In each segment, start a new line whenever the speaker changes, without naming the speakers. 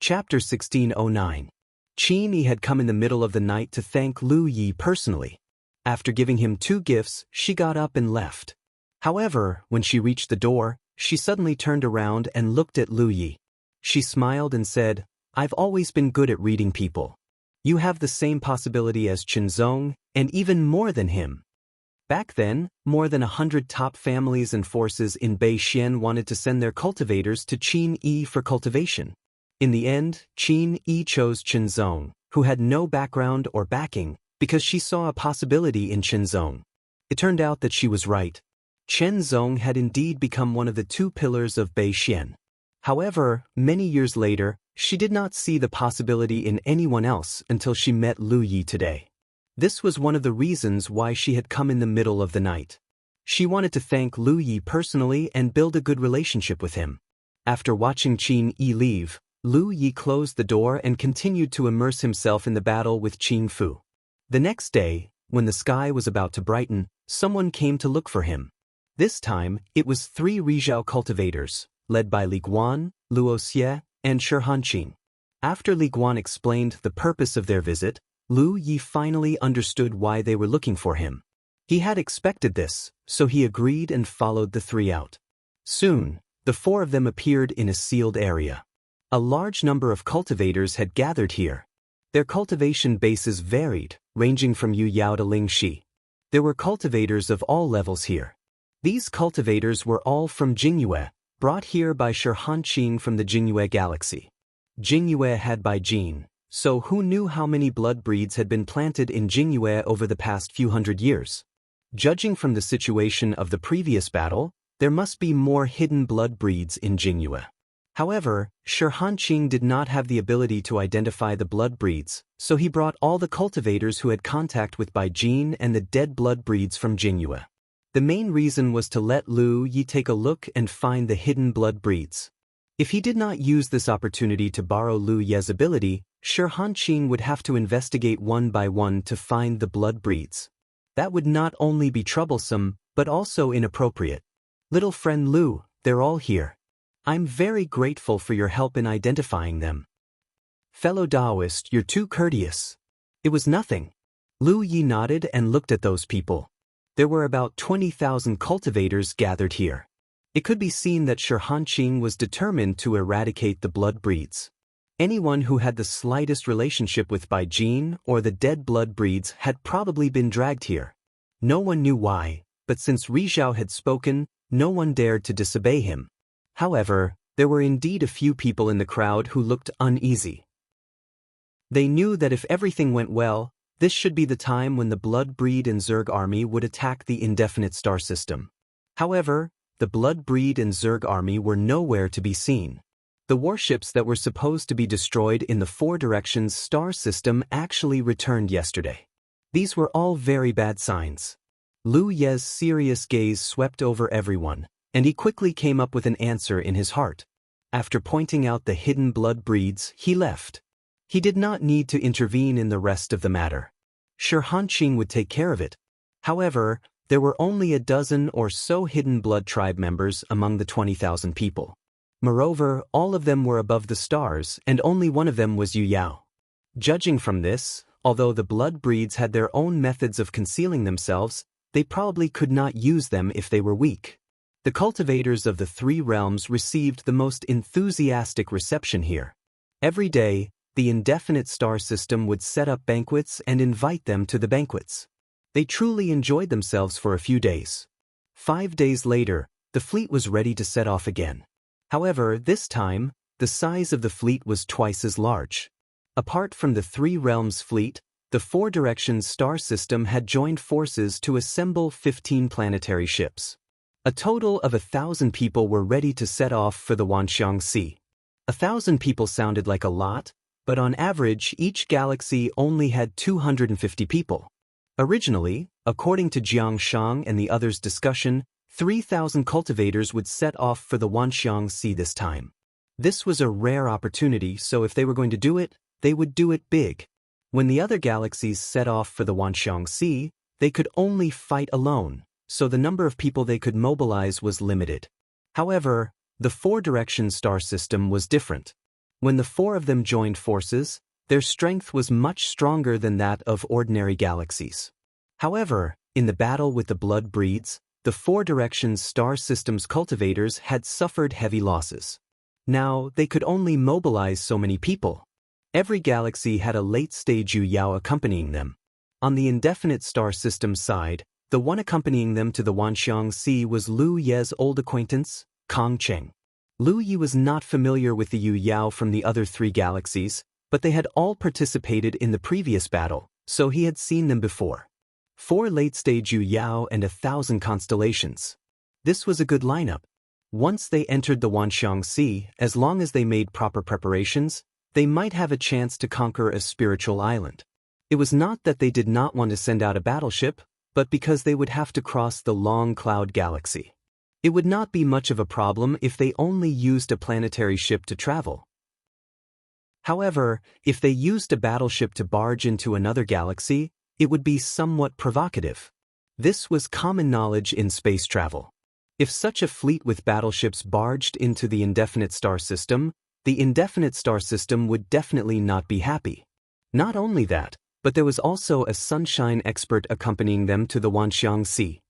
Chapter 1609. Qin Yi had come in the middle of the night to thank Lu Yi personally. After giving him 2 gifts, she got up and left. However, when she reached the door, she suddenly turned around and looked at Lu Yi. She smiled and said, "I've always been good at reading people. You have the same possibility as Qinzong, and even more than him." Back then, more than 100 top families and forces in Beixian wanted to send their cultivators to Qin Yi for cultivation. In the end, Qin Yi chose Qinzong, who had no background or backing, because she saw a possibility in Qinzong. It turned out that she was right. Qinzong had indeed become one of the 2 pillars of Beixian. However, many years later, she did not see the possibility in anyone else until she met Lu Yi today. This was one of the reasons why she had come in the middle of the night. She wanted to thank Lu Yi personally and build a good relationship with him. After watching Qin Yi leave, Lu Yi closed the door and continued to immerse himself in the battle with Qin Fu. The next day, when the sky was about to brighten, someone came to look for him. This time, it was 3 Rizhao cultivators, led by Li Guan, Luo Xie, and Shi Hanqing. After Li Guan explained the purpose of their visit, Lu Yi finally understood why they were looking for him. He had expected this, so he agreed and followed the 3 out. Soon, the 4 of them appeared in a sealed area. A large number of cultivators had gathered here. Their cultivation bases varied, ranging from Yu Yao to Ling Shi. There were cultivators of all levels here. These cultivators were all from Jianghu, brought here by Shi Hanqing from the Jianghu galaxy. Jianghu had by Jin, so who knew how many blood breeds had been planted in Jianghu over the past few hundred years? Judging from the situation of the previous battle, there must be more hidden blood breeds in Jianghu. However, Shi Hanqing did not have the ability to identify the blood breeds, so he brought all the cultivators who had contact with Bai Jin and the dead blood breeds from Jianghu. The main reason was to let Lu Yi take a look and find the hidden blood breeds. If he did not use this opportunity to borrow Lu Ye's ability, Shi Hanqing would have to investigate one by one to find the blood breeds. That would not only be troublesome, but also inappropriate. "Little friend Lu, they're all here. I'm very grateful for your help in identifying them." "Fellow Taoist, you're too courteous." "It was nothing." Lu Yi nodded and looked at those people. There were about 20,000 cultivators gathered here. It could be seen that Shi Hanqing was determined to eradicate the blood breeds. Anyone who had the slightest relationship with Bai Jin or the dead blood breeds had probably been dragged here. No one knew why, but since Rizhao had spoken, no one dared to disobey him. However, there were indeed a few people in the crowd who looked uneasy. They knew that if everything went well, this should be the time when the Blood Breed and Zerg army would attack the indefinite star system. However, the Blood Breed and Zerg army were nowhere to be seen. The warships that were supposed to be destroyed in the 4 directions star system actually returned yesterday. These were all very bad signs. Lu Ye's serious gaze swept over everyone, and he quickly came up with an answer in his heart. After pointing out the hidden blood breeds, he left. He did not need to intervene in the rest of the matter. Shi Hanqing would take care of it. However, there were only a dozen or so hidden blood tribe members among the 20,000 people. Moreover, all of them were above the stars, and only one of them was Yu Yao. Judging from this, although the blood breeds had their own methods of concealing themselves, they probably could not use them if they were weak. The cultivators of the 3 realms received the most enthusiastic reception here. Every day, the indefinite star system would set up banquets and invite them to the banquets. They truly enjoyed themselves for a few days. 5 days later, the fleet was ready to set off again. However, this time, the size of the fleet was twice as large. Apart from the 3 realms fleet, the 4 directions star system had joined forces to assemble 15 planetary ships. A total of 1,000 people were ready to set off for the Wanxiang Sea. 1,000 people sounded like a lot, but on average each galaxy only had 250 people. Originally, according to Jianghu and the others' discussion, 3,000 cultivators would set off for the Wanxiang Sea this time. This was a rare opportunity, so if they were going to do it, they would do it big. When the other galaxies set off for the Wanxiang Sea, they could only fight alone, so the number of people they could mobilize was limited. However, the 4 directions star system was different. When the four of them joined forces, their strength was much stronger than that of ordinary galaxies. However, in the battle with the Blood Breeds, the Four Directions star system's cultivators had suffered heavy losses. Now, they could only mobilize so many people. Every galaxy had a late-stage Yu Yao accompanying them. On the indefinite star system side, the one accompanying them to the Wanxiang Sea was Lu Ye's old acquaintance, Kong Cheng. Lu Yi was not familiar with the Yu Yao from the other three galaxies, but they had all participated in the previous battle, so he had seen them before. 4 late-stage Yu Yao and 1,000 constellations. This was a good lineup. Once they entered the Wanxiang Sea, as long as they made proper preparations, they might have a chance to conquer a spiritual island. It was not that they did not want to send out a battleship, but because they would have to cross the Long Cloud Galaxy. It would not be much of a problem if they only used a planetary ship to travel. However, if they used a battleship to barge into another galaxy, it would be somewhat provocative. This was common knowledge in space travel. If such a fleet with battleships barged into the indefinite star system, the indefinite star system would definitely not be happy. Not only that, but there was also a sunshine expert accompanying them to the Wanxiang Sea.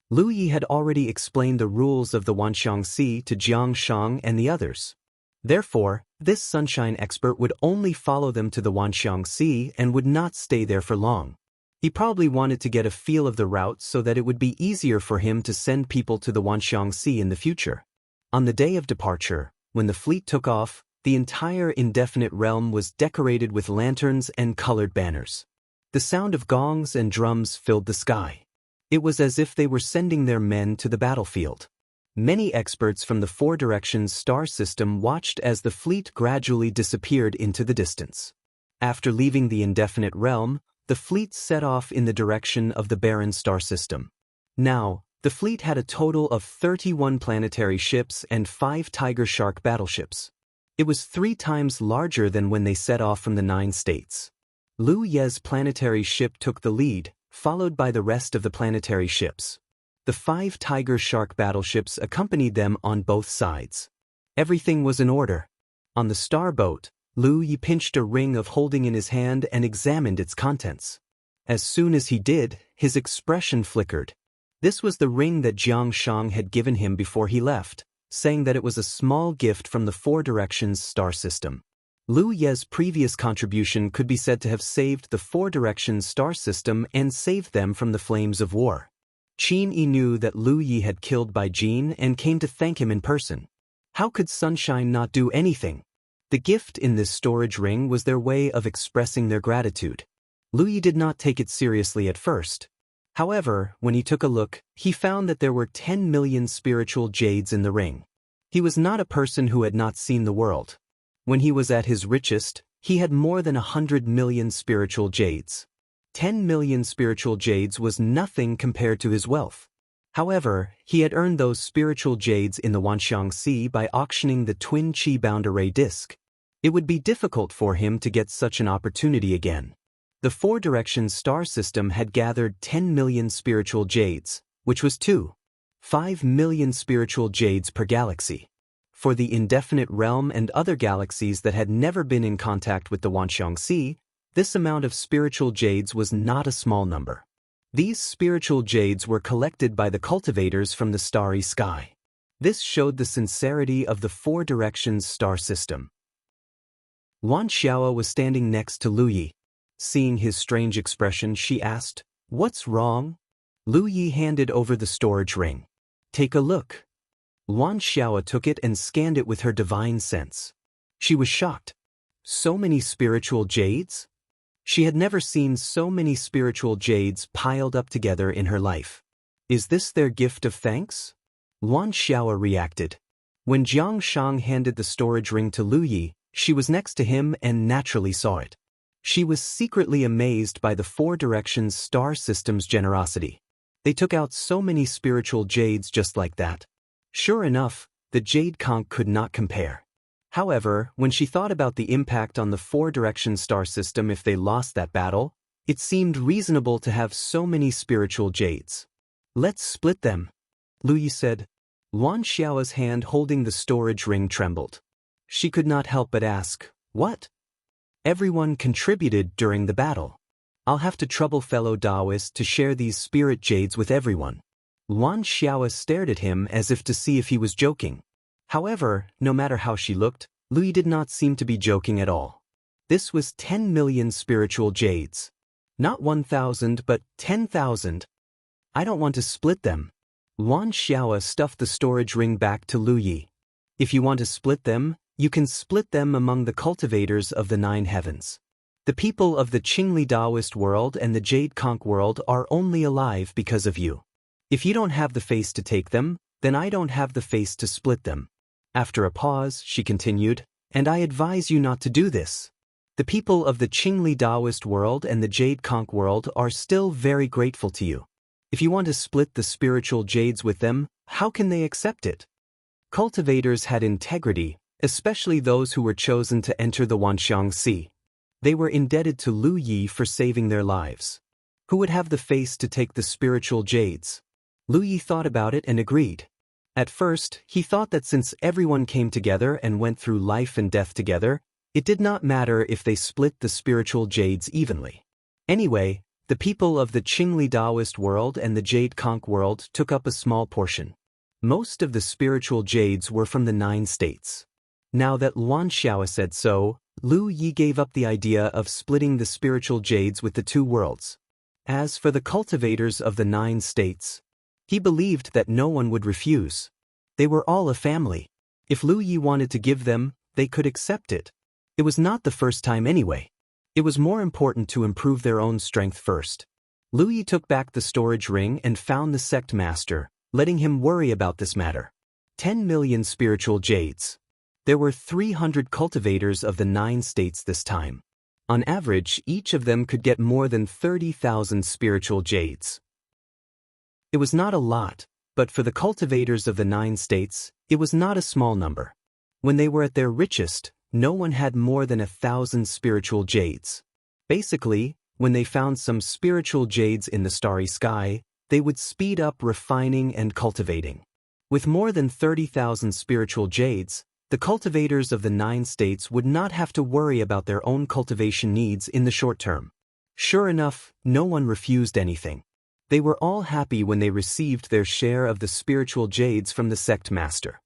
Lu Yi had already explained the rules of the Wanxiang Sea to Jiang Shang and the others. Therefore, this sunshine expert would only follow them to the Wanxiang Sea and would not stay there for long. He probably wanted to get a feel of the route so that it would be easier for him to send people to the Wanxiang Sea in the future. On the day of departure, when the fleet took off, the entire indefinite realm was decorated with lanterns and colored banners. The sound of gongs and drums filled the sky. It was as if they were sending their men to the battlefield. Many experts from the Four Directions star system watched as the fleet gradually disappeared into the distance. After leaving the indefinite realm, the fleet set off in the direction of the barren star system. Now, the fleet had a total of 31 planetary ships and 5 Tiger Shark battleships. It was 3 times larger than when they set off from the 9 states. Lu Ye's planetary ship took the lead, followed by the rest of the planetary ships. The 5 Tiger Shark battleships accompanied them on both sides. Everything was in order. On the starboat, Lu Yi pinched a ring of holding in his hand and examined its contents. As soon as he did, his expression flickered. This was the ring that Jiang Shang had given him before he left, saying that it was a small gift from the Four Directions star system. Lu Ye's previous contribution could be said to have saved the Four Directions star system and saved them from the flames of war. Qin Yi knew that Lu Yi had killed Bai Jin and came to thank him in person. How could Sunshine not do anything? The gift in this storage ring was their way of expressing their gratitude. Lu Yi did not take it seriously at first. However, when he took a look, he found that there were 10 million spiritual jades in the ring. He was not a person who had not seen the world. When he was at his richest, he had more than 100 million spiritual jades. 10 million spiritual jades was nothing compared to his wealth. However, he had earned those spiritual jades in the Wanxiang Sea by auctioning the twin Qi-bound array disc. It would be difficult for him to get such an opportunity again. The Four Directions star system had gathered 10 million spiritual jades, which was 5 million spiritual jades per galaxy. For the indefinite realm and other galaxies that had never been in contact with the Wanxiang Sea, this amount of spiritual jades was not a small number. These spiritual jades were collected by the cultivators from the starry sky. This showed the sincerity of the Four Directions star system. Wan Xiao was standing next to Lu Yi. Seeing his strange expression, she asked, "What's wrong?" Lu Yi handed over the storage ring. "Take a look." Wan Xiao took it and scanned it with her divine sense. She was shocked. So many spiritual jades? She had never seen so many spiritual jades piled up together in her life. Is this their gift of thanks? Wan Xiao reacted. When Jiang Shang handed the storage ring to Lu Yi, she was next to him and naturally saw it. She was secretly amazed by the Four Directions star system's generosity. They took out so many spiritual jades just like that. Sure enough, the jade conch could not compare. However, when she thought about the impact on the Four Directions star system if they lost that battle, it seemed reasonable to have so many spiritual jades. "Let's split them," Lu Yi said. Wan Xiao's hand holding the storage ring trembled. she could not help but ask, "What?" Everyone contributed during the battle. I'll have to trouble fellow Taoists to share these spirit jades with everyone. Luan Xiao stared at him as if to see if he was joking. However, no matter how she looked, Lu Yi did not seem to be joking at all. This was 10 million spiritual jades. Not 1,000 but 10,000. I don't want to split them. Luan Xiao stuffed the storage ring back to Lu Yi. If you want to split them, you can split them among the cultivators of the 9 heavens. The people of the Qingli Taoist world and the Jade Conch world are only alive because of you. If you don't have the face to take them, then I don't have the face to split them. After a pause, she continued, and I advise you not to do this. The people of the Qingli Taoist world and the Jade Conch world are still very grateful to you. If you want to split the spiritual jades with them, how can they accept it? Cultivators had integrity, especially those who were chosen to enter the Wanxiang Sea. They were indebted to Lu Yi for saving their lives. Who would have the face to take the spiritual jades? Lu Yi thought about it and agreed. At first, he thought that since everyone came together and went through life and death together, it did not matter if they split the spiritual jades evenly. Anyway, the people of the Qingli Taoist world and the Jade Conch world took up a small portion. Most of the spiritual jades were from the 9 states. Now that Luan Xiao said so, Lu Yi gave up the idea of splitting the spiritual jades with the 2 worlds. As for the cultivators of the 9 states, he believed that no one would refuse. They were all a family. If Lu Yi wanted to give them, they could accept it. It was not the first time anyway. It was more important to improve their own strength first. Lu Yi took back the storage ring and found the sect master, letting him worry about this matter. 10 million spiritual jades. There were 300 cultivators of the 9 states this time. On average, each of them could get more than 30,000 spiritual jades. It was not a lot, but for the cultivators of the 9 states, it was not a small number. When they were at their richest, no one had more than 1,000 spiritual jades. Basically, when they found some spiritual jades in the starry sky, they would speed up refining and cultivating. With more than 30,000 spiritual jades, the cultivators of the 9 states would not have to worry about their own cultivation needs in the short term. Sure enough, no one refused anything. They were all happy when they received their share of the spiritual jades from the sect master.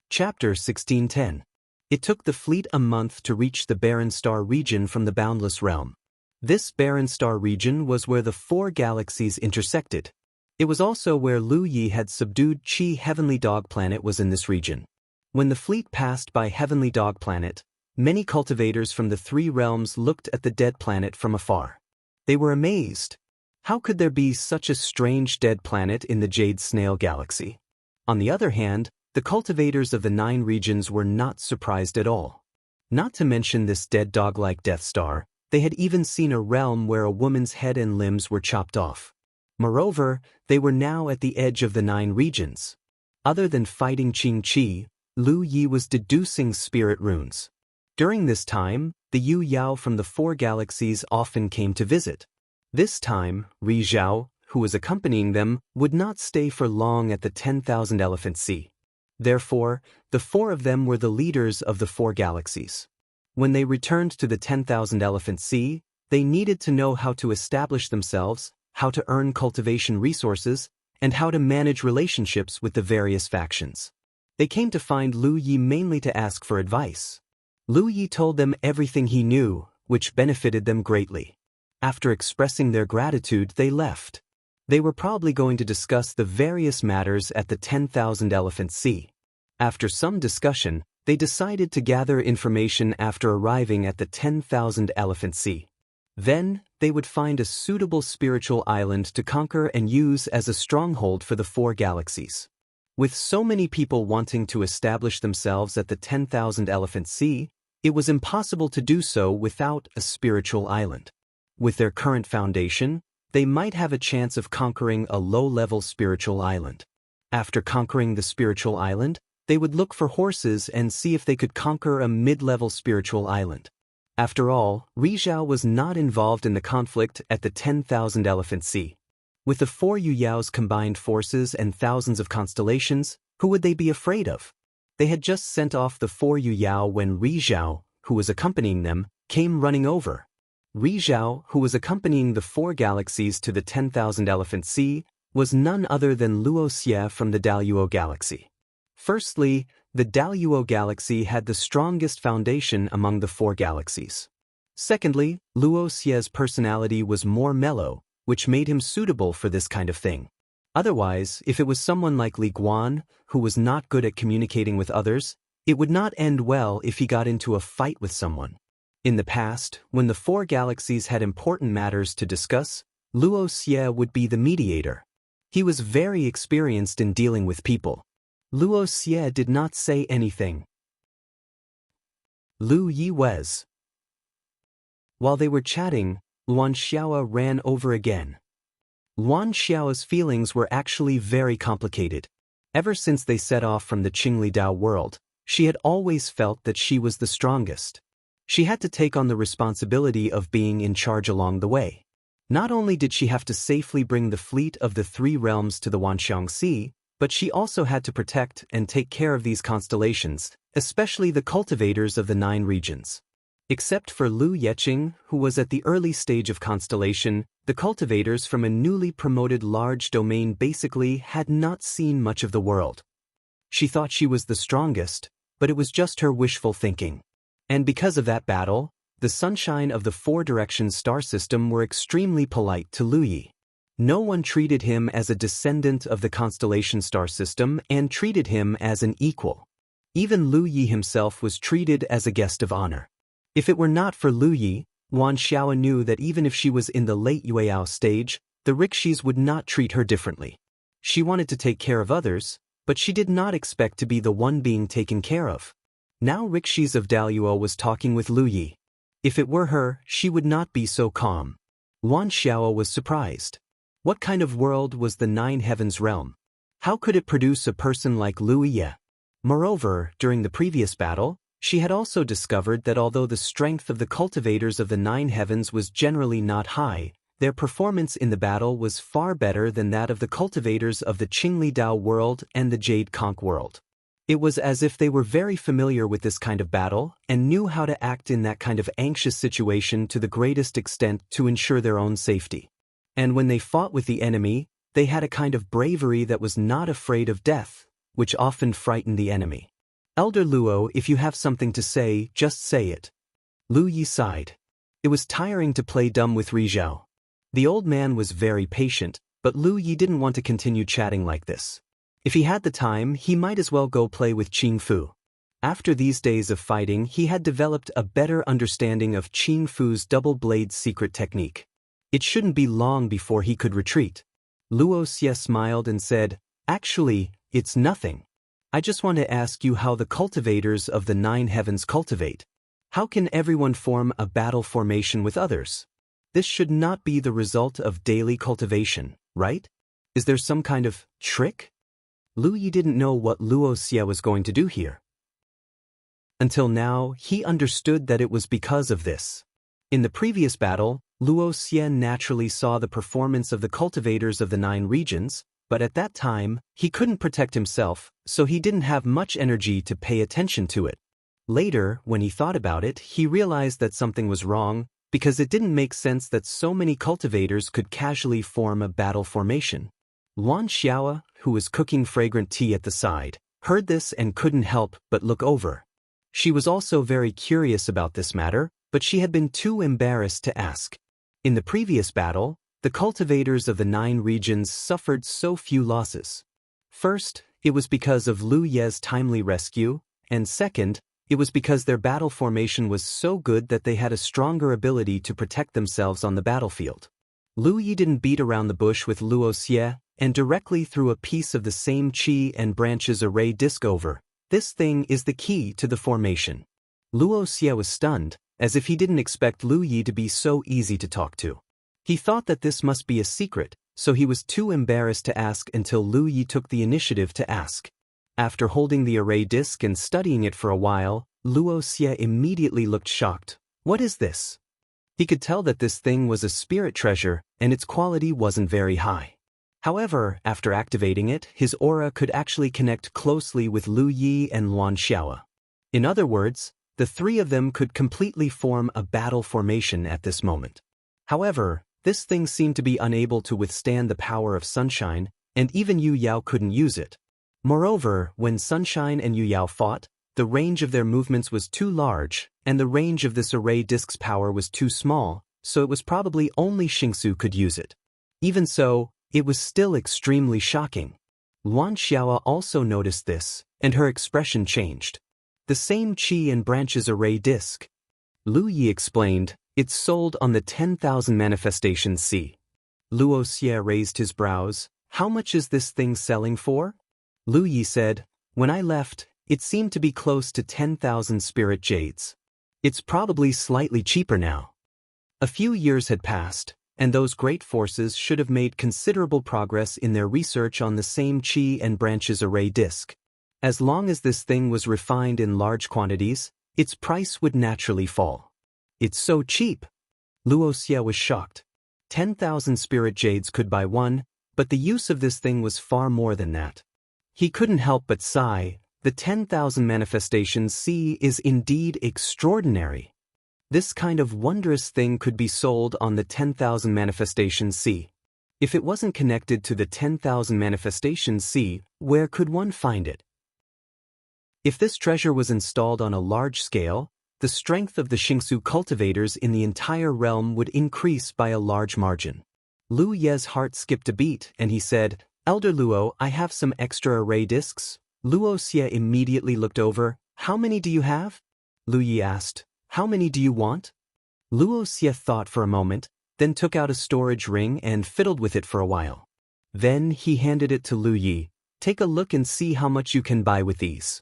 Chapter 1610. It took the fleet a month to reach the Barren Star region from the Boundless Realm. This Barren Star region was where the 4 galaxies intersected. It was also where Lu Yi had subdued Qi Heavenly Dog Planet was in this region. When the fleet passed by Heavenly Dog Planet, many cultivators from the 3 realms looked at the dead planet from afar. They were amazed. How could there be such a strange dead planet in the Jade Snail Galaxy? On the other hand, the cultivators of the 9 regions were not surprised at all. Not to mention this dead dog-like Death Star, they had even seen a realm where a woman's head and limbs were chopped off. Moreover, they were now at the edge of the 9 regions. Other than fighting Qing Qi, Lu Yi was deducing spirit runes. During this time, the Yu Yao from the 4 galaxies often came to visit. This time, Ri Zhao, who was accompanying them, would not stay for long at the 10,000 Elephant Sea. Therefore, the 4 of them were the leaders of the 4 galaxies. When they returned to the 10,000 Elephant Sea, they needed to know how to establish themselves, how to earn cultivation resources, and how to manage relationships with the various factions. They came to find Lu Yi mainly to ask for advice. Lu Yi told them everything he knew, which benefited them greatly. After expressing their gratitude, they left. They were probably going to discuss the various matters at the 10,000 Elephant Sea. After some discussion, they decided to gather information after arriving at the 10,000 Elephant Sea. Then, they would find a suitable spiritual island to conquer and use as a stronghold for the 4 galaxies. With so many people wanting to establish themselves at the 10,000 Elephant Sea, it was impossible to do so without a spiritual island. With their current foundation, they might have a chance of conquering a low-level spiritual island. After conquering the spiritual island, they would look for horses and see if they could conquer a mid-level spiritual island. After all, Ri Zhao was not involved in the conflict at the 10,000 Elephant Sea. With the 4 Yu Yao's combined forces and thousands of constellations, who would they be afraid of? They had just sent off the 4 Yu Yao when Ri Zhao, who was accompanying them, came running over. Ri Zhao, who was accompanying the 4 galaxies to the 10,000 Elephant Sea, was none other than Luo Xie from the Daluo galaxy. Firstly, the Daluo galaxy had the strongest foundation among the 4 galaxies. Secondly, Luo Xie's personality was more mellow, which made him suitable for this kind of thing. Otherwise, if it was someone like Li Guan, who was not good at communicating with others, it would not end well if he got into a fight with someone. In the past, when the 4 galaxies had important matters to discuss, Luo Xie would be the mediator. He was very experienced in dealing with people. Luo Xie did not say anything. Lu Yi was. While they were chatting, Luan Xiao ran over again. Luan Xiao's feelings were actually very complicated. Ever since they set off from the Qingli Dao world, she had always felt that she was the strongest. She had to take on the responsibility of being in charge along the way. Not only did she have to safely bring the fleet of the 3 realms to the Wanxiang Sea, but she also had to protect and take care of these constellations, especially the cultivators of the 9 regions. Except for Lu Yeqing, who was at the early stage of constellation, the cultivators from a newly promoted large domain basically had not seen much of the world. She thought she was the strongest, but it was just her wishful thinking. And because of that battle, the sunshine of the 4 directions star system were extremely polite to Lu Yi. No one treated him as a descendant of the constellation star system and treated him as an equal. Even Lu Yi himself was treated as a guest of honor. If it were not for Lu Yi, Wan Xiao knew that even if she was in the late Yueyao stage, the Rixis would not treat her differently. She wanted to take care of others, but she did not expect to be the one being taken care of. Now Rixis of Daluo was talking with Lu Yi. If it were her, she would not be so calm. Wan Xiao was surprised. What kind of world was the 9 Heavens realm? How could it produce a person like Lu Yi? Moreover, during the previous battle, she had also discovered that although the strength of the cultivators of the 9 heavens was generally not high, their performance in the battle was far better than that of the cultivators of the Qingli Dao world and the Jade Conch world. It was as if they were very familiar with this kind of battle and knew how to act in that kind of anxious situation to the greatest extent to ensure their own safety. And when they fought with the enemy, they had a kind of bravery that was not afraid of death, which often frightened the enemy. Elder Luo, if you have something to say, just say it. Lu Yi sighed. It was tiring to play dumb with Ri Zhao. The old man was very patient, but Lu Yi didn't want to continue chatting like this. If he had the time, he might as well go play with Qing Fu. After these days of fighting, he had developed a better understanding of Qing Fu's double-blade secret technique. It shouldn't be long before he could retreat. Luo Xie smiled and said, "Actually, it's nothing. I just want to ask you how the cultivators of the 9 heavens cultivate. How can everyone form a battle formation with others? This should not be the result of daily cultivation, right? Is there some kind of trick?" Lu Yi didn't know what Luo Xie was going to do here. Until now, he understood that it was because of this. In the previous battle, Luo Xie naturally saw the performance of the cultivators of the 9 regions, but at that time, he couldn't protect himself, so he didn't have much energy to pay attention to it. Later, when he thought about it, he realized that something was wrong, because it didn't make sense that so many cultivators could casually form a battle formation. Luan Xiao, who was cooking fragrant tea at the side, heard this and couldn't help but look over. She was also very curious about this matter, but she had been too embarrassed to ask. In the previous battle, the cultivators of the 9 regions suffered so few losses. First, it was because of Lu Ye's timely rescue, and second, it was because their battle formation was so good that they had a stronger ability to protect themselves on the battlefield. Lu Yi didn't beat around the bush with Luo Xie and directly threw a piece of the same qi and branches array disc over. This thing is the key to the formation. Luo Xie was stunned, as if he didn't expect Lu Yi to be so easy to talk to. He thought that this must be a secret, so he was too embarrassed to ask until Lu Yi took the initiative to ask. After holding the array disc and studying it for a while, Luo Xie immediately looked shocked. What is this? He could tell that this thing was a spirit treasure, and its quality wasn't very high. However, after activating it, his aura could actually connect closely with Lu Yi and Luan Xiao. In other words, the three of them could completely form a battle formation at this moment. However, this thing seemed to be unable to withstand the power of Sunshine, and even Yu Yao couldn't use it. Moreover, when Sunshine and Yu Yao fought, the range of their movements was too large, and the range of this array disk's power was too small, so it was probably only Xingsu could use it. Even so, it was still extremely shocking. Luan Xiao also noticed this, and her expression changed. The same Qi and branches array disk. Lu Yi explained, it's sold on the 10,000 manifestations C. Luoxia raised his brows. How much is this thing selling for? Lu Yi said, when I left, it seemed to be close to 10,000 spirit jades. It's probably slightly cheaper now. A few years had passed, and those great forces should have made considerable progress in their research on the same Qi and branches array disk. As long as this thing was refined in large quantities, its price would naturally fall. It's so cheap. Luoxia was shocked. 10,000 spirit jades could buy one, but the use of this thing was far more than that. He couldn't help but sigh. The 10,000 manifestations C is indeed extraordinary. This kind of wondrous thing could be sold on the 10,000 manifestations C. If it wasn't connected to the 10,000 manifestations C, where could one find it? If this treasure was installed on a large scale, the strength of the Xingsu cultivators in the entire realm would increase by a large margin. Lu Ye's heart skipped a beat, and he said, Elder Luo, I have some extra array discs. Luoxia immediately looked over. How many do you have? Lu Yi asked. How many do you want? Luoxia thought for a moment, then took out a storage ring and fiddled with it for a while. Then he handed it to Lu Yi. Take a look and see how much you can buy with these.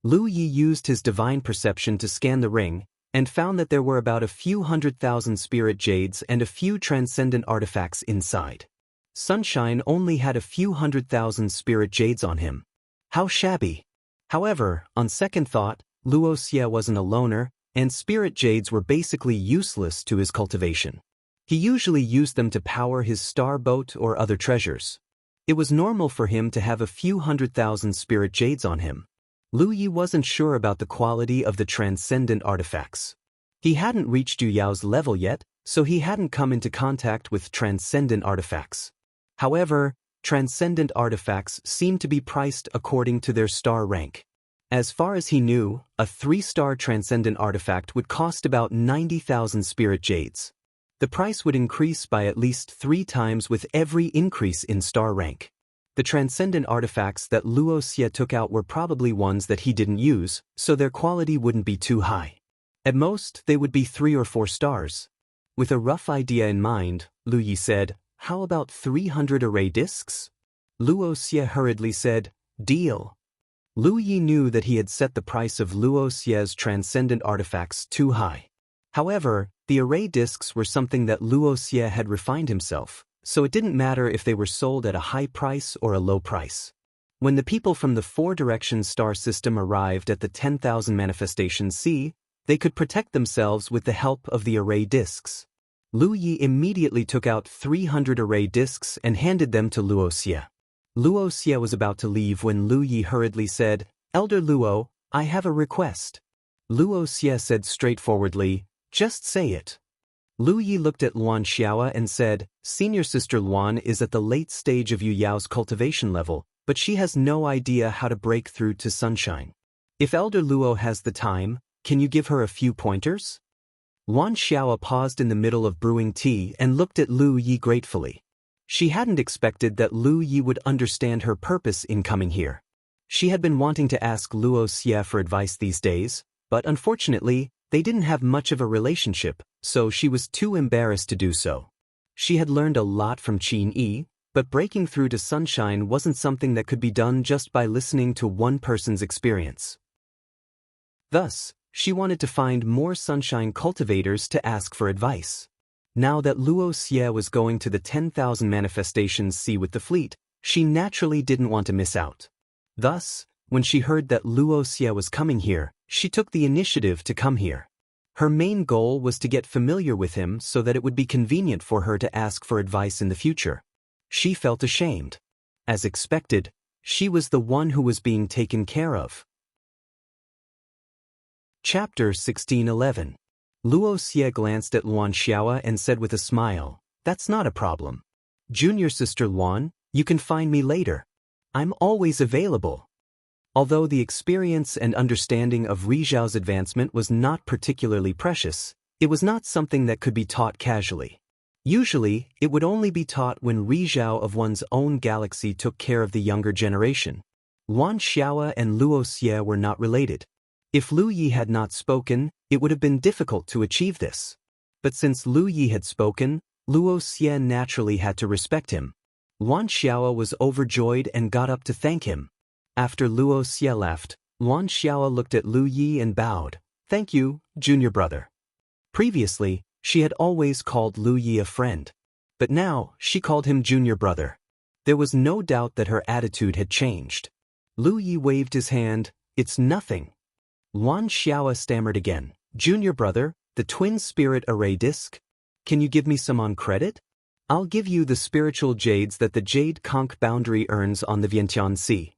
Lu Yi used his divine perception to scan the ring, and found that there were about a few 100,000 spirit jades and a few transcendent artifacts inside. Sunshine only had a few 100,000 spirit jades on him. How shabby. However, on second thought, Luoxia wasn't a loner, and spirit jades were basically useless to his cultivation. He usually used them to power his star boat or other treasures. It was normal for him to have a few 100,000 spirit jades on him. Lu Yi wasn't sure about the quality of the transcendent artifacts. He hadn't reached Yu Yao's level yet, so he hadn't come into contact with transcendent artifacts. However, transcendent artifacts seemed to be priced according to their star rank. As far as he knew, a 3-star transcendent artifact would cost about 90,000 spirit jades. The price would increase by at least 3 times with every increase in star rank. The transcendent artifacts that Luoxia took out were probably ones that he didn't use, so their quality wouldn't be too high. At most, they would be 3 or 4 stars. With a rough idea in mind, Lu Yi said, how about 300 array discs? Luoxia hurriedly said, deal. Lu Yi knew that he had set the price of Luoxia's transcendent artifacts too high. However, the array discs were something that Luoxia had refined himself, so it didn't matter if they were sold at a high price or a low price. When the people from the 4-direction star system arrived at the 10,000 manifestations C, they could protect themselves with the help of the array discs. Lu Yi immediately took out 300 array discs and handed them to Luoxia. Luoxia was about to leave when Lu Yi hurriedly said, Elder Luo, I have a request. Luoxia said straightforwardly, just say it. Lu Yi looked at Luan Xiao and said, Senior Sister Luan is at the late stage of Yu Yao's cultivation level, but she has no idea how to break through to Sunshine. If Elder Luo has the time, can you give her a few pointers? Luan Xiao paused in the middle of brewing tea and looked at Lu Yi gratefully. She hadn't expected that Lu Yi would understand her purpose in coming here. She had been wanting to ask Luoxia for advice these days, but unfortunately, they didn't have much of a relationship, so she was too embarrassed to do so. She had learned a lot from Qin Yi, but breaking through to Sunshine wasn't something that could be done just by listening to one person's experience. Thus, she wanted to find more Sunshine cultivators to ask for advice. Now that Luoxia was going to the 10,000 manifestations C with the fleet, she naturally didn't want to miss out. Thus, when she heard that Luoxia was coming here, she took the initiative to come here. Her main goal was to get familiar with him so that it would be convenient for her to ask for advice in the future. she felt ashamed. As expected, she was the one who was being taken care of. Chapter 1611. Wuxia glanced at Luan Xiao and said with a smile, "That's not a problem. Junior sister Luan, you can find me later. I'm always available." Although the experience and understanding of Ri Zhao's advancement was not particularly precious, it was not something that could be taught casually. Usually, it would only be taught when Ri Zhao of one's own galaxy took care of the younger generation. Luan Xiao and Wuxia were not related. If Lu Yi had not spoken, it would have been difficult to achieve this. But since Lu Yi had spoken, Wuxia naturally had to respect him. Luan Xiao was overjoyed and got up to thank him. After Wuxia left, Luan Xiao looked at Lu Yi and bowed. "Thank you, junior brother." Previously, she had always called Lu Yi a friend. But now, she called him junior brother. There was no doubt that her attitude had changed. Lu Yi waved his hand. "It's nothing." Luan Xiao stammered again. "Junior brother, the twin spirit array disc? Can you give me some on credit? I'll give you the spiritual jades that the Jade Conch boundary earns on the Vientiane Sea."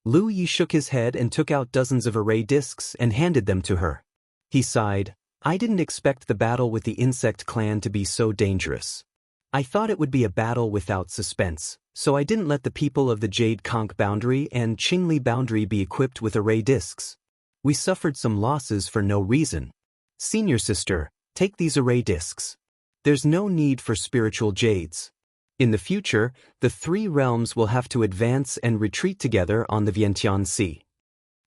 Lu Yi shook his head and took out dozens of array discs and handed them to her. He sighed. "I didn't expect the battle with the insect clan to be so dangerous. I thought it would be a battle without suspense, so I didn't let the people of the Jade Conch boundary and Qingli boundary be equipped with array discs. We suffered some losses for no reason. Senior sister, take these array discs. There's no need for spiritual jades. In the future, the three realms will have to advance and retreat together on the Vientiane Sea."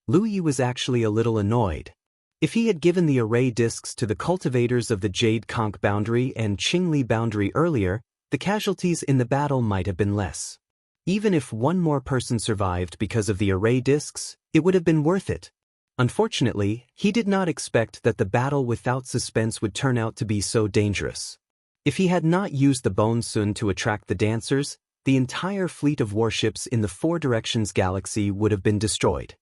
Lu Yi was actually a little annoyed. If he had given the array discs to the cultivators of the Jade Conch boundary and Qingli boundary earlier, the casualties in the battle might have been less. Even if one more person survived because of the array discs, it would have been worth it. Unfortunately, he did not expect that the battle without suspense would turn out to be so dangerous. If he had not used the Bone Sun to attract the dancers, the entire fleet of warships in the Four Directions galaxy would have been destroyed.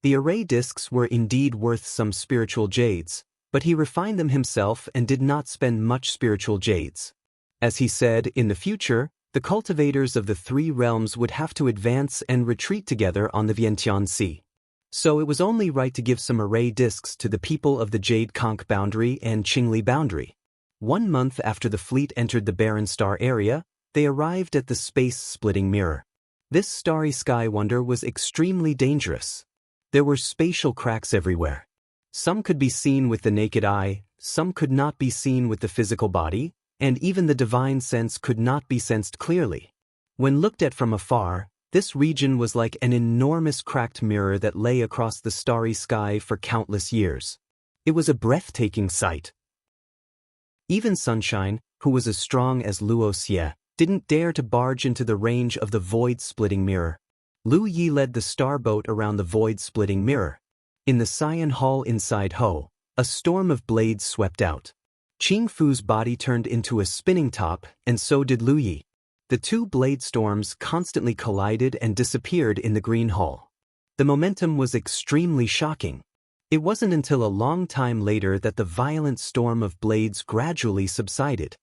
The array discs were indeed worth some spiritual jades, but he refined them himself and did not spend much spiritual jades. As he said, in the future, the cultivators of the three realms would have to advance and retreat together on the Vientiane Sea. So it was only right to give some array discs to the people of the Jade Conch boundary and Qingli boundary. 1 month after the fleet entered the barren star area, they arrived at the space-splitting mirror. This starry sky wonder was extremely dangerous. There were spatial cracks everywhere. Some could be seen with the naked eye, some could not be seen with the physical body, and even the divine sense could not be sensed clearly. When looked at from afar, this region was like an enormous cracked mirror that lay across the starry sky for countless years. It was a breathtaking sight. Even Sunshine, who was as strong as Wuxia, didn't dare to barge into the range of the void-splitting mirror. Lu Yi led the starboat around the void-splitting mirror. In the Cyan Hall inside Ho, a storm of blades swept out. Qing Fu's body turned into a spinning top, and so did Lu Yi. The two blade storms constantly collided and disappeared in the green hall. The momentum was extremely shocking. It wasn't until a long time later that the violent storm of blades gradually subsided.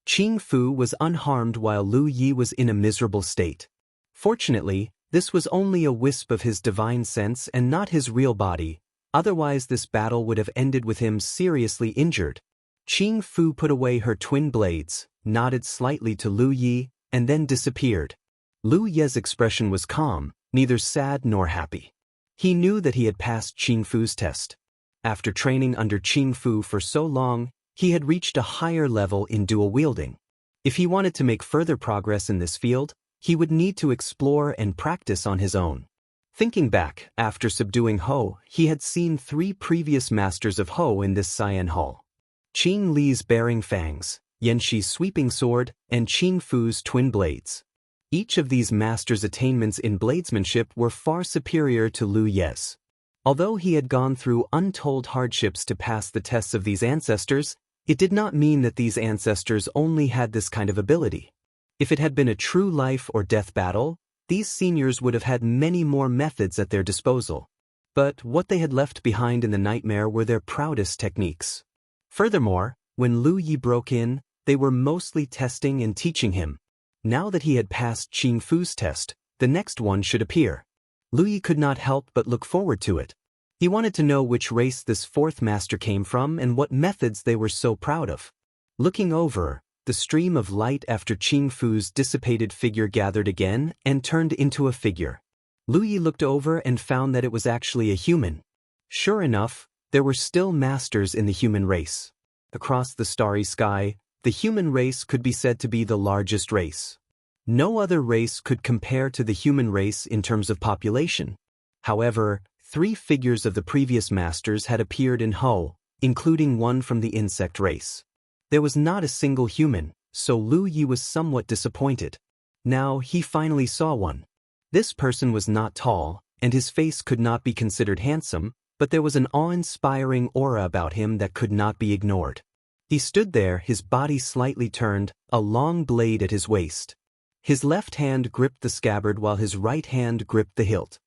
Qing Fu was unharmed while Lu Yi was in a miserable state. Fortunately, this was only a wisp of his divine sense and not his real body, otherwise this battle would have ended with him seriously injured. Qing Fu put away her twin blades, nodded slightly to Lu Yi, and then disappeared. Lu Yi's expression was calm, neither sad nor happy. He knew that he had passed Qing Fu's test. After training under Qing Fu for so long, he had reached a higher level in dual wielding. If he wanted to make further progress in this field, he would need to explore and practice on his own. Thinking back, after subduing Ho, he had seen 3 previous masters of Ho in this Cyan Hall. Qing Li's bearing fangs, Yan Shi's sweeping sword, and Qing Fu's twin blades. Each of these masters' attainments in bladesmanship were far superior to Lu Yi's. Although he had gone through untold hardships to pass the tests of these ancestors, it did not mean that these ancestors only had this kind of ability. If it had been a true life or death battle, these seniors would have had many more methods at their disposal. But what they had left behind in the nightmare were their proudest techniques. Furthermore, when Lu Yi broke in, they were mostly testing and teaching him. Now that he had passed Qing Fu's test, the next one should appear. Lu Yi could not help but look forward to it. He wanted to know which race this fourth master came from and what methods they were so proud of. Looking over, the stream of light after Qing Fu's dissipated figure gathered again and turned into a figure. Lu Yi looked over and found that it was actually a human. Sure enough, there were still masters in the human race. Across the starry sky, the human race could be said to be the largest race. No other race could compare to the human race in terms of population. However, 3 figures of the previous masters had appeared in Ho, including one from the insect race. There was not a single human, so Lu Yi was somewhat disappointed. Now he finally saw one. This person was not tall, and his face could not be considered handsome, but there was an awe-inspiring aura about him that could not be ignored. He stood there, his body slightly turned, a long blade at his waist. His left hand gripped the scabbard while his right hand gripped the hilt.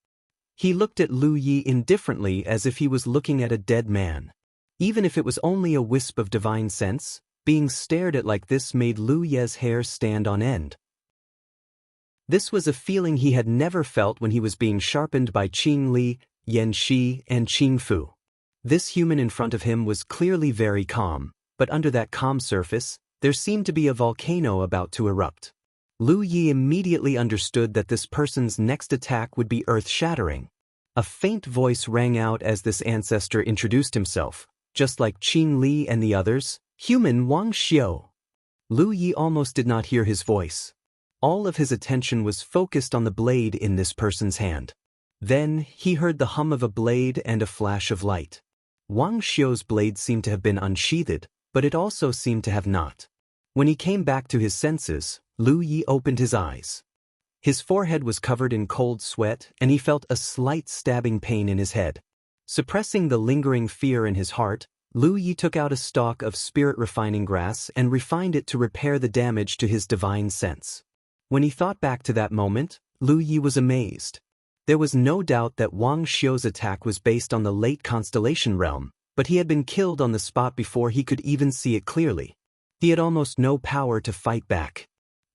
He looked at Lu Yi indifferently as if he was looking at a dead man. Even if it was only a wisp of divine sense, being stared at like this made Lu Yi's hair stand on end. This was a feeling he had never felt when he was being sharpened by Qing Li, Yan Shi, and Qing Fu. This human in front of him was clearly very calm, but under that calm surface, there seemed to be a volcano about to erupt. Lu Yi immediately understood that this person's next attack would be earth-shattering. A faint voice rang out as this ancestor introduced himself, just like Qing Li and the others, "Human Wang Xiu." Lu Yi almost did not hear his voice. All of his attention was focused on the blade in this person's hand. Then, he heard the hum of a blade and a flash of light. Wang Xiu's blade seemed to have been unsheathed, but it also seemed to have not. When he came back to his senses, Lu Yi opened his eyes. His forehead was covered in cold sweat, and he felt a slight stabbing pain in his head. Suppressing the lingering fear in his heart, Lu Yi took out a stalk of spirit-refining grass and refined it to repair the damage to his divine sense. When he thought back to that moment, Lu Yi was amazed. There was no doubt that Wang Xiu's attack was based on the late constellation realm, but he had been killed on the spot before he could even see it clearly. He had almost no power to fight back.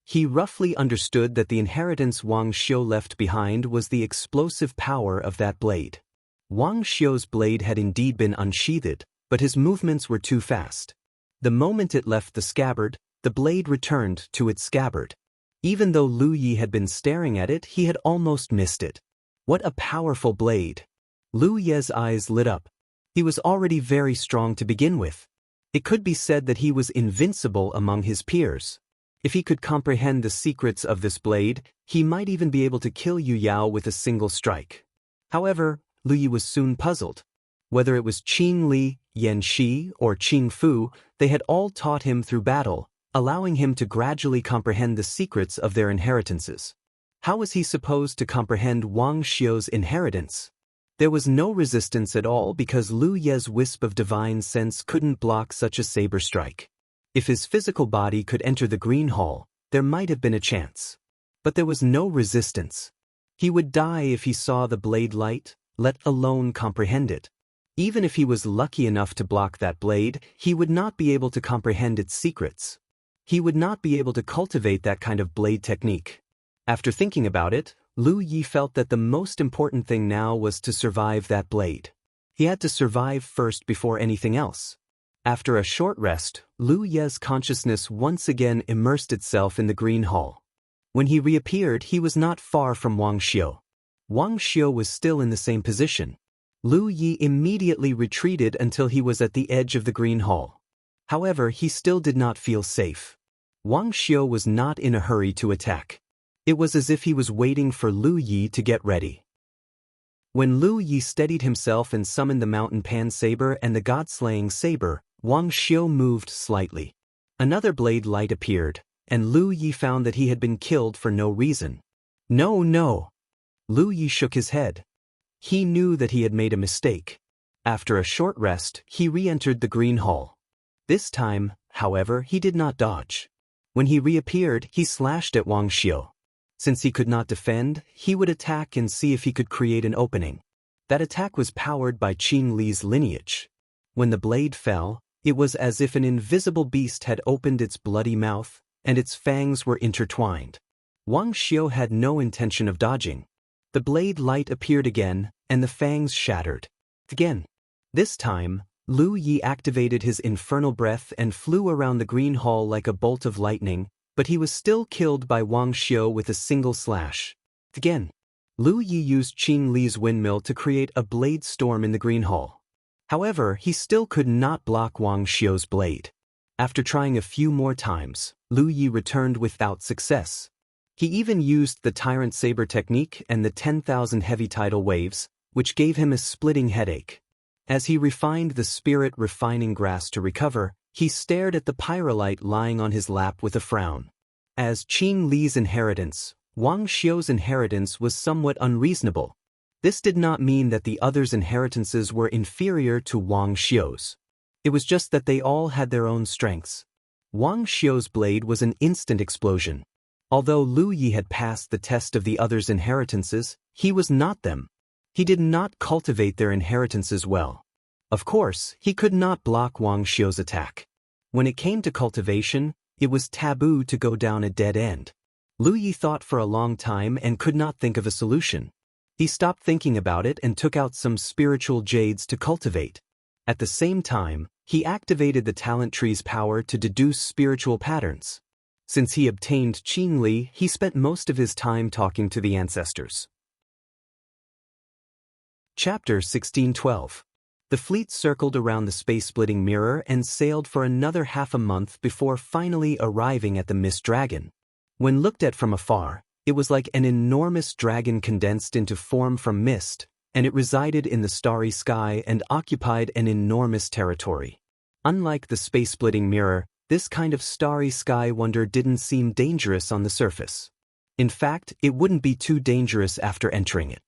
He roughly understood that the inheritance Wang Xiu left behind was the explosive power of that blade. Wang Xiu's blade had indeed been unsheathed, but his movements were too fast. The moment it left the scabbard, the blade returned to its scabbard. Even though Lu Yi had been staring at it, he had almost missed it. What a powerful blade! Lu Yi's eyes lit up. He was already very strong to begin with. It could be said that he was invincible among his peers. If he could comprehend the secrets of this blade, he might even be able to kill Yu Yao with a single strike. However, Lu Yi was soon puzzled. Whether it was Qing Li, Yan Shi, or Qing Fu, they had all taught him through battle, allowing him to gradually comprehend the secrets of their inheritances. How was he supposed to comprehend Wang Xiu's inheritance? There was no resistance at all because Lu Yi's wisp of divine sense couldn't block such a saber strike. If his physical body could enter the green hall, there might have been a chance. But there was no resistance. He would die if he saw the blade light, let alone comprehend it. Even if he was lucky enough to block that blade, he would not be able to comprehend its secrets. He would not be able to cultivate that kind of blade technique. After thinking about it, Lu Yi felt that the most important thing now was to survive that blade. He had to survive first before anything else. After a short rest, Lu Yi's consciousness once again immersed itself in the green hall. When he reappeared, he was not far from Wang Xiu. Wang Xiu was still in the same position. Lu Yi immediately retreated until he was at the edge of the green hall. However, he still did not feel safe. Wang Xiu was not in a hurry to attack. It was as if he was waiting for Lu Yi to get ready. When Lu Yi steadied himself and summoned the mountain pan saber and the god-slaying saber, Wang Xiu moved slightly. Another blade light appeared, and Lu Yi found that he had been killed for no reason. No, no. Lu Yi shook his head. He knew that he had made a mistake. After a short rest, he re-entered the green hall. This time, however, he did not dodge. When he reappeared, he slashed at Wang Xiu. Since he could not defend, he would attack and see if he could create an opening. That attack was powered by Qing Li's lineage. When the blade fell, it was as if an invisible beast had opened its bloody mouth, and its fangs were intertwined. Wang Xiu had no intention of dodging. The blade light appeared again, and the fangs shattered. Again. This time, Lu Yi activated his infernal breath and flew around the green hall like a bolt of lightning, but he was still killed by Wang Xiu with a single slash. Again. Lu Yi used Qin Li's windmill to create a blade storm in the green hall. However, he still could not block Wang Xiu's blade. After trying a few more times, Lu Yi returned without success. He even used the Tyrant Saber technique and the 10,000 heavy tidal waves, which gave him a splitting headache. As he refined the spirit refining grass to recover, he stared at the pyrolite lying on his lap with a frown. As Qin Li's inheritance, Wang Xiu's inheritance was somewhat unreasonable. This did not mean that the others' inheritances were inferior to Wang Xiu's. It was just that they all had their own strengths. Wang Xiu's blade was an instant explosion. Although Lu Yi had passed the test of the others' inheritances, he was not them. He did not cultivate their inheritances well. Of course, he could not block Wang Xiu's attack. When it came to cultivation, it was taboo to go down a dead end. Lu Yi thought for a long time and could not think of a solution. He stopped thinking about it and took out some spiritual jades to cultivate. At the same time, he activated the talent tree's power to deduce spiritual patterns. Since he obtained Qin Li, he spent most of his time talking to the ancestors. Chapter 1612. The fleet circled around the space-splitting mirror and sailed for another half a month before finally arriving at the Mist Dragon. When looked at from afar, it was like an enormous dragon condensed into form from mist, and it resided in the starry sky and occupied an enormous territory. Unlike the space-splitting mirror, this kind of starry sky wonder didn't seem dangerous on the surface. In fact, it wouldn't be too dangerous after entering it.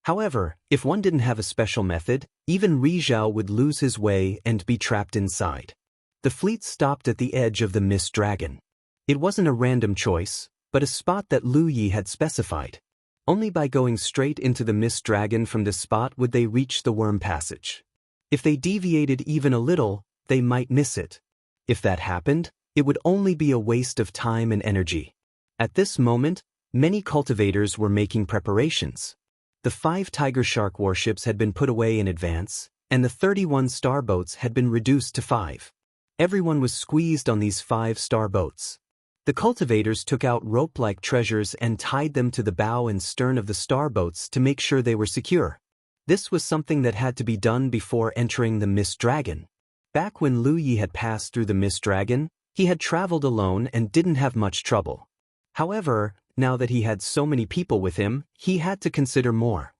However, if one didn't have a special method, even Rizhao would lose his way and be trapped inside. The fleet stopped at the edge of the Mist Dragon. It wasn't a random choice, but a spot that Lu Yi had specified. Only by going straight into the Mist Dragon from this spot would they reach the Worm Passage. If they deviated even a little, they might miss it. If that happened, it would only be a waste of time and energy. At this moment, many cultivators were making preparations. The 5 Tiger Shark warships had been put away in advance, and the 31 star boats had been reduced to 5. Everyone was squeezed on these 5 star boats. The cultivators took out rope-like treasures and tied them to the bow and stern of the star boats to make sure they were secure. This was something that had to be done before entering the Mist Dragon. Back when Lu Yi had passed through the Mist Dragon, he had traveled alone and didn't have much trouble. However, now that he had so many people with him, he had to consider more.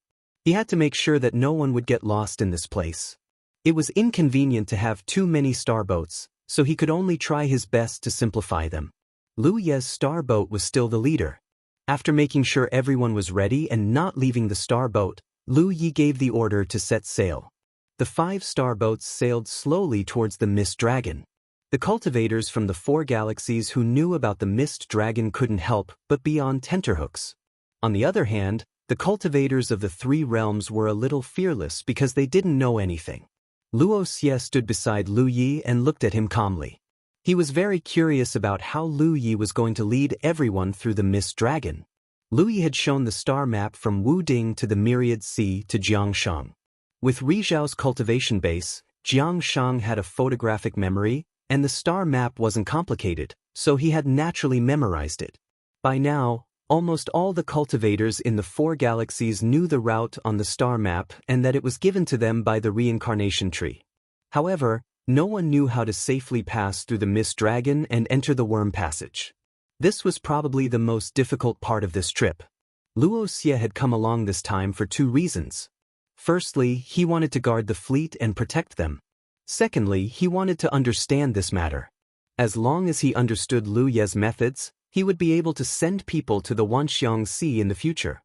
He had to make sure that no one would get lost in this place. It was inconvenient to have too many star boats, so he could only try his best to simplify them. Lu Ye's star boat was still the leader. After making sure everyone was ready and not leaving the star boat, Lu Yi gave the order to set sail. The 5 star boats sailed slowly towards the Mist Dragon. The cultivators from the 4 galaxies who knew about the Mist Dragon couldn't help but be on tenterhooks. On the other hand, the cultivators of the 3 realms were a little fearless because they didn't know anything. Wuxia stood beside Lu Yi and looked at him calmly. He was very curious about how Lu Yi was going to lead everyone through the Mist Dragon. Lu Yi had shown the star map from Wuding to the Myriad Sea to Jianghu. With Rizhao's cultivation base, Jianghu had a photographic memory, and the star map wasn't complicated, so he had naturally memorized it. By now, almost all the cultivators in the 4 galaxies knew the route on the star map and that it was given to them by the reincarnation tree. However, no one knew how to safely pass through the Mist Dragon and enter the Worm Passage. This was probably the most difficult part of this trip. Wuxia had come along this time for 2 reasons. Firstly, he wanted to guard the fleet and protect them. Secondly, he wanted to understand this matter. As long as he understood Lu Ye's methods, he would be able to send people to the Wanxiang Sea in the future.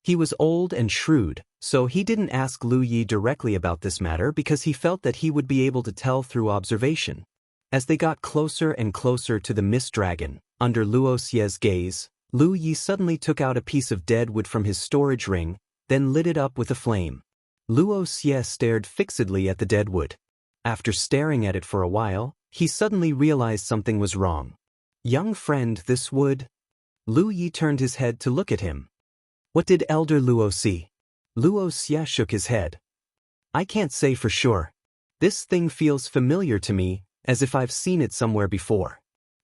He was old and shrewd, so he didn't ask Lu Yi directly about this matter because he felt that he would be able to tell through observation. As they got closer and closer to the Mist Dragon, under Wuxia's gaze, Lu Yi suddenly took out a piece of dead wood from his storage ring, then lit it up with a flame. Wuxia stared fixedly at the dead wood. After staring at it for a while, he suddenly realized something was wrong. Young friend, this wood? Lu Yi turned his head to look at him. What did Elder Luo see? Luo Xia shook his head. I can't say for sure. This thing feels familiar to me, as if I've seen it somewhere before.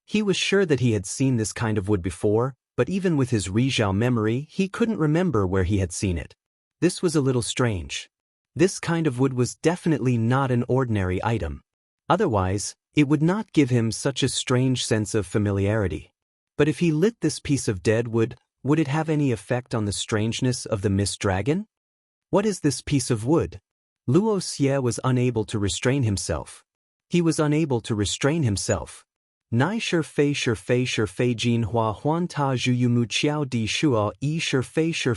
He was sure that he had seen this kind of wood before, but even with his Rizhao memory, he couldn't remember where he had seen it. This was a little strange. This kind of wood was definitely not an ordinary item. Otherwise, it would not give him such a strange sense of familiarity. But if he lit this piece of dead wood, would it have any effect on the strangeness of the mist dragon? What is this piece of wood? Luo Xie was unable to restrain himself. He was unable to restrain himself. Nai shi fei jin hua huan ta zhu yu mu qiao di shuo yi shi fei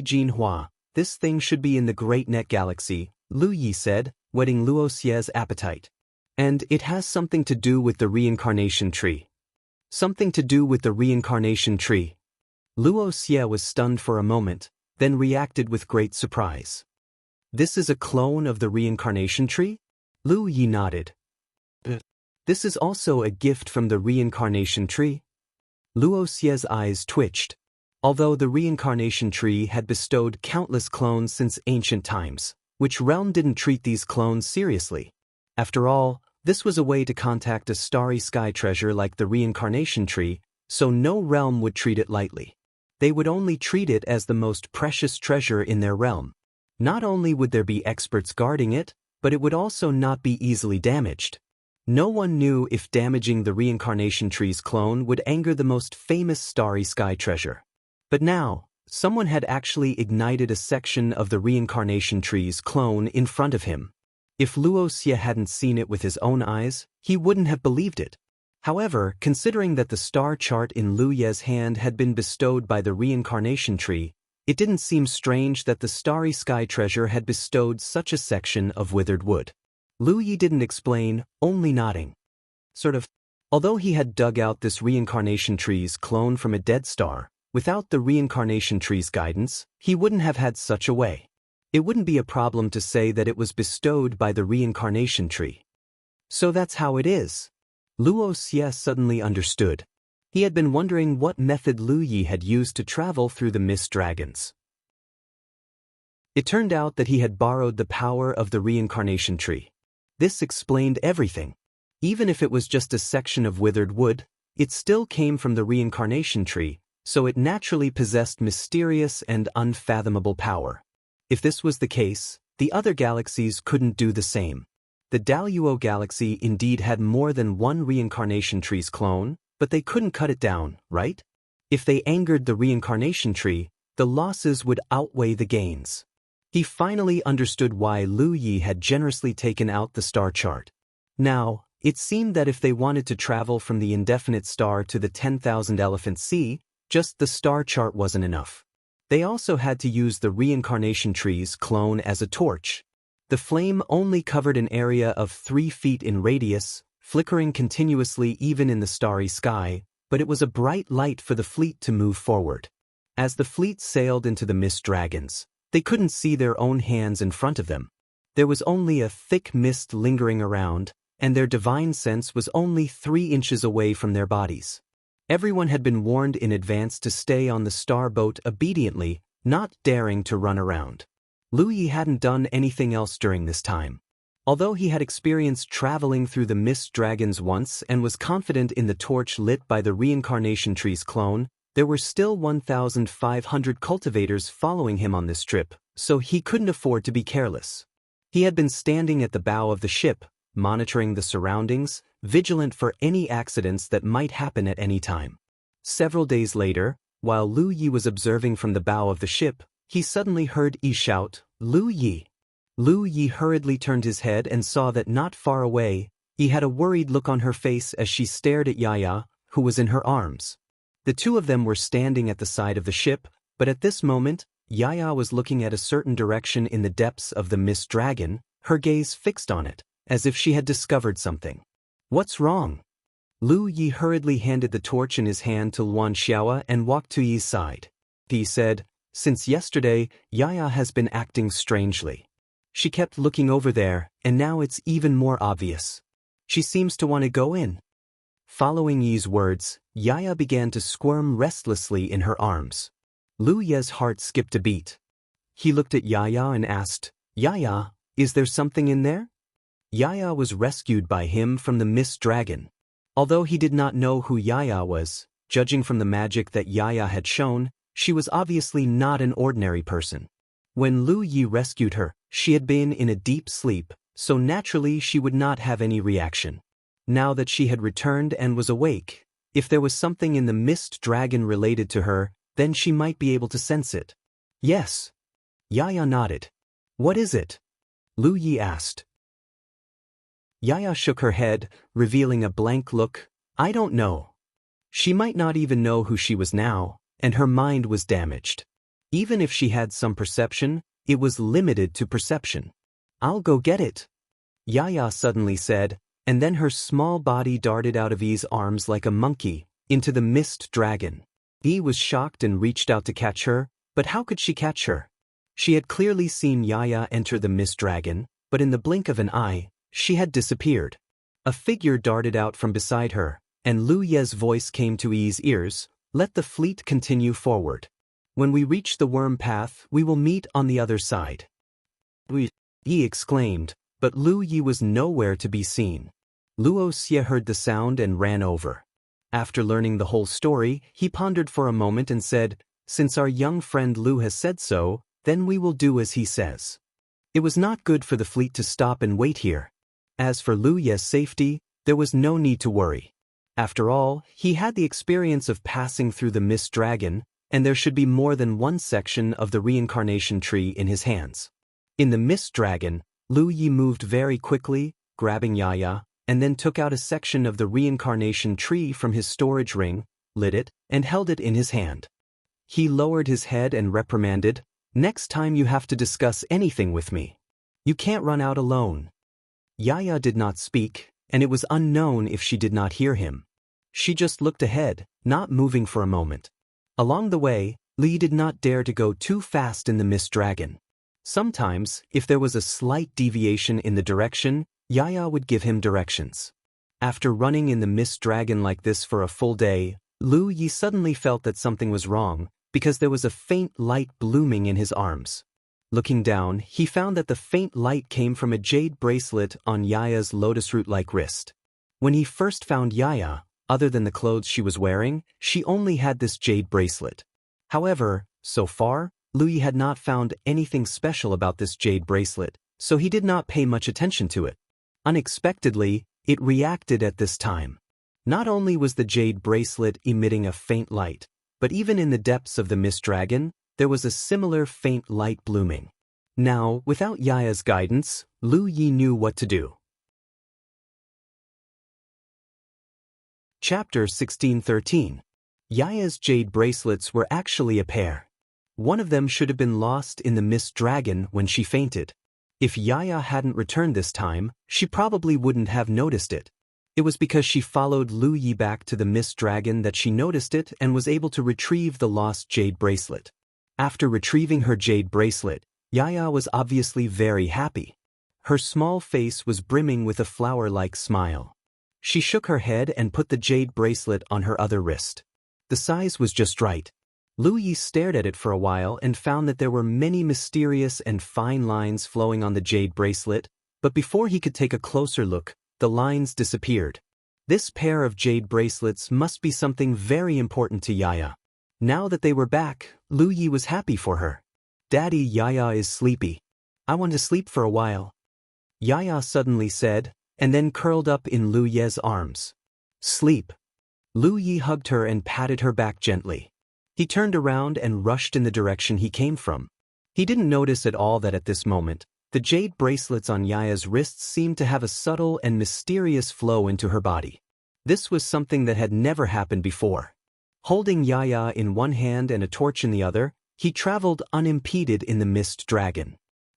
jin hua. This thing should be in the Great Net Galaxy, Lu Yi said, whetting Luo Xie's appetite. And it has something to do with the reincarnation tree. Something to do with the reincarnation tree. Luo Xie was stunned for a moment, then reacted with great surprise. This is a clone of the reincarnation tree? Lu Yi nodded. This is also a gift from the reincarnation tree? Luo Xie's eyes twitched. Although the reincarnation tree had bestowed countless clones since ancient times, which realm didn't treat these clones seriously? After all, this was a way to contact a starry sky treasure like the reincarnation tree, so no realm would treat it lightly. They would only treat it as the most precious treasure in their realm. Not only would there be experts guarding it, but it would also not be easily damaged. No one knew if damaging the reincarnation tree's clone would anger the most famous starry sky treasure. But now, someone had actually ignited a section of the reincarnation tree's clone in front of him. If Luo Xie hadn't seen it with his own eyes, he wouldn't have believed it. However, considering that the star chart in Lu Ye's hand had been bestowed by the reincarnation tree, it didn't seem strange that the starry sky treasure had bestowed such a section of withered wood. Lu Yi didn't explain, only nodding. Although he had dug out this reincarnation tree's clone from a dead star, without the reincarnation tree's guidance, he wouldn't have had such a way. It wouldn't be a problem to say that it was bestowed by the reincarnation tree. So that's how it is. Luo Xie suddenly understood. He had been wondering what method Lu Yi had used to travel through the mist dragons. It turned out that he had borrowed the power of the reincarnation tree. This explained everything. Even if it was just a section of withered wood, it still came from the reincarnation tree, so it naturally possessed mysterious and unfathomable power. If this was the case, the other galaxies couldn't do the same. The Daluo galaxy indeed had more than one reincarnation tree's clone, but they couldn't cut it down, right? If they angered the reincarnation tree, the losses would outweigh the gains. He finally understood why Lu Yi had generously taken out the star chart. Now, it seemed that if they wanted to travel from the indefinite star to the 10,000 Elephant Sea, just the star chart wasn't enough. They also had to use the reincarnation tree's clone as a torch. The flame only covered an area of 3 feet in radius, flickering continuously even in the starry sky, but it was a bright light for the fleet to move forward. As the fleet sailed into the mist dragons, they couldn't see their own hands in front of them. There was only a thick mist lingering around, and their divine sense was only 3 inches away from their bodies. Everyone had been warned in advance to stay on the star boat obediently, not daring to run around. Lu Yi hadn't done anything else during this time. Although he had experienced traveling through the mist dragons once and was confident in the torch lit by the reincarnation tree's clone, there were still 1,500 cultivators following him on this trip, so he couldn't afford to be careless. He had been standing at the bow of the ship, monitoring the surroundings, vigilant for any accidents that might happen at any time. Several days later, while Lu Yi was observing from the bow of the ship, he suddenly heard Yi shout, "Lu Yi!" Lu Yi hurriedly turned his head and saw that not far away, Yi had a worried look on her face as she stared at Yaya, who was in her arms. The two of them were standing at the side of the ship, but at this moment, Yaya was looking at a certain direction in the depths of the mist dragon, her gaze fixed on it, as if she had discovered something. "What's wrong?" Lu Yi hurriedly handed the torch in his hand to Luan Xiaoa and walked to Yi's side. He said, "Since yesterday, Yaya has been acting strangely." She kept looking over there, and now it's even more obvious. She seems to want to go in. Following Yi's words, Yaya began to squirm restlessly in her arms. Lu Ye's heart skipped a beat. He looked at Yaya and asked, "Yaya, is there something in there?" Yaya was rescued by him from the mist dragon. Although he did not know who Yaya was, judging from the magic that Yaya had shown, she was obviously not an ordinary person. When Lu Yi rescued her, she had been in a deep sleep, so naturally she would not have any reaction. Now that she had returned and was awake, if there was something in the mist dragon related to her, then she might be able to sense it. Yes. Yaya nodded. What is it? Lu Yi asked. Yaya shook her head, revealing a blank look. I don't know. She might not even know who she was now, and her mind was damaged. Even if she had some perception, it was limited to perception. I'll go get it, Yaya suddenly said, and then her small body darted out of Yi's arms like a monkey, into the mist dragon. Yi was shocked and reached out to catch her, but how could she catch her? She had clearly seen Yaya enter the mist dragon, but in the blink of an eye, she had disappeared. A figure darted out from beside her, and Lu Ye's voice came to Yi's ears, "Let the fleet continue forward. When we reach the worm path, we will meet on the other side." Yi exclaimed, but Lu Yi was nowhere to be seen. Luo Xie heard the sound and ran over. After learning the whole story, he pondered for a moment and said, "Since our young friend Lu has said so, then we will do as he says." It was not good for the fleet to stop and wait here. As for Lu Ye's safety, there was no need to worry. After all, he had the experience of passing through the mist dragon, and there should be more than one section of the reincarnation tree in his hands. In the mist dragon, Lu Yi moved very quickly, grabbing Yaya, and then took out a section of the reincarnation tree from his storage ring, lit it, and held it in his hand. He lowered his head and reprimanded, "Next time you have to discuss anything with me. You can't run out alone." Yaya did not speak, and it was unknown if she did not hear him. She just looked ahead, not moving for a moment. Along the way, Li did not dare to go too fast in the mist dragon. Sometimes, if there was a slight deviation in the direction, Yaya would give him directions. After running in the mist dragon like this for a full day, Lu Yi suddenly felt that something was wrong, because there was a faint light blooming in his arms. Looking down, he found that the faint light came from a jade bracelet on Yaya's lotus root-like wrist. When he first found Yaya, other than the clothes she was wearing, she only had this jade bracelet. However, so far, Lu Yi had not found anything special about this jade bracelet, so he did not pay much attention to it. Unexpectedly, it reacted at this time. Not only was the jade bracelet emitting a faint light, but even in the depths of the mist dragon, there was a similar faint light blooming. Now, without Yaya's guidance, Lu Yi knew what to do. Chapter 1613. Yaya's jade bracelets were actually a pair. One of them should have been lost in the mist dragon when she fainted. If Yaya hadn't returned this time, she probably wouldn't have noticed it. It was because she followed Lu Yi back to the mist dragon that she noticed it and was able to retrieve the lost jade bracelet. After retrieving her jade bracelet, Yaya was obviously very happy. Her small face was brimming with a flower-like smile. She shook her head and put the jade bracelet on her other wrist. The size was just right. Lu Yi stared at it for a while and found that there were many mysterious and fine lines flowing on the jade bracelet, but before he could take a closer look, the lines disappeared. This pair of jade bracelets must be something very important to Yaya. Now that they were back, Lu Yi was happy for her. "Daddy, Yaya is sleepy. I want to sleep for a while," Yaya suddenly said, and then curled up in Lu Ye's arms. "Sleep." Lu Yi hugged her and patted her back gently. He turned around and rushed in the direction he came from. He didn't notice at all that at this moment, the jade bracelets on Yaya's wrists seemed to have a subtle and mysterious flow into her body. This was something that had never happened before. Holding Yaya in one hand and a torch in the other, he traveled unimpeded in the mist dragon.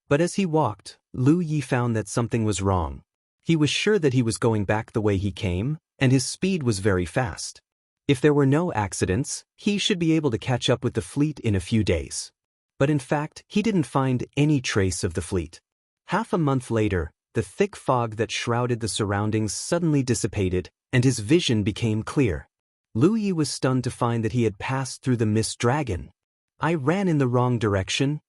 But as he walked, Lu Yi found that something was wrong. He was sure that he was going back the way he came, and his speed was very fast. If there were no accidents, he should be able to catch up with the fleet in a few days. But in fact, he didn't find any trace of the fleet. Half a month later, the thick fog that shrouded the surroundings suddenly dissipated, and his vision became clear. Lu Yi was stunned to find that he had passed through the mist dragon. I ran in the wrong direction.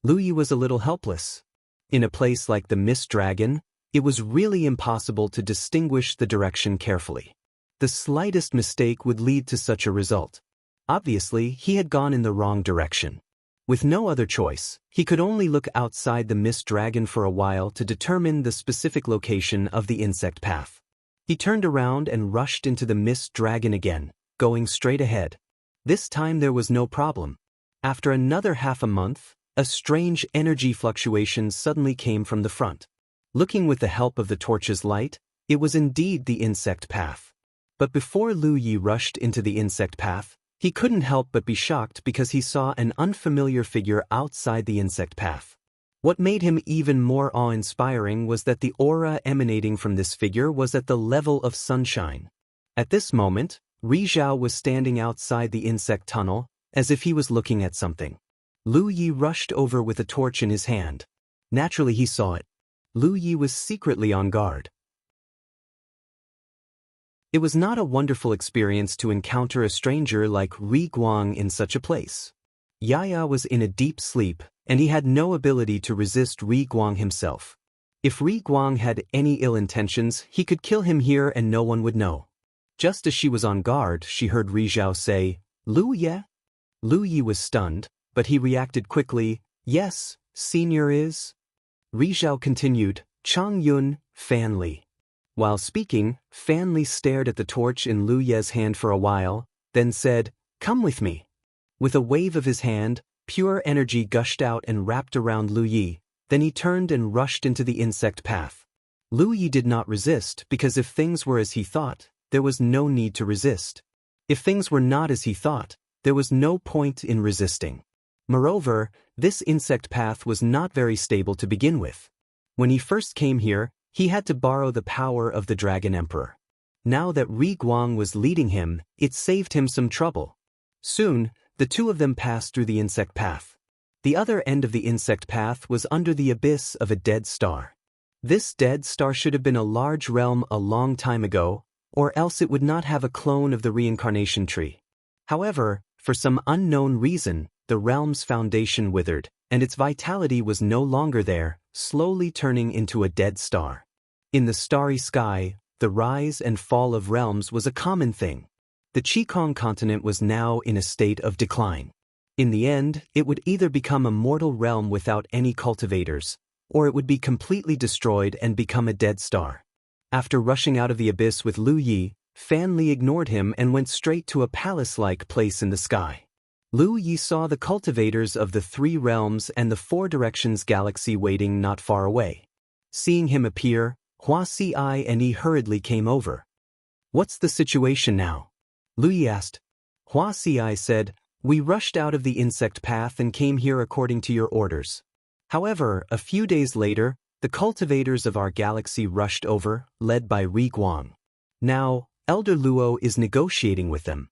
Lu Yi was a little helpless. In a place like the mist dragon, it was really impossible to distinguish the direction carefully. The slightest mistake would lead to such a result. Obviously, he had gone in the wrong direction. With no other choice, he could only look outside the mist dragon for a while to determine the specific location of the insect path. He turned around and rushed into the mist dragon again, going straight ahead. This time there was no problem. After another half a month, a strange energy fluctuation suddenly came from the front. Looking with the help of the torch's light, it was indeed the insect path. But before Lu Yi rushed into the insect path, he couldn't help but be shocked because he saw an unfamiliar figure outside the insect path. What made him even more awe-inspiring was that the aura emanating from this figure was at the level of sunshine. At this moment, Ri Zhao was standing outside the insect tunnel, as if he was looking at something. Lu Yi rushed over with a torch in his hand. Naturally he saw it. Lu Yi was secretly on guard. It was not a wonderful experience to encounter a stranger like Ri Guang in such a place. Yaya was in a deep sleep, and he had no ability to resist Ri Guang himself. If Ri Guang had any ill intentions, he could kill him here and no one would know. Just as she was on guard, she heard Ri Zhao say, "Lu Ye?" Lu Yi was stunned, but he reacted quickly, "Yes, senior is." Ri Zhao continued, "Chang Yun, Fan Li." While speaking, Fan Li stared at the torch in Lu Ye's hand for a while, then said, "Come with me." With a wave of his hand, pure energy gushed out and wrapped around Lu Yi, then he turned and rushed into the insect path. Lu Yi did not resist because if things were as he thought, there was no need to resist. If things were not as he thought, there was no point in resisting. Moreover, this insect path was not very stable to begin with. When he first came here, he had to borrow the power of the Dragon Emperor. Now that Ri Guang was leading him, it saved him some trouble. Soon, the two of them passed through the insect path. The other end of the insect path was under the abyss of a dead star. This dead star should have been a large realm a long time ago, or else it would not have a clone of the reincarnation tree. However, for some unknown reason, the realm's foundation withered, and its vitality was no longer there, slowly turning into a dead star. In the starry sky, the rise and fall of realms was a common thing. The Qikong continent was now in a state of decline. In the end, it would either become a mortal realm without any cultivators, or it would be completely destroyed and become a dead star. After rushing out of the abyss with Lu Yi, Fan Li ignored him and went straight to a palace-like place in the sky. Lu Yi saw the cultivators of the three realms and the four directions galaxy waiting not far away. Seeing him appear, Hua Si and Yi hurriedly came over. "What's the situation now?" Lu Yi asked. Hua Si said, "We rushed out of the insect path and came here according to your orders. However, a few days later, the cultivators of our galaxy rushed over, led by Ri Guang. Now, Elder Luo is negotiating with them."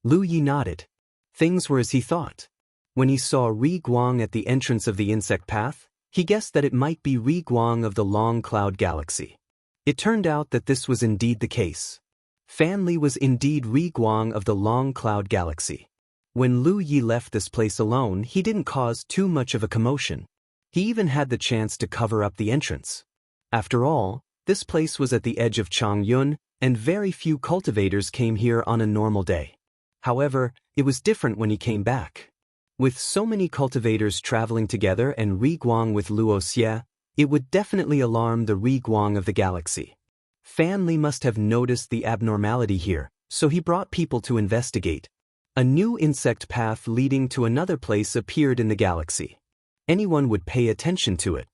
Lu Yi nodded. Things were as he thought. When he saw Ri Guang at the entrance of the insect path, he guessed that it might be Ri Guang of the Long Cloud Galaxy. It turned out that this was indeed the case. Fan Li was indeed Ri Guang of the Long Cloud Galaxy. When Lu Yi left this place alone, he didn't cause too much of a commotion. He even had the chance to cover up the entrance. After all, this place was at the edge of Changyun, and very few cultivators came here on a normal day. However, it was different when he came back. With so many cultivators traveling together and Ri Guang with Luo Xie, it would definitely alarm the Ri Guang of the galaxy. Fan Li must have noticed the abnormality here, so he brought people to investigate. A new insect path leading to another place appeared in the galaxy. Anyone would pay attention to it.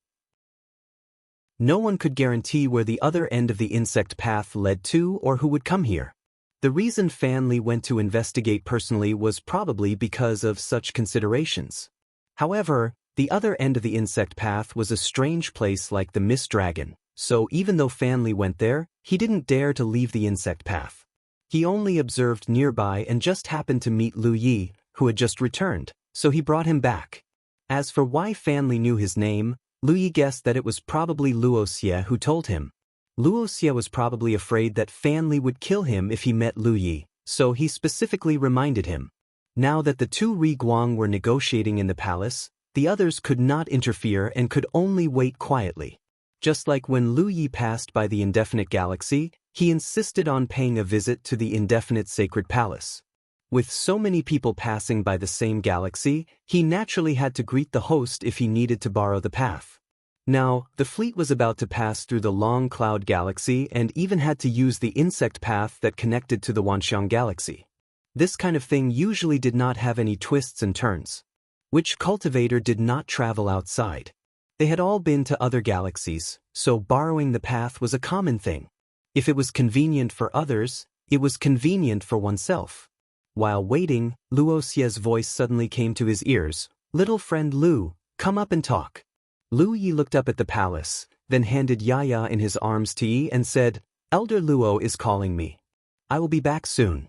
No one could guarantee where the other end of the insect path led to or who would come here. The reason Fan Li went to investigate personally was probably because of such considerations. However, the other end of the insect path was a strange place like the Mist Dragon, so even though Fan Li went there, he didn't dare to leave the insect path. He only observed nearby and just happened to meet Lu Yi, who had just returned, so he brought him back. As for why Fan Li knew his name, Lu Yi guessed that it was probably Luoxia who told him. Luoxia was probably afraid that Fan Li would kill him if he met Lu Yi, so he specifically reminded him. Now that the two Ri Guang were negotiating in the palace, the others could not interfere and could only wait quietly. Just like when Lu Yi passed by the indefinite galaxy, he insisted on paying a visit to the indefinite sacred palace. With so many people passing by the same galaxy, he naturally had to greet the host if he needed to borrow the path. Now, the fleet was about to pass through the long cloud galaxy and even had to use the insect path that connected to the Wanxiang galaxy. This kind of thing usually did not have any twists and turns. Which cultivator did not travel outside? They had all been to other galaxies, so borrowing the path was a common thing. If it was convenient for others, it was convenient for oneself. While waiting, Luoxia's voice suddenly came to his ears. "Little friend Lu, come up and talk." Lu Yi looked up at the palace, then handed Yaya in his arms to Yi and said, "Elder Luo is calling me. I will be back soon."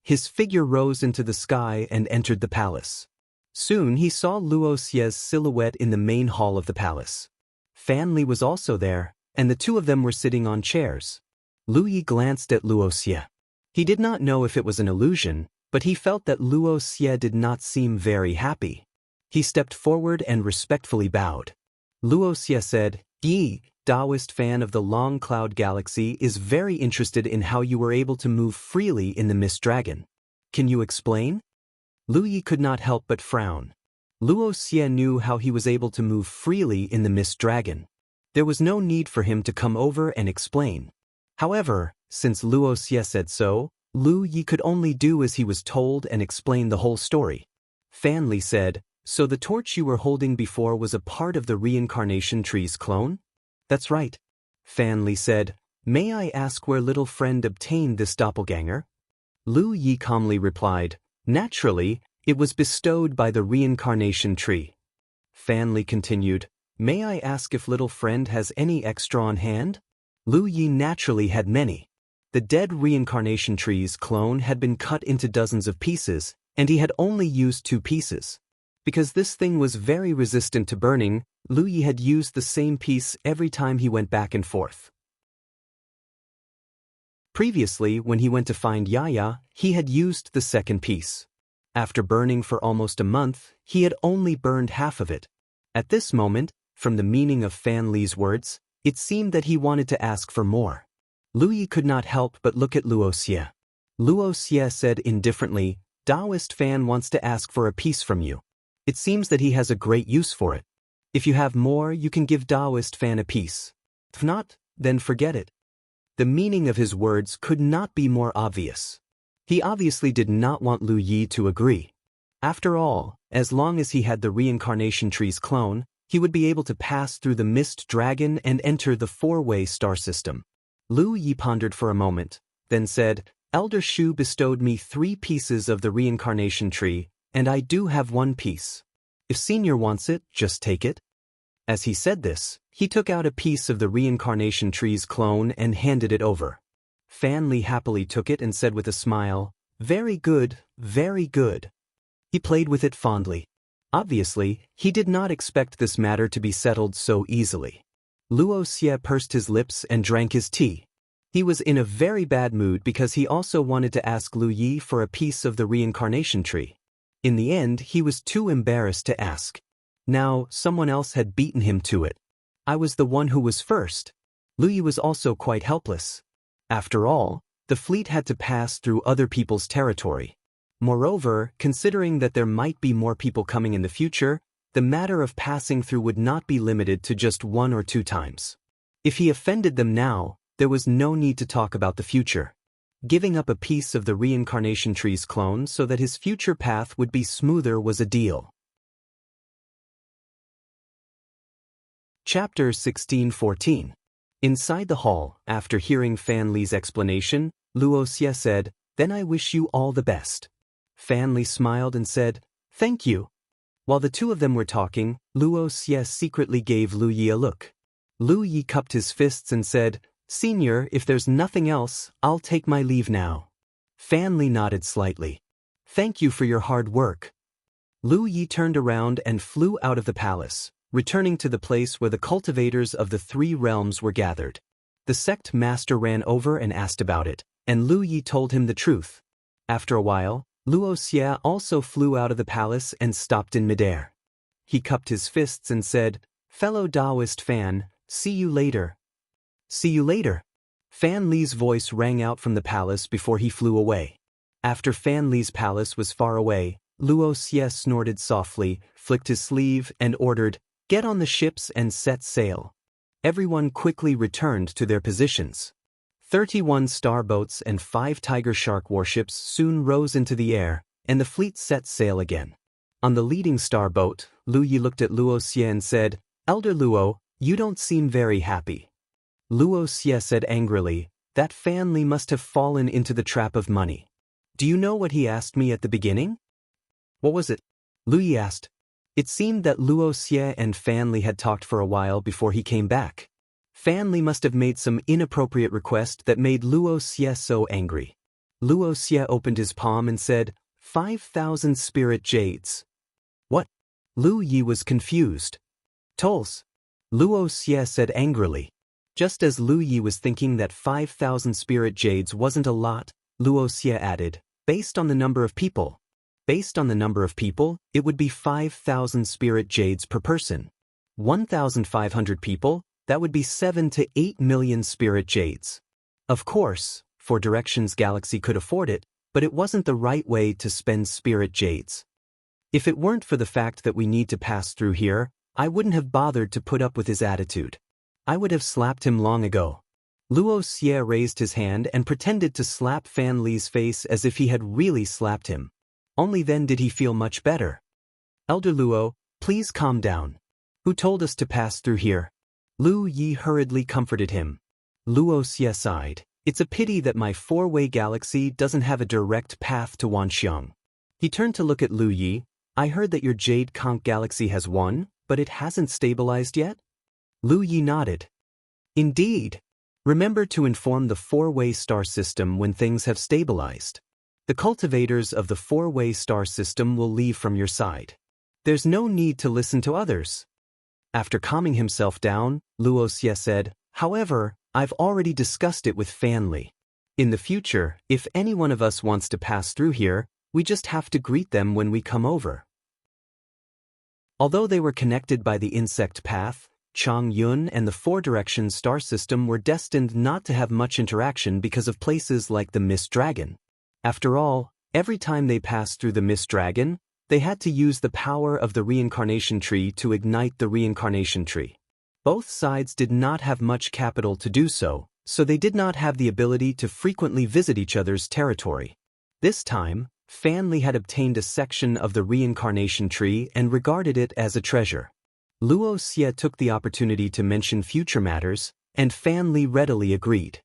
His figure rose into the sky and entered the palace. Soon he saw Luoxia's silhouette in the main hall of the palace. Fan Li was also there, and the two of them were sitting on chairs. Lu Yi glanced at Luoxia. He did not know if it was an illusion, but he felt that Luoxia did not seem very happy. He stepped forward and respectfully bowed. Luoxia said, "Yi, Taoist fan of the Long Cloud Galaxy, is very interested in how you were able to move freely in the Mist Dragon. Can you explain?" Lu Yi could not help but frown. Luoxia knew how he was able to move freely in the Mist Dragon. There was no need for him to come over and explain. However, since Luoxia said so, Lu Yi could only do as he was told and explain the whole story. Fan Li said, "So the torch you were holding before was a part of the reincarnation tree's clone?" "That's right." Fan Li said, "May I ask where little friend obtained this doppelganger?" Lu Yi calmly replied, "Naturally, it was bestowed by the reincarnation tree." Fan Li continued, "May I ask if little friend has any extra on hand?" Lu Yi naturally had many. The dead reincarnation tree's clone had been cut into dozens of pieces, and he had only used 2 pieces. Because this thing was very resistant to burning, Lu Yi had used the same piece every time he went back and forth. Previously, when he went to find Yaya, he had used the second piece. After burning for almost a month, he had only burned half of it. At this moment, from the meaning of Fan Li's words, it seemed that he wanted to ask for more. Lu Yi could not help but look at Luoxia. Luoxia said indifferently, "Taoist fan wants to ask for a piece from you. It seems that he has a great use for it. If you have more, you can give Taoist fan a piece. If not, then forget it." The meaning of his words could not be more obvious. He obviously did not want Lu Yi to agree. After all, as long as he had the reincarnation tree's clone, he would be able to pass through the Mist Dragon and enter the 4-way star system. Lu Yi pondered for a moment, then said, "Elder Shu bestowed me 3 pieces of the reincarnation tree, and I do have 1 piece. If Senior wants it, just take it." As he said this, he took out a piece of the reincarnation tree's clone and handed it over. Fan Li happily took it and said with a smile, "Very good, very good." He played with it fondly. Obviously, he did not expect this matter to be settled so easily. Luoxia pursed his lips and drank his tea. He was in a very bad mood because he also wanted to ask Lu Yi for a piece of the reincarnation tree. In the end, he was too embarrassed to ask. Now, someone else had beaten him to it. I was the one who was first. Lu Yi was also quite helpless. After all, the fleet had to pass through other people's territory. Moreover, considering that there might be more people coming in the future, the matter of passing through would not be limited to just 1 or 2 times. If he offended them now, there was no need to talk about the future. Giving up a piece of the reincarnation tree's clone so that his future path would be smoother was a deal. Chapter 16:14. Inside the hall, after hearing Fan Li's explanation, Luoxia said, "Then I wish you all the best." Fan Li smiled and said, "Thank you." While the two of them were talking, Luoxia secretly gave Lu Yi a look. Lu Yi cupped his fists and said, "Senior, if there's nothing else, I'll take my leave now." Fan Li nodded slightly. "Thank you for your hard work." Lu Yi turned around and flew out of the palace, returning to the place where the cultivators of the three realms were gathered. The sect master ran over and asked about it, and Lu Yi told him the truth. After a while, Wuxia also flew out of the palace and stopped in midair. He cupped his fists and said, "Fellow Taoist Fan, see you later." "See you later." Fan Li's voice rang out from the palace before he flew away. After Fan Li's palace was far away, Wuxia snorted softly, flicked his sleeve, and ordered, "Get on the ships and set sail." Everyone quickly returned to their positions. 31 starboats and 5 tiger shark warships soon rose into the air, and the fleet set sail again. On the leading starboat, Lu Yi looked at Wuxia and said, "Elder Luo, you don't seem very happy." Wuxia said angrily, "That Fan Li must have fallen into the trap of money. Do you know what he asked me at the beginning?" "What was it?" Lu Yi asked. It seemed that Wuxia and Fan Li had talked for a while before he came back. Fan Li must have made some inappropriate request that made Wuxia so angry. Wuxia opened his palm and said, 5,000 spirit jades. "What?" Lu Yi was confused. "Tolls," Wuxia said angrily. Just as Lu Yi was thinking that 5,000 spirit jades wasn't a lot, Wuxia added, "Based on the number of people." Based on the number of people, it would be 5,000 spirit jades per person. 1,500 people, that would be 7 to 8 million spirit jades. Of course, Four Directions Galaxy could afford it, but it wasn't the right way to spend spirit jades. If it weren't for the fact that we need to pass through here, I wouldn't have bothered to put up with his attitude. I would have slapped him long ago. Wuxia raised his hand and pretended to slap Fan Li's face as if he had really slapped him. Only then did he feel much better. "Elder Luo, please calm down. Who told us to pass through here?" Lu Yi hurriedly comforted him. Wuxia sighed. "It's a pity that my four-way galaxy doesn't have a direct path to Wanxiang." He turned to look at Lu Yi. "I heard that your Jade Conch galaxy has one, but it hasn't stabilized yet?" Lu Yi nodded. "Indeed. Remember to inform the four-way star system when things have stabilized. The cultivators of the four-way star system will leave from your side. There's no need to listen to others." After calming himself down, Wuxia said, "However, I've already discussed it with Fan Li. In the future, if any one of us wants to pass through here, we just have to greet them when we come over." Although they were connected by the insect path, Chang Yun and the Four Directions star system were destined not to have much interaction because of places like the Mist Dragon. After all, every time they passed through the Mist Dragon, they had to use the power of the reincarnation tree to ignite the reincarnation tree. Both sides did not have much capital to do so, so they did not have the ability to frequently visit each other's territory. This time, Fan Li had obtained a section of the reincarnation tree and regarded it as a treasure. Wuxia took the opportunity to mention future matters, and Fan Li readily agreed.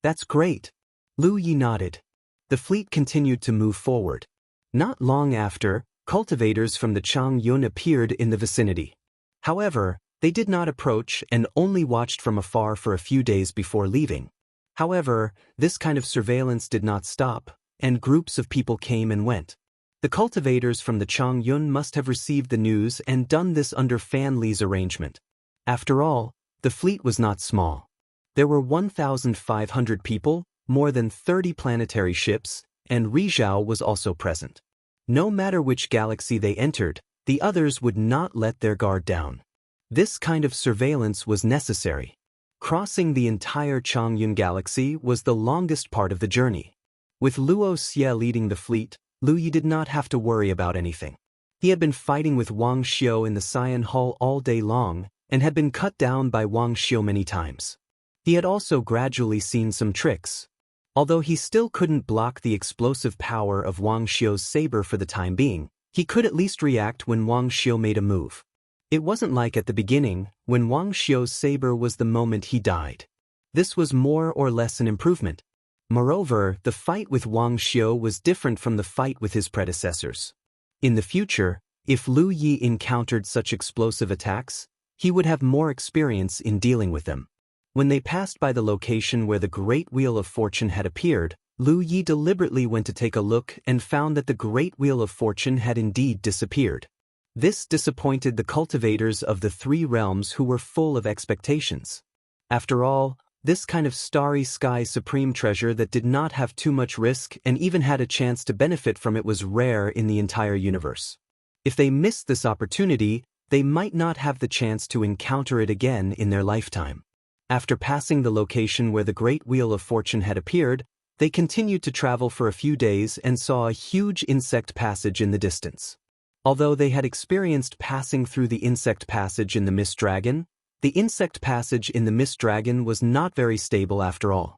"That's great." Lu Yi nodded. The fleet continued to move forward. Not long after, cultivators from the Chang Yun appeared in the vicinity. However, they did not approach and only watched from afar for a few days before leaving. However, this kind of surveillance did not stop, and groups of people came and went. The cultivators from the Chang Yun must have received the news and done this under Fan Li's arrangement. After all, the fleet was not small. There were 1,500 people, more than 30 planetary ships, and Rizhao was also present. No matter which galaxy they entered, the others would not let their guard down. This kind of surveillance was necessary. Crossing the entire Changyun galaxy was the longest part of the journey. With Wuxia leading the fleet, Lu Yi did not have to worry about anything. He had been fighting with Wang Xiu in the Cyan Hall all day long, and had been cut down by Wang Xiu many times. He had also gradually seen some tricks. Although he still couldn't block the explosive power of Wang Xiu's saber for the time being, he could at least react when Wang Xiu made a move. It wasn't like at the beginning, when Wang Xiu's saber was the moment he died. This was more or less an improvement. Moreover, the fight with Wang Xiu was different from the fight with his predecessors. In the future, if Lu Yi encountered such explosive attacks, he would have more experience in dealing with them. When they passed by the location where the Great Wheel of Fortune had appeared, Lu Yi deliberately went to take a look and found that the Great Wheel of Fortune had indeed disappeared. This disappointed the cultivators of the three realms who were full of expectations. After all, this kind of starry sky supreme treasure that did not have too much risk and even had a chance to benefit from it was rare in the entire universe. If they missed this opportunity, they might not have the chance to encounter it again in their lifetime. After passing the location where the Great Wheel of Fortune had appeared, they continued to travel for a few days and saw a huge insect passage in the distance. Although they had experienced passing through the insect passage in the Mist Dragon, the insect passage in the Mist Dragon was not very stable after all.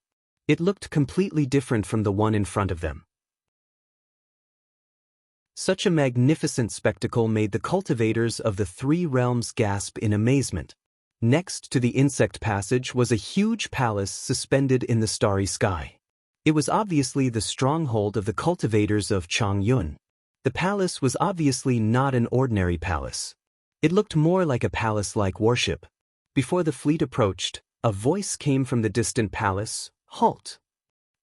It looked completely different from the one in front of them. Such a magnificent spectacle made the cultivators of the three realms gasp in amazement. Next to the insect passage was a huge palace suspended in the starry sky. It was obviously the stronghold of the cultivators of Changyun. The palace was obviously not an ordinary palace. It looked more like a palace-like worship. Before the fleet approached, a voice came from the distant palace, "Halt!"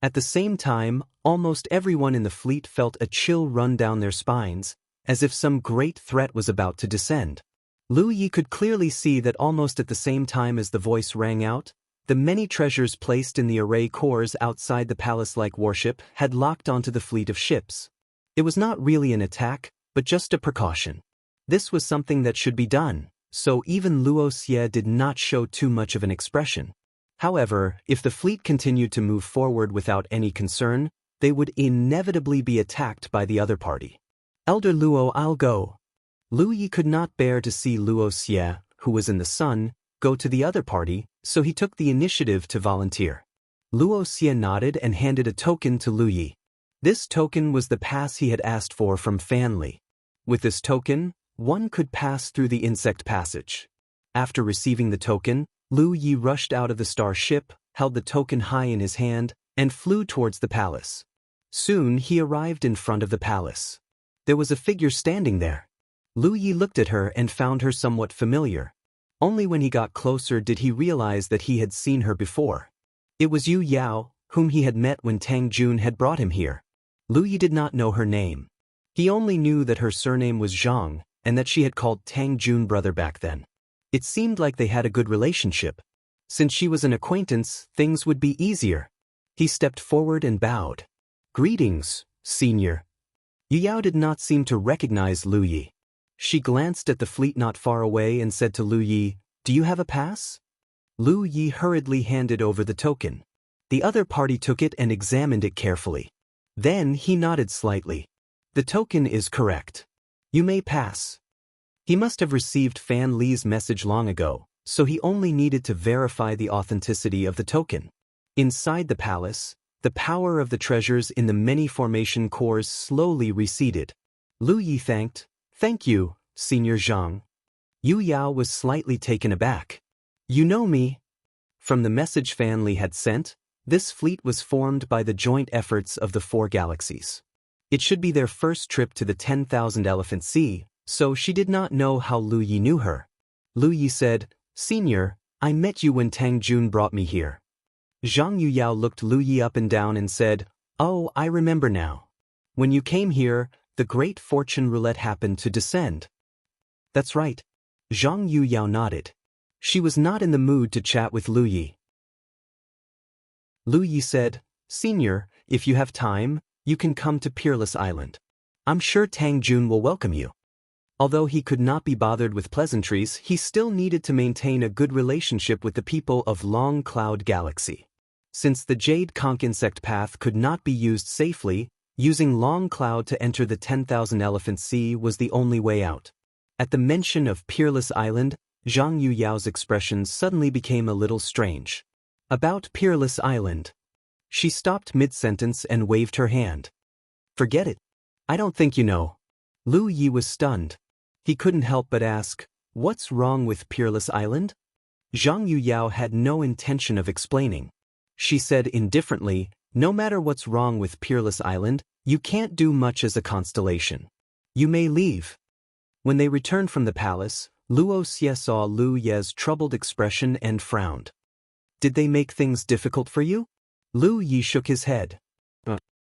At the same time, almost everyone in the fleet felt a chill run down their spines, as if some great threat was about to descend. Lu Yi could clearly see that almost at the same time as the voice rang out, the many treasures placed in the array cores outside the palace-like warship had locked onto the fleet of ships. It was not really an attack, but just a precaution. This was something that should be done, so even Wuxia did not show too much of an expression. However, if the fleet continued to move forward without any concern, they would inevitably be attacked by the other party. "Elder Luo, I'll go." Lu Yi could not bear to see Wuxia, who was in the sun, go to the other party, so he took the initiative to volunteer. Wuxia nodded and handed a token to Lu Yi. This token was the pass he had asked for from Fan Li. With this token, one could pass through the insect passage. After receiving the token, Lu Yi rushed out of the star ship, held the token high in his hand, and flew towards the palace. Soon he arrived in front of the palace. There was a figure standing there. Lu Yi looked at her and found her somewhat familiar. Only when he got closer did he realize that he had seen her before. It was Yu Yao, whom he had met when Tang Jun had brought him here. Lu Yi did not know her name. He only knew that her surname was Zhang, and that she had called Tang Jun brother back then. It seemed like they had a good relationship. Since she was an acquaintance, things would be easier. He stepped forward and bowed. "Greetings, senior." Yu Yao did not seem to recognize Lu Yi. She glanced at the fleet not far away and said to Lu Yi, "Do you have a pass?" Lu Yi hurriedly handed over the token. The other party took it and examined it carefully. Then he nodded slightly. "The token is correct. You may pass." He must have received Fan Li's message long ago, so he only needed to verify the authenticity of the token. Inside the palace, the power of the treasures in the many formation cores slowly receded. Lu Yi thanked, "Thank you, Senior Zhang." Yu Yao was slightly taken aback. "You know me?" From the message Fan Li had sent, this fleet was formed by the joint efforts of the 4 galaxies. It should be their first trip to the 10,000 Elephant Sea, so she did not know how Lu Yi knew her. Lu Yi said, "Senior, I met you when Tang Jun brought me here." Zhang Yu Yao looked Lu Yi up and down and said, "Oh, I remember now. When you came here, the great fortune roulette happened to descend." "That's right." Zhang Yu Yao nodded. She was not in the mood to chat with Lu Yi. Lu Yi said, "Senior, if you have time, you can come to Peerless Island. I'm sure Tang Jun will welcome you." Although he could not be bothered with pleasantries, he still needed to maintain a good relationship with the people of Long Cloud Galaxy. Since the Jade Conch insect path could not be used safely, using Long Cloud to enter the 10,000 Elephant Sea was the only way out. At the mention of Peerless Island, Zhang Yu Yao's expression suddenly became a little strange. "About Peerless Island." She stopped mid-sentence and waved her hand. "Forget it. I don't think you know." Lu Yi was stunned. He couldn't help but ask, "What's wrong with Peerless Island?" Zhang Yu Yao had no intention of explaining. She said indifferently, "No matter what's wrong with Peerless Island, you can't do much as a constellation. You may leave." When they returned from the palace, Wuxia saw Lu Ye's troubled expression and frowned. "Did they make things difficult for you?" Lu Yi shook his head.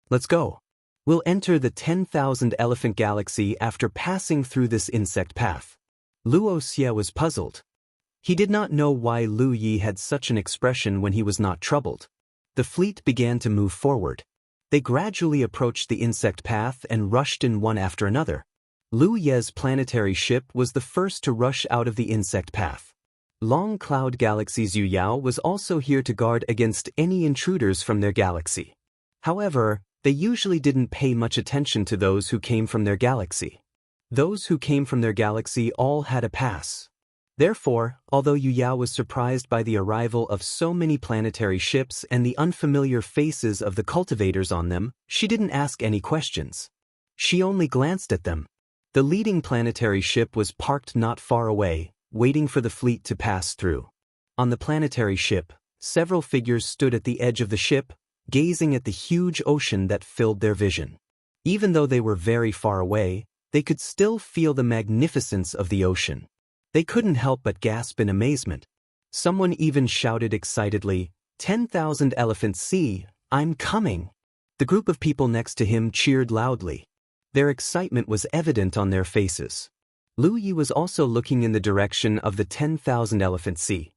Let's go." We'll enter the 10,000 elephant galaxy after passing through this insect path. Wuxia was puzzled. He did not know why Lu Yi had such an expression when he was not troubled. The fleet began to move forward. They gradually approached the insect path and rushed in one after another. Lu Ye's planetary ship was the first to rush out of the insect path. Long Cloud Galaxy's Yu Yao was also here to guard against any intruders from their galaxy. However, they usually didn't pay much attention to those who came from their galaxy. Those who came from their galaxy all had a pass. Therefore, although Yu Yao was surprised by the arrival of so many planetary ships and the unfamiliar faces of the cultivators on them, she didn't ask any questions. She only glanced at them. The leading planetary ship was parked not far away, waiting for the fleet to pass through. On the planetary ship, several figures stood at the edge of the ship, gazing at the huge ocean that filled their vision. Even though they were very far away, they could still feel the magnificence of the ocean. They couldn't help but gasp in amazement. Someone even shouted excitedly, "10,000 elephants, see, I'm coming!" The group of people next to him cheered loudly. Their excitement was evident on their faces. Lu Yi was also looking in the direction of the 10,000 elephant sea.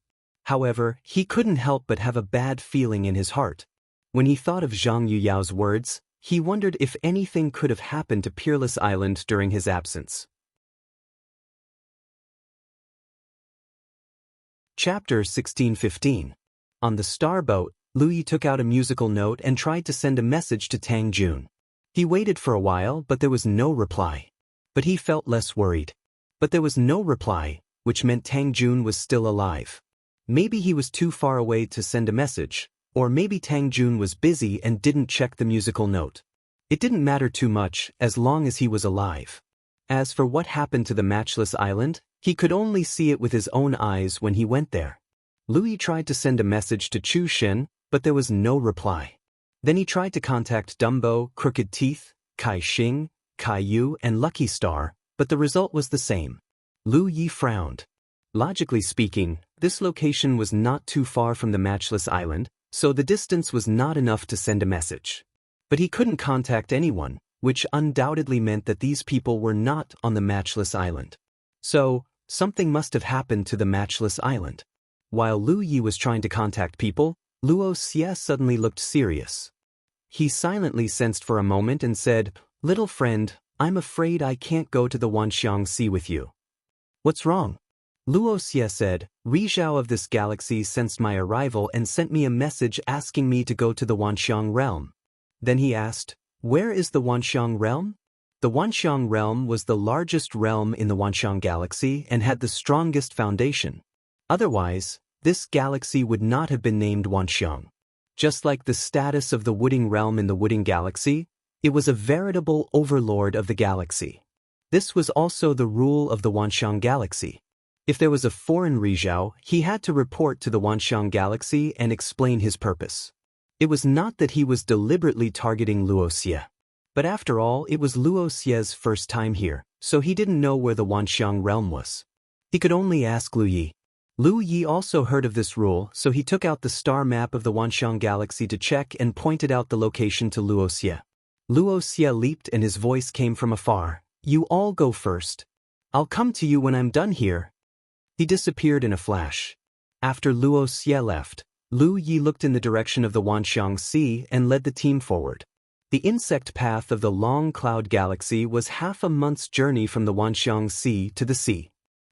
However, he couldn't help but have a bad feeling in his heart. When he thought of Zhang Yuyao's words, he wondered if anything could have happened to Peerless Island during his absence. Chapter 1615. On the starboat, Lu Yi took out a musical note and tried to send a message to Tang Jun. He waited for a while, but there was no reply. But he felt less worried. But there was no reply, which meant Tang Jun was still alive. Maybe he was too far away to send a message, or maybe Tang Jun was busy and didn't check the musical note. It didn't matter too much as long as he was alive. As for what happened to the Matchless Island, he could only see it with his own eyes when he went there. Lu Yi tried to send a message to Chu Shen, but there was no reply. Then he tried to contact Dumbo, Crooked Teeth, Kai Xing, Kai Yu, and Lucky Star, but the result was the same. Lu Yi frowned. Logically speaking, this location was not too far from the Matchless Island, so the distance was not enough to send a message. But he couldn't contact anyone, which undoubtedly meant that these people were not on the Matchless Island. So, something must have happened to the Matchless Island. While Lu Yi was trying to contact people, Wuxia suddenly looked serious. He silently sensed for a moment and said, "Little friend, I'm afraid I can't go to the Wanxiang Sea with you." "What's wrong?" Wuxia said, "Rizhao of this galaxy sensed my arrival and sent me a message asking me to go to the Wanxiang realm." Then he asked, "Where is the Wanxiang realm?" The Wanxiang realm was the largest realm in the Wanxiang galaxy and had the strongest foundation. Otherwise, this galaxy would not have been named Wanxiang. Just like the status of the Wooding realm in the Wooding galaxy, it was a veritable overlord of the galaxy. This was also the rule of the Wanxiang galaxy. If there was a foreign Rizhao, he had to report to the Wanxiang galaxy and explain his purpose. It was not that he was deliberately targeting Wuxia. But after all, it was Wuxia's first time here, so he didn't know where the Wanxiang realm was. He could only ask Lu Yi. Lu Yi also heard of this rule, so he took out the star map of the Wanxiang galaxy to check and pointed out the location to Wuxia. Wuxia leaped and his voice came from afar. "You all go first. I'll come to you when I'm done here." He disappeared in a flash. After Wuxia left, Lu Yi looked in the direction of the Wanxiang Sea and led the team forward. The insect path of the Long Cloud Galaxy was half a month's journey from the Wanxiang Sea to the sea.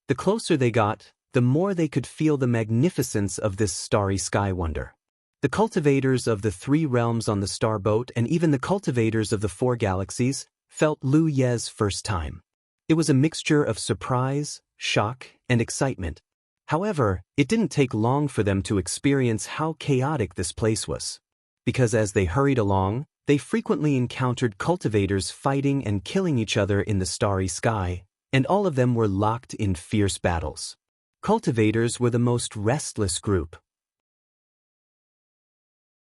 The closer they got, the more they could feel the magnificence of this starry sky wonder. The cultivators of the 3 realms on the starboat and even the cultivators of the 4 galaxies felt Lu Ye's first time. It was a mixture of surprise, shock, and excitement. However, it didn't take long for them to experience how chaotic this place was. Because as they hurried along, they frequently encountered cultivators fighting and killing each other in the starry sky, and all of them were locked in fierce battles. Cultivators were the most restless group.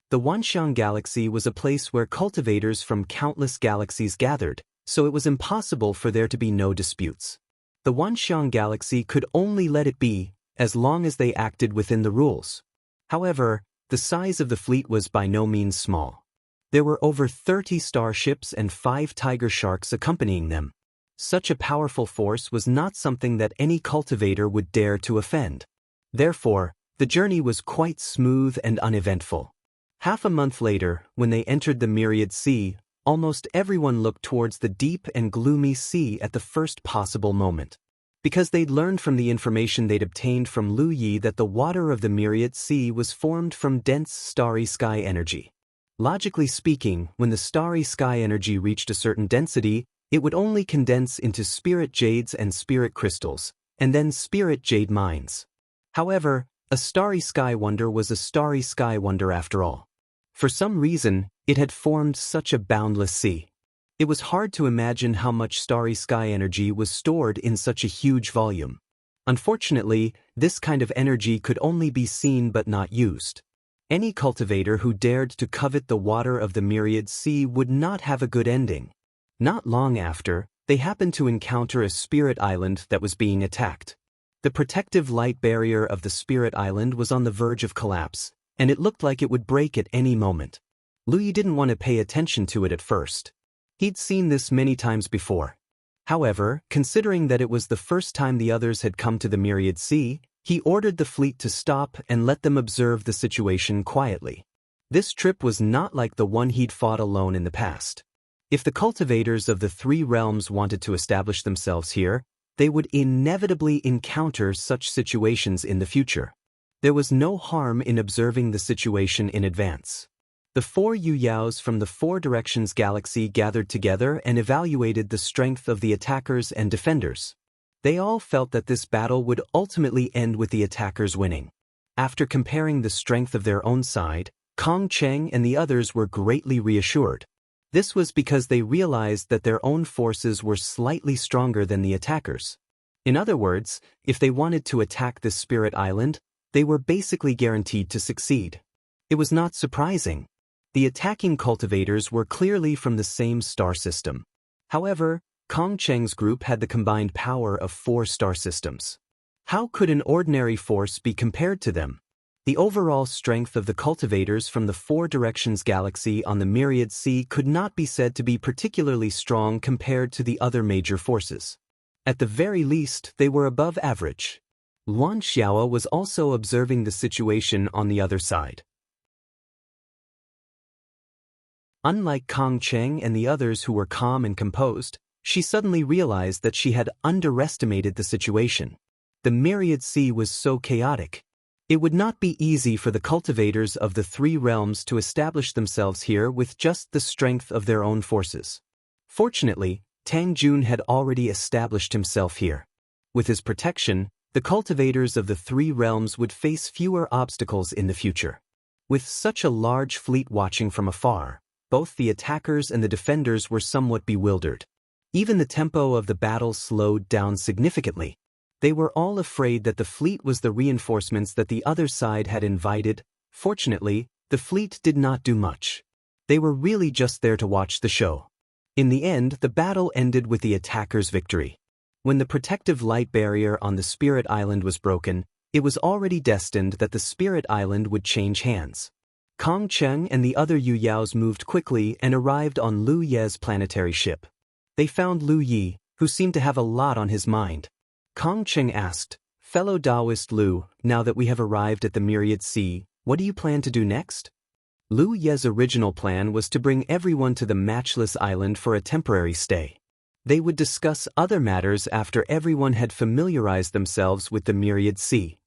The Wanxiang Galaxy was a place where cultivators from countless galaxies gathered, so it was impossible for there to be no disputes. The Wanxiang Galaxy could only let it be, as long as they acted within the rules. However, the size of the fleet was by no means small. There were over 30 starships and 5 tiger sharks accompanying them. Such a powerful force was not something that any cultivator would dare to offend. Therefore, the journey was quite smooth and uneventful. Half a month later, when they entered the Myriad Sea, almost everyone looked towards the deep and gloomy sea at the first possible moment. Because they'd learned from the information they'd obtained from Lu Yi that the water of the Myriad Sea was formed from dense starry sky energy. Logically speaking, when the starry sky energy reached a certain density, it would only condense into spirit jades and spirit crystals, and then spirit jade mines. However, a starry sky wonder was a starry sky wonder after all. For some reason, it had formed such a boundless sea. It was hard to imagine how much starry sky energy was stored in such a huge volume. Unfortunately, this kind of energy could only be seen but not used. Any cultivator who dared to covet the water of the Myriad Sea would not have a good ending. Not long after, they happened to encounter a spirit island that was being attacked. The protective light barrier of the spirit island was on the verge of collapse, and it looked like it would break at any moment. Lu Yi didn't want to pay attention to it at first. He'd seen this many times before. However, considering that it was the first time the others had come to the Myriad Sea, he ordered the fleet to stop and let them observe the situation quietly. This trip was not like the one he'd fought alone in the past. If the cultivators of the 3 realms wanted to establish themselves here, they would inevitably encounter such situations in the future. There was no harm in observing the situation in advance. The 4 Yuyaos from the 4 Directions Galaxy gathered together and evaluated the strength of the attackers and defenders. They all felt that this battle would ultimately end with the attackers winning. After comparing the strength of their own side, Kong Cheng and the others were greatly reassured. This was because they realized that their own forces were slightly stronger than the attackers. In other words, if they wanted to attack this spirit island, they were basically guaranteed to succeed. It was not surprising. The attacking cultivators were clearly from the same star system. However, Kong Cheng's group had the combined power of 4 star systems. How could an ordinary force be compared to them? The overall strength of the cultivators from the 4 Directions Galaxy on the Myriad Sea could not be said to be particularly strong compared to the other major forces. At the very least, they were above average. Luan Xiao was also observing the situation on the other side. Unlike Kong Cheng and the others who were calm and composed, she suddenly realized that she had underestimated the situation. The Myriad Sea was so chaotic. It would not be easy for the cultivators of the 3 realms to establish themselves here with just the strength of their own forces. Fortunately, Tang Jun had already established himself here. With his protection, the cultivators of the 3 realms would face fewer obstacles in the future. With such a large fleet watching from afar, both the attackers and the defenders were somewhat bewildered. Even the tempo of the battle slowed down significantly. They were all afraid that the fleet was the reinforcements that the other side had invited. Fortunately, the fleet did not do much. They were really just there to watch the show. In the end, the battle ended with the attackers' victory. When the protective light barrier on the Spirit Island was broken, it was already destined that the Spirit Island would change hands. Kong Cheng and the other Yuyaos moved quickly and arrived on Lu Ye's planetary ship. They found Lu Yi, who seemed to have a lot on his mind. Kong Cheng asked, "Fellow Taoist Lu, now that we have arrived at the Myriad Sea, what do you plan to do next?" Lu Ye's original plan was to bring everyone to the Matchless Island for a temporary stay. They would discuss other matters after everyone had familiarized themselves with the Myriad Sea.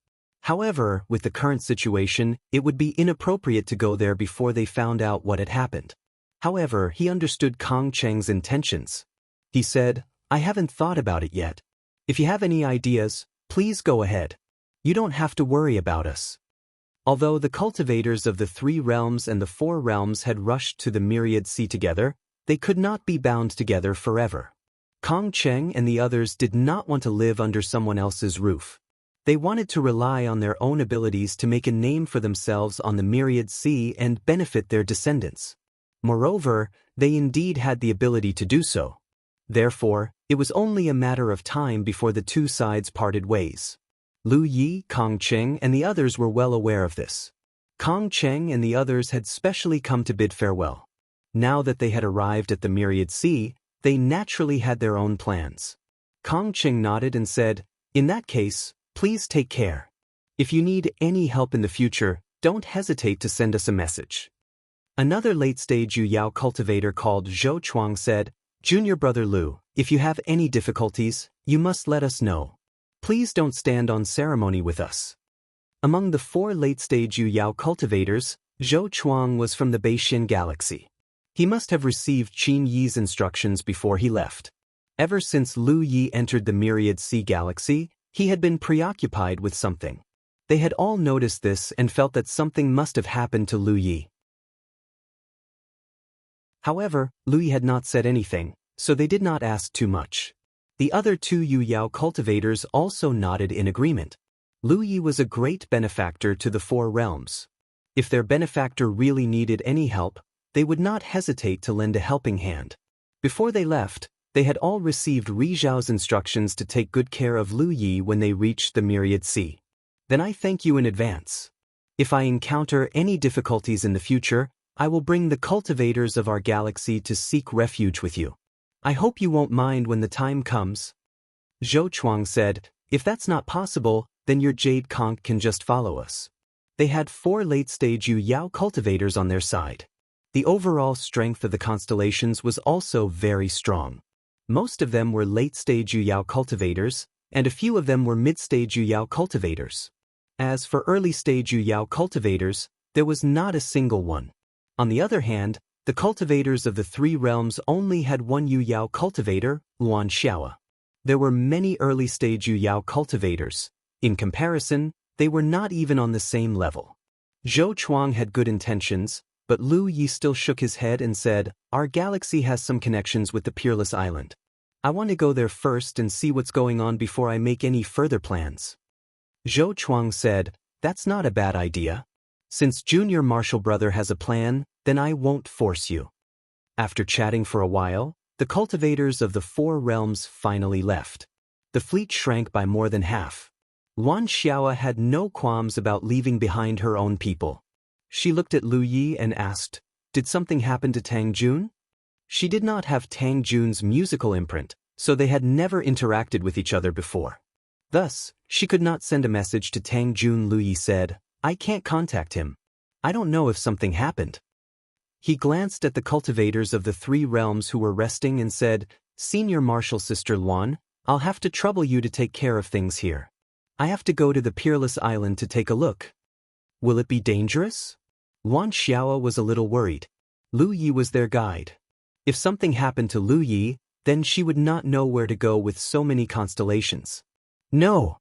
However, with the current situation, it would be inappropriate to go there before they found out what had happened. However, he understood Kong Cheng's intentions. He said, "I haven't thought about it yet. If you have any ideas, please go ahead. You don't have to worry about us." Although the cultivators of the 3 realms and the 4 realms had rushed to the Myriad Sea together, they could not be bound together forever. Kong Cheng and the others did not want to live under someone else's roof. They wanted to rely on their own abilities to make a name for themselves on the Myriad Sea and benefit their descendants. Moreover, they indeed had the ability to do so. Therefore, it was only a matter of time before the 2 sides parted ways. Lu Yi, Kong Cheng, and the others were well aware of this. Kong Cheng and the others had specially come to bid farewell. Now that they had arrived at the Myriad Sea, they naturally had their own plans. Kong Cheng nodded and said, "In that case, please take care. If you need any help in the future, don't hesitate to send us a message." Another late-stage Yu Yao cultivator called Zhou Chuang said, "Junior brother Lu, if you have any difficulties, you must let us know. Please don't stand on ceremony with us." Among the 4 late-stage Yu Yao cultivators, Zhou Chuang was from the Beixin Galaxy. He must have received Qin Yi's instructions before he left. Ever since Lu Yi entered the Myriad Sea Galaxy, he had been preoccupied with something. They had all noticed this and felt that something must have happened to Lu Yi. However, Lu Yi had not said anything, so they did not ask too much. The other 2 Yu Yao cultivators also nodded in agreement. Lu Yi was a great benefactor to the 4 realms. If their benefactor really needed any help, they would not hesitate to lend a helping hand. Before they left, they had all received Ri Zhao's instructions to take good care of Lu Yi when they reached the Myriad Sea. "Then I thank you in advance. If I encounter any difficulties in the future, I will bring the cultivators of our galaxy to seek refuge with you. I hope you won't mind when the time comes." Zhou Chuang said, "If that's not possible, then your Jade Conch can just follow us." They had 4 late-stage Yu Yao cultivators on their side. The overall strength of the constellations was also very strong. Most of them were late-stage Yu Yao cultivators, and a few of them were mid-stage Yu Yao cultivators. As for early-stage Yu Yao cultivators, there was not a single one. On the other hand, the cultivators of the 3 realms only had 1 Yu Yao cultivator, Luan Xiaoa. There were many early-stage Yu Yao cultivators. In comparison, they were not even on the same level. Zhou Chuang had good intentions, but Lu Yi still shook his head and said, "Our galaxy has some connections with the Peerless Island. I want to go there first and see what's going on before I make any further plans." Zhou Chuang said, "That's not a bad idea. Since Junior Marshall Brother has a plan, then I won't force you." After chatting for a while, the cultivators of the 4 realms finally left. The fleet shrank by more than half. Luan Xiaoa had no qualms about leaving behind her own people. She looked at Lu Yi and asked, "Did something happen to Tang Jun?" She did not have Tang Jun's musical imprint, so they had never interacted with each other before. Thus, she could not send a message to Tang Jun. Lu Yi said, "I can't contact him. I don't know if something happened." He glanced at the cultivators of the 3 realms who were resting and said, "Senior Marshal Sister Luan, I'll have to trouble you to take care of things here. I have to go to the Peerless Island to take a look." "Will it be dangerous?" Luan Xiaoa was a little worried. Lu Yi was their guide. If something happened to Lu Yi, then she would not know where to go with so many constellations. "No."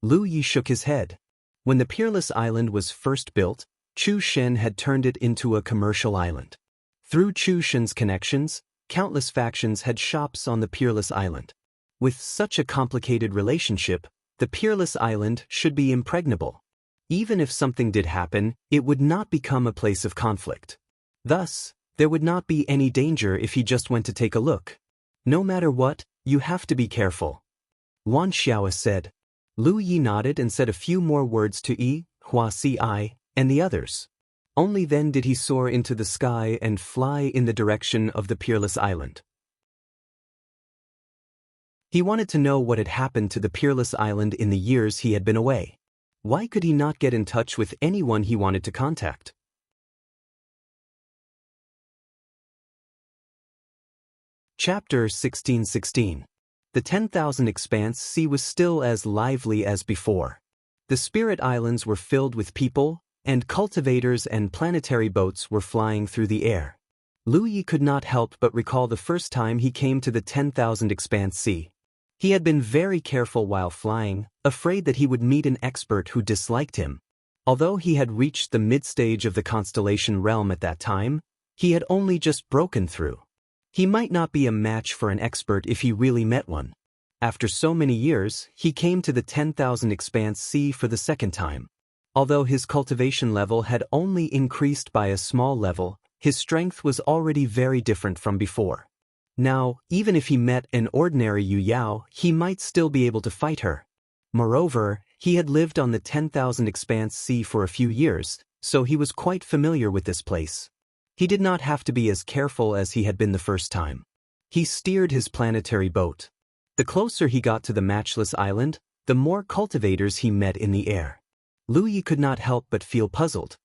Lu Yi shook his head. When the Peerless Island was first built, Chu Shen had turned it into a commercial island. Through Chu Shen's connections, countless factions had shops on the Peerless Island. With such a complicated relationship, the Peerless Island should be impregnable. Even if something did happen, it would not become a place of conflict. Thus, there would not be any danger if he just went to take a look. "No matter what, you have to be careful," Luan Xiaoa said. Lu Yi nodded and said a few more words to Yi, Hua Si, and the others. Only then did he soar into the sky and fly in the direction of the Peerless Island. He wanted to know what had happened to the Peerless Island in the years he had been away. Why could he not get in touch with anyone he wanted to contact? Chapter 16:16. The 10,000 Expanse Sea was still as lively as before. The Spirit Islands were filled with people, and cultivators and planetary boats were flying through the air. Lu Yi could not help but recall the first time he came to the 10,000 Expanse Sea. He had been very careful while flying, afraid that he would meet an expert who disliked him. Although he had reached the mid-stage of the constellation realm at that time, he had only just broken through. He might not be a match for an expert if he really met one. After so many years, he came to the 10,000 Expanse Sea for the second time. Although his cultivation level had only increased by a small level, his strength was already very different from before. Now, even if he met an ordinary Yu Yao, he might still be able to fight her. Moreover, he had lived on the 10,000 Expanse Sea for a few years, so he was quite familiar with this place. He did not have to be as careful as he had been the first time. He steered his planetary boat. The closer he got to the matchless island, the more cultivators he met in the air. Lu Yi could not help but feel puzzled.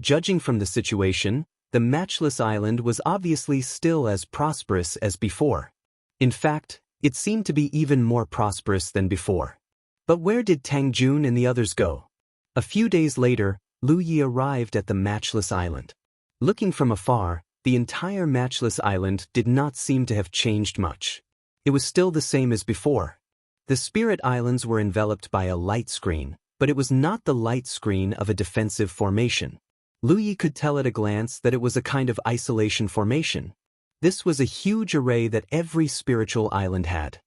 Judging from the situation, the matchless island was obviously still as prosperous as before. In fact, it seemed to be even more prosperous than before. But where did Tang Jun and the others go? A few days later, Lu Yi arrived at the matchless island. Looking from afar, the entire matchless island did not seem to have changed much. It was still the same as before. The spirit islands were enveloped by a light screen, but it was not the light screen of a defensive formation. Lu Yi could tell at a glance that it was a kind of isolation formation. This was a huge array that every spiritual island had.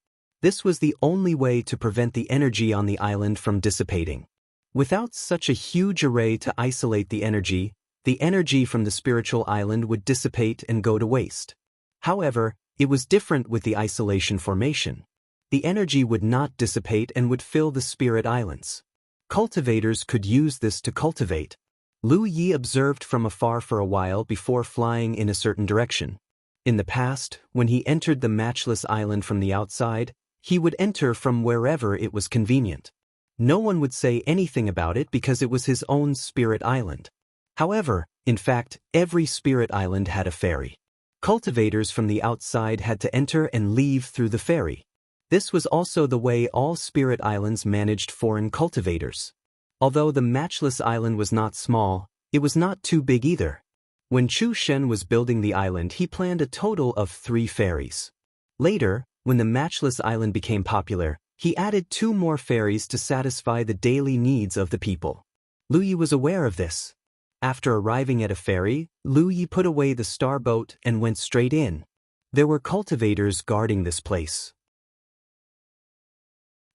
This was the only way to prevent the energy on the island from dissipating. Without such a huge array to isolate the energy from the spiritual island would dissipate and go to waste. However, it was different with the isolation formation. The energy would not dissipate and would fill the spirit islands. Cultivators could use this to cultivate. Lu Yi observed from afar for a while before flying in a certain direction. In the past, when he entered the matchless island from the outside, he would enter from wherever it was convenient. No one would say anything about it because it was his own spirit island. However, in fact, every spirit island had a ferry. Cultivators from the outside had to enter and leave through the ferry. This was also the way all spirit islands managed foreign cultivators. Although the matchless island was not small, it was not too big either. When Chu Shen was building the island, he planned a total of 3 ferries. Later, when the matchless island became popular, he added 2 more ferries to satisfy the daily needs of the people. Lu Yi was aware of this. After arriving at a ferry, Lu Yi put away the star boat and went straight in. There were cultivators guarding this place.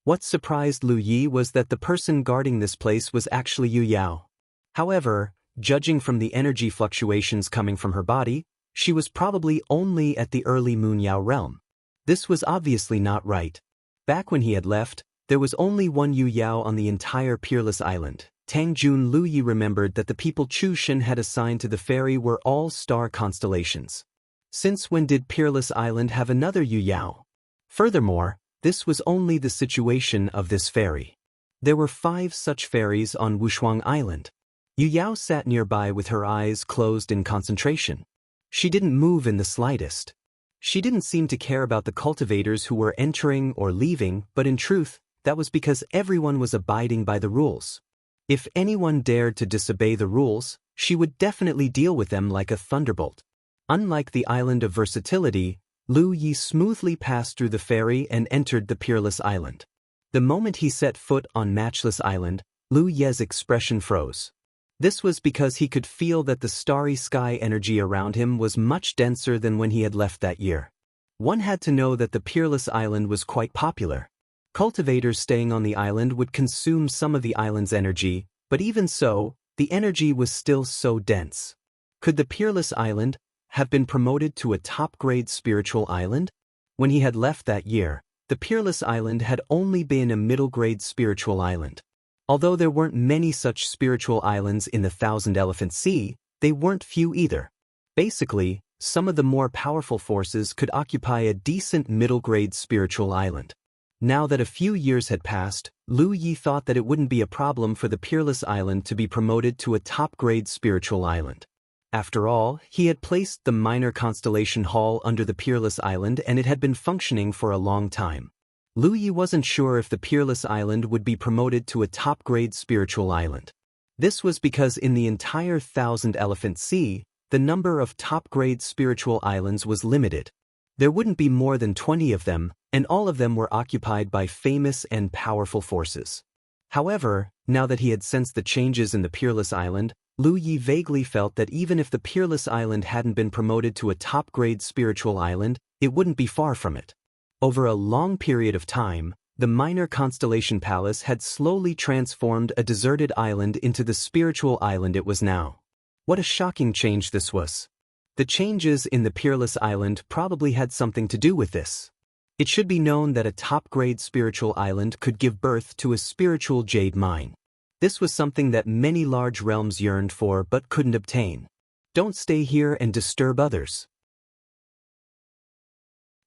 What surprised Lu Yi was that the person guarding this place was actually Yu Yao. However, judging from the energy fluctuations coming from her body, she was probably only at the early Moon Yao realm. This was obviously not right. Back when he had left, there was only one Yu Yao on the entire Peerless Island. Tang Jun. Lu Yi remembered that the people Chu Shen had assigned to the ferry were all star constellations. Since when did Peerless Island have another Yu Yao? Furthermore, this was only the situation of this ferry. There were 5 such ferries on Wushuang Island. Yu Yao sat nearby with her eyes closed in concentration. She didn't move in the slightest. She didn't seem to care about the cultivators who were entering or leaving, but in truth, that was because everyone was abiding by the rules. If anyone dared to disobey the rules, she would definitely deal with them like a thunderbolt. Unlike the island of versatility, Lu Yi smoothly passed through the ferry and entered the Peerless Island. The moment he set foot on Matchless Island, Lu Ye's expression froze. This was because he could feel that the starry sky energy around him was much denser than when he had left that year. One had to know that the Peerless Island was quite popular. Cultivators staying on the island would consume some of the island's energy, but even so, the energy was still so dense. Could the Peerless Island have been promoted to a top-grade spiritual island? When he had left that year, the Peerless Island had only been a middle-grade spiritual island. Although there weren't many such spiritual islands in the Thousand Elephant Sea, they weren't few either. Basically, some of the more powerful forces could occupy a decent middle-grade spiritual island. Now that a few years had passed, Lu Yi thought that it wouldn't be a problem for the Peerless Island to be promoted to a top-grade spiritual island. After all, he had placed the minor constellation hall under the Peerless Island and it had been functioning for a long time. Lu Yi wasn't sure if the Peerless Island would be promoted to a top-grade spiritual island. This was because in the entire Thousand Elephant Sea, the number of top-grade spiritual islands was limited. There wouldn't be more than 20 of them, and all of them were occupied by famous and powerful forces. However, now that he had sensed the changes in the Peerless Island, Lu Yi vaguely felt that even if the Peerless Island hadn't been promoted to a top-grade spiritual island, it wouldn't be far from it. Over a long period of time, the minor constellation palace had slowly transformed a deserted island into the spiritual island it was now. What a shocking change this was. The changes in the Peerless Island probably had something to do with this. It should be known that a top-grade spiritual island could give birth to a spiritual jade mine. This was something that many large realms yearned for but couldn't obtain. Don't stay here and disturb others.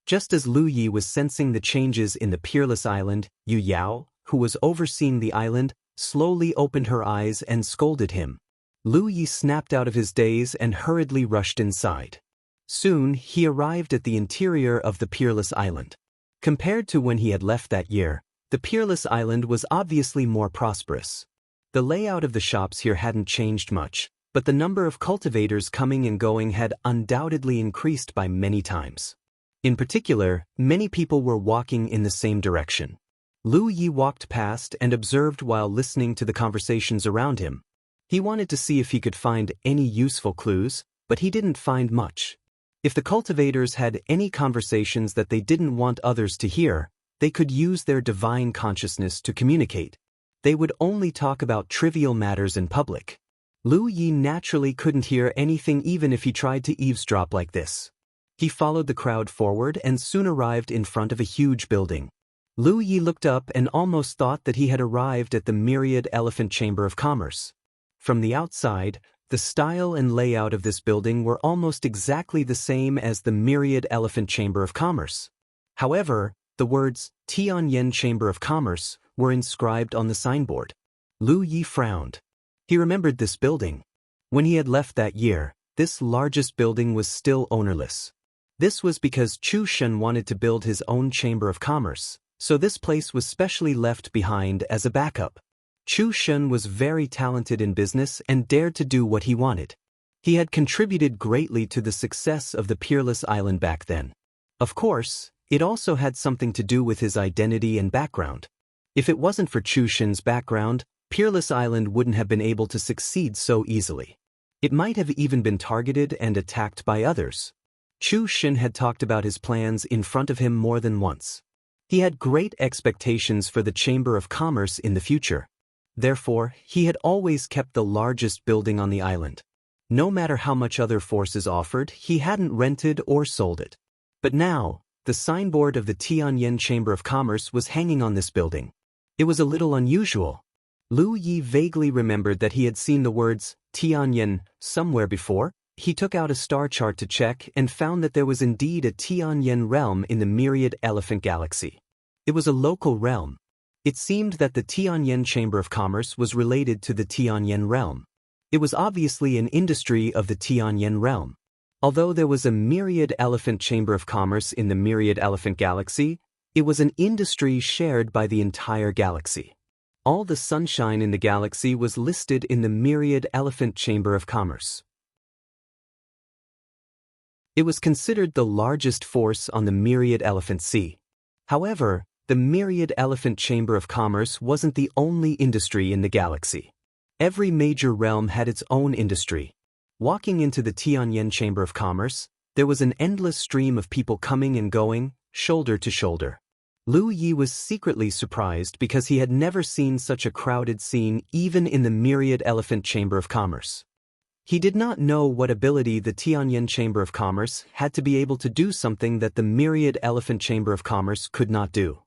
Just as Lu Yi was sensing the changes in the Peerless Island, Yu Yao, who was overseeing the island, slowly opened her eyes and scolded him. Lu Yi snapped out of his daze and hurriedly rushed inside. Soon, he arrived at the interior of the Peerless Island. Compared to when he had left that year, the Peerless Island was obviously more prosperous. The layout of the shops here hadn't changed much, but the number of cultivators coming and going had undoubtedly increased by many times. In particular, many people were walking in the same direction. Lu Yi walked past and observed while listening to the conversations around him. He wanted to see if he could find any useful clues, but he didn't find much. If the cultivators had any conversations that they didn't want others to hear, they could use their divine consciousness to communicate. They would only talk about trivial matters in public. Lu Yi naturally couldn't hear anything even if he tried to eavesdrop like this. He followed the crowd forward and soon arrived in front of a huge building. Lu Yi looked up and almost thought that he had arrived at the Myriad Elephant Chamber of Commerce. From the outside, the style and layout of this building were almost exactly the same as the Myriad Elephant Chamber of Commerce. However, the words Tianyan Chamber of Commerce were inscribed on the signboard. Lu Yi frowned. He remembered this building. When he had left that year, this largest building was still ownerless. This was because Chu Shen wanted to build his own Chamber of Commerce, so this place was specially left behind as a backup. Chu Shen was very talented in business and dared to do what he wanted. He had contributed greatly to the success of the Peerless Island back then. Of course, it also had something to do with his identity and background. If it wasn't for Chu Shen's background, Peerless Island wouldn't have been able to succeed so easily. It might have even been targeted and attacked by others. Chu Shen had talked about his plans in front of him more than once. He had great expectations for the Chamber of Commerce in the future. Therefore, he had always kept the largest building on the island. No matter how much other forces offered, he hadn't rented or sold it. But now, the signboard of the Tianyan Chamber of Commerce was hanging on this building. It was a little unusual. Lu Yi vaguely remembered that he had seen the words Tianyan somewhere before. He took out a star chart to check and found that there was indeed a Tianyan realm in the Myriad Elephant Galaxy. It was a local realm. It seemed that the Tianyan Chamber of Commerce was related to the Tianyan realm. It was obviously an industry of the Tianyan realm. Although there was a Myriad Elephant Chamber of Commerce in the Myriad Elephant Galaxy, it was an industry shared by the entire galaxy. All the sunshine in the galaxy was listed in the Myriad Elephant Chamber of Commerce. It was considered the largest force on the Myriad Elephant Sea. However, the Myriad Elephant Chamber of Commerce wasn't the only industry in the galaxy. Every major realm had its own industry. Walking into the Tianyan Chamber of Commerce, there was an endless stream of people coming and going, shoulder to shoulder. Lu Yi was secretly surprised because he had never seen such a crowded scene even in the Myriad Elephant Chamber of Commerce. He did not know what ability the Tianyan Chamber of Commerce had to be able to do something that the Myriad Elephant Chamber of Commerce could not do.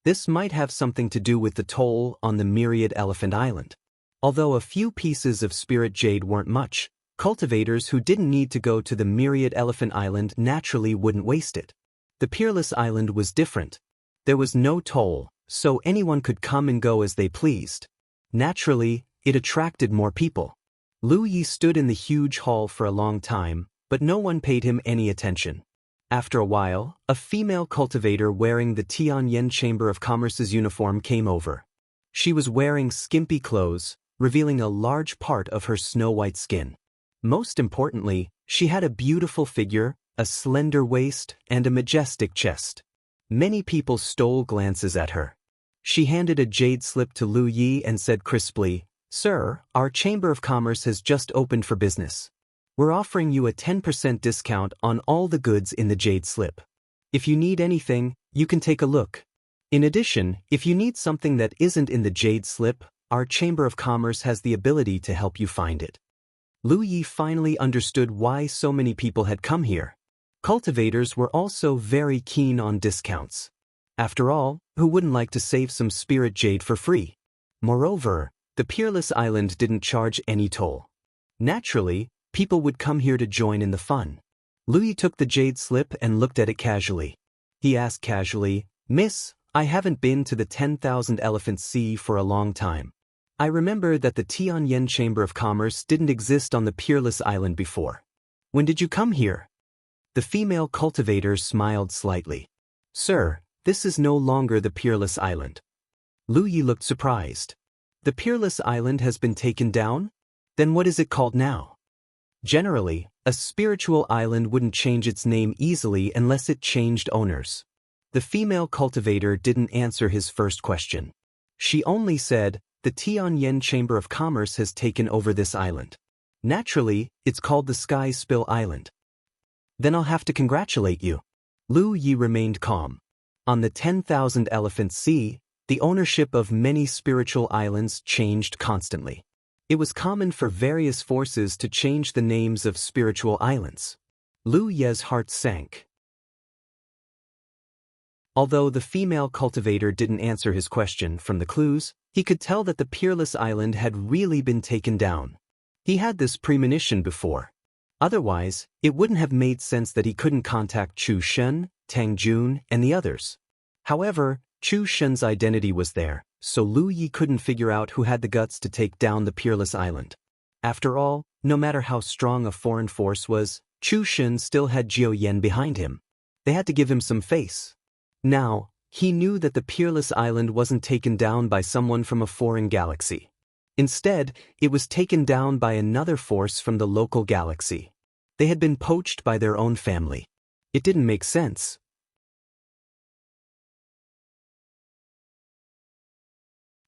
This might have something to do with the toll on the Myriad Elephant Island. Although a few pieces of spirit jade weren't much, cultivators who didn't need to go to the Myriad Elephant Island naturally wouldn't waste it. The Peerless Island was different. There was no toll, so anyone could come and go as they pleased. Naturally, it attracted more people. Lu Yi stood in the huge hall for a long time, but no one paid him any attention. After a while, a female cultivator wearing the Tianyan Chamber of Commerce's uniform came over. She was wearing skimpy clothes, revealing a large part of her snow-white skin. Most importantly, she had a beautiful figure, a slender waist, and a majestic chest. Many people stole glances at her. She handed a jade slip to Lu Yi and said crisply, "Sir, our Chamber of Commerce has just opened for business. We're offering you a 10% discount on all the goods in the jade slip. If you need anything, you can take a look. In addition, if you need something that isn't in the jade slip, our Chamber of Commerce has the ability to help you find it." Lu Yi finally understood why so many people had come here. Cultivators were also very keen on discounts. After all, who wouldn't like to save some spirit jade for free? Moreover, the Peerless Island didn't charge any toll. Naturally, People would come here to join in the fun. Louis took the jade slip and looked at it casually. He asked casually, "Miss, I haven't been to the 10,000 Elephant Sea for a long time. I remember that the Tianyan Chamber of Commerce didn't exist on the Peerless Island before. When did you come here?" The female cultivator smiled slightly. "Sir, this is no longer the Peerless Island." Louis looked surprised. "The Peerless Island has been taken down? Then what is it called now?" Generally, a spiritual island wouldn't change its name easily unless it changed owners. The female cultivator didn't answer his first question. She only said, "The Tianyan Chamber of Commerce has taken over this island. Naturally, it's called the Sky Spill Island." "Then I'll have to congratulate you." Lu Yi remained calm. On the 10,000 Elephant Sea, the ownership of many spiritual islands changed constantly. It was common for various forces to change the names of spiritual islands. Lu Ye's heart sank. Although the female cultivator didn't answer his question from the clues, he could tell that the Peerless Island had really been taken down. He had this premonition before. Otherwise, it wouldn't have made sense that he couldn't contact Chu Shen, Tang Jun, and the others. However, Chu Shen's identity was there, so Lu Yi couldn't figure out who had the guts to take down the Peerless Island. After all, no matter how strong a foreign force was, Chu Shen still had Jiao Yan behind him. They had to give him some face. Now, he knew that the Peerless Island wasn't taken down by someone from a foreign galaxy. Instead, it was taken down by another force from the local galaxy. They had been poached by their own family. It didn't make sense.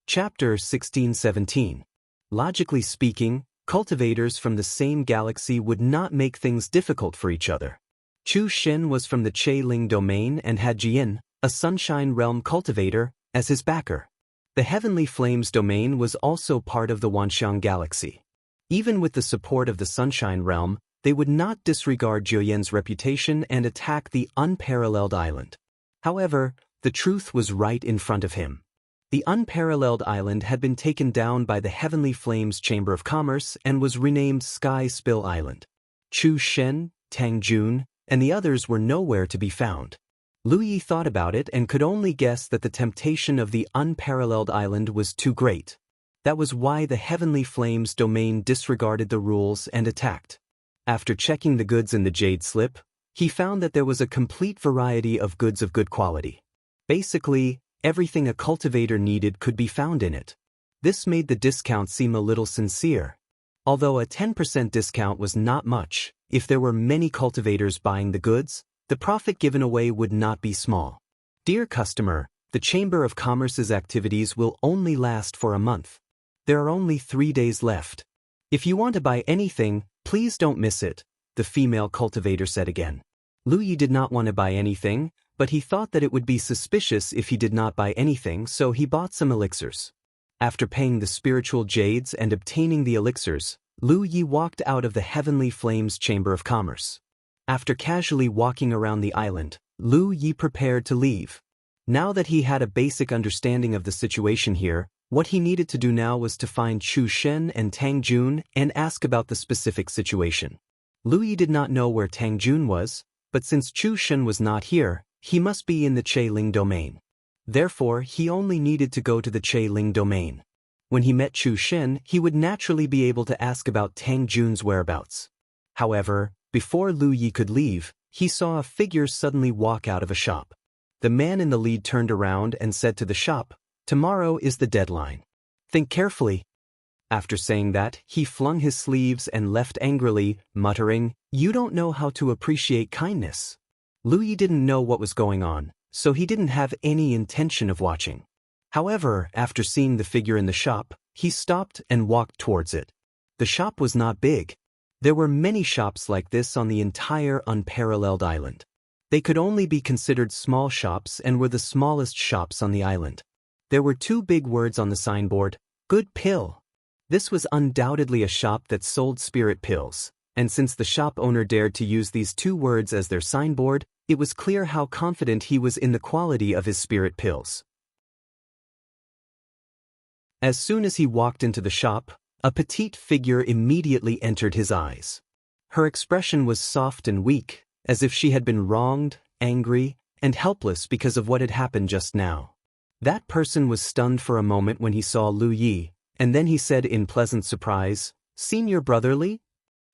Chapter 16-17. Logically speaking, cultivators from the same galaxy would not make things difficult for each other. Chu Shen was from the Che Ling domain and had Jian, a Sunshine Realm cultivator, as his backer. The Heavenly Flames domain was also part of the Wanxiang galaxy. Even with the support of the Sunshine Realm, they would not disregard Jiao Yan's reputation and attack the unparalleled island. However, the truth was right in front of him. The unparalleled island had been taken down by the Heavenly Flames Chamber of Commerce and was renamed Sky Spill Island. Chu Shen, Tang Jun, and the others were nowhere to be found. Lu Yi thought about it and could only guess that the temptation of the unparalleled island was too great. That was why the Heavenly Flames domain disregarded the rules and attacked. After checking the goods in the jade slip, he found that there was a complete variety of goods of good quality. Basically, everything a cultivator needed could be found in it. This made the discount seem a little sincere. Although a 10% discount was not much, if there were many cultivators buying the goods, the profit given away would not be small. Dear customer, the Chamber of Commerce's activities will only last for a month. There are only 3 days left. If you want to buy anything, please don't miss it, the female cultivator said again. Lu Yi did not want to buy anything, but he thought that it would be suspicious if he did not buy anything, so he bought some elixirs. After paying the spiritual jades and obtaining the elixirs, Lu Yi walked out of the Heavenly Flames Chamber of Commerce. After casually walking around the island, Lu Yi prepared to leave. Now that he had a basic understanding of the situation here, what he needed to do now was to find Chu Shen and Tang Jun and ask about the specific situation. Lu Yi did not know where Tang Jun was, but since Chu Shen was not here, he must be in the Che Ling domain. Therefore, he only needed to go to the Che Ling domain. When he met Chu Shen, he would naturally be able to ask about Tang Jun's whereabouts. However, before Lu Yi could leave, he saw a figure suddenly walk out of a shop. The man in the lead turned around and said to the shop, "Tomorrow is the deadline. Think carefully." After saying that, he flung his sleeves and left angrily, muttering, "You don't know how to appreciate kindness." Lu Yi didn't know what was going on, so he didn't have any intention of watching. However, after seeing the figure in the shop, he stopped and walked towards it. The shop was not big. There were many shops like this on the entire unparalleled island. They could only be considered small shops and were the smallest shops on the island. There were 2 big words on the signboard, "Good Pill." This was undoubtedly a shop that sold spirit pills, and since the shop owner dared to use these 2 words as their signboard, it was clear how confident he was in the quality of his spirit pills. As soon as he walked into the shop, a petite figure immediately entered his eyes. Her expression was soft and weak, as if she had been wronged, angry, and helpless because of what had happened just now. That person was stunned for a moment when he saw Lu Yi, and then he said in pleasant surprise, "Senior Brother Li?"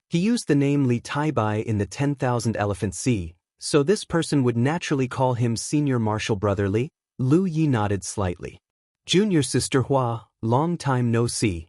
He used the name Li Taibai in the 10,000 Elephant Sea, so this person would naturally call him Senior Marshal Brother Li. Lu Yi nodded slightly. "Junior Sister Hua, long time no see."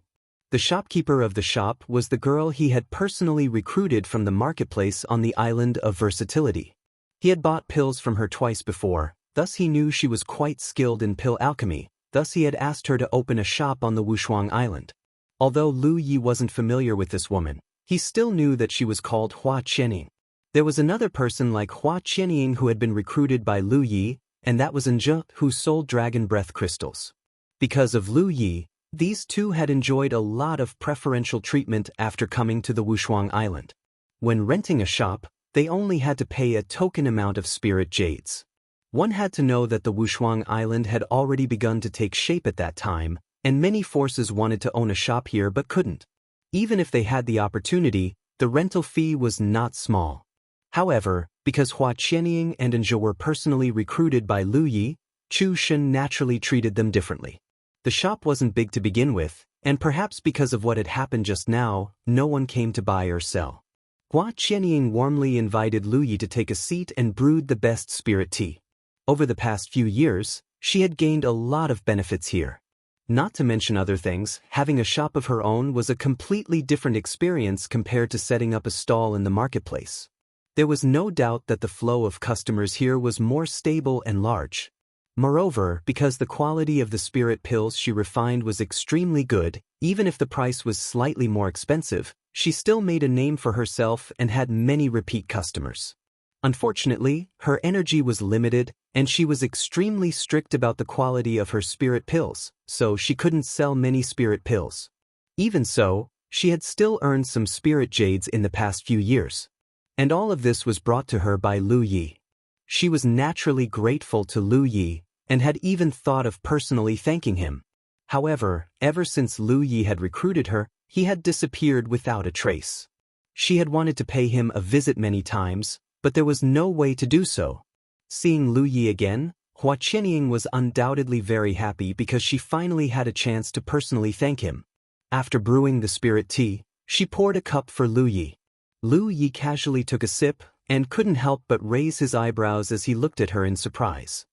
The shopkeeper of the shop was the girl he had personally recruited from the marketplace on the island of Versatility. He had bought pills from her twice before, thus he knew she was quite skilled in pill alchemy, thus he had asked her to open a shop on the Wushuang Island. Although Lu Yi wasn't familiar with this woman, he still knew that she was called Hua Qianying. There was another person like Hua Qianying who had been recruited by Lu Yi, and that was Nje, who sold dragon breath crystals. Because of Lu Yi, these two had enjoyed a lot of preferential treatment after coming to the Wushuang Island. When renting a shop, they only had to pay a token amount of spirit jades. One had to know that the Wushuang Island had already begun to take shape at that time, and many forces wanted to own a shop here but couldn't. Even if they had the opportunity, the rental fee was not small. However, because Hua Qianying and Nje were personally recruited by Lu Yi, Chu Shen naturally treated them differently. The shop wasn't big to begin with, and perhaps because of what had happened just now, no one came to buy or sell. Hua Qianying warmly invited Lu Yi to take a seat and brewed the best spirit tea. Over the past few years, she had gained a lot of benefits here. Not to mention other things, having a shop of her own was a completely different experience compared to setting up a stall in the marketplace. There was no doubt that the flow of customers here was more stable and large. Moreover, because the quality of the spirit pills she refined was extremely good, even if the price was slightly more expensive, she still made a name for herself and had many repeat customers. Unfortunately, her energy was limited, and she was extremely strict about the quality of her spirit pills, so she couldn't sell many spirit pills. Even so, she had still earned some spirit jades in the past few years. And all of this was brought to her by Lu Yi. She was naturally grateful to Lu Yi, and had even thought of personally thanking him. However, ever since Lu Yi had recruited her, he had disappeared without a trace. She had wanted to pay him a visit many times, but there was no way to do so. Seeing Lu Yi again, Hua Qianying was undoubtedly very happy because she finally had a chance to personally thank him. After brewing the spirit tea, she poured a cup for Lu Yi. Lu Yi casually took a sip, and couldn't help but raise his eyebrows as he looked at her in surprise.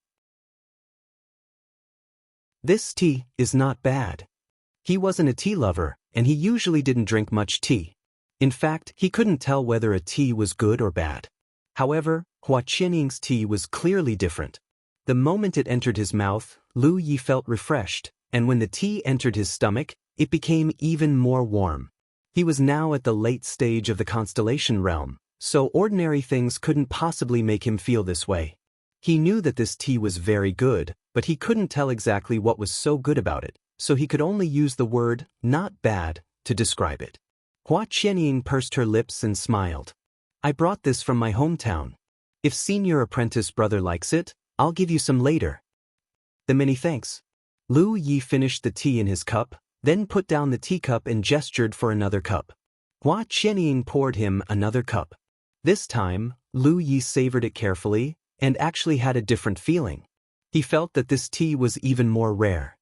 "This tea is not bad." He wasn't a tea lover, and he usually didn't drink much tea. In fact, he couldn't tell whether a tea was good or bad. However, Hua Qianying's tea was clearly different. The moment it entered his mouth, Lu Yi felt refreshed, and when the tea entered his stomach, it became even more warm. He was now at the late stage of the constellation realm, so ordinary things couldn't possibly make him feel this way. He knew that this tea was very good, but he couldn't tell exactly what was so good about it, so he could only use the word, "not bad," to describe it. Hua Qianying pursed her lips and smiled. "I brought this from my hometown. If senior apprentice brother likes it, I'll give you some later." "Then many thanks." Lu Yi finished the tea in his cup, then put down the teacup and gestured for another cup. Hua Qianying poured him another cup. This time, Lu Yi savored it carefully, and actually had a different feeling. He felt that this tea was even more rare.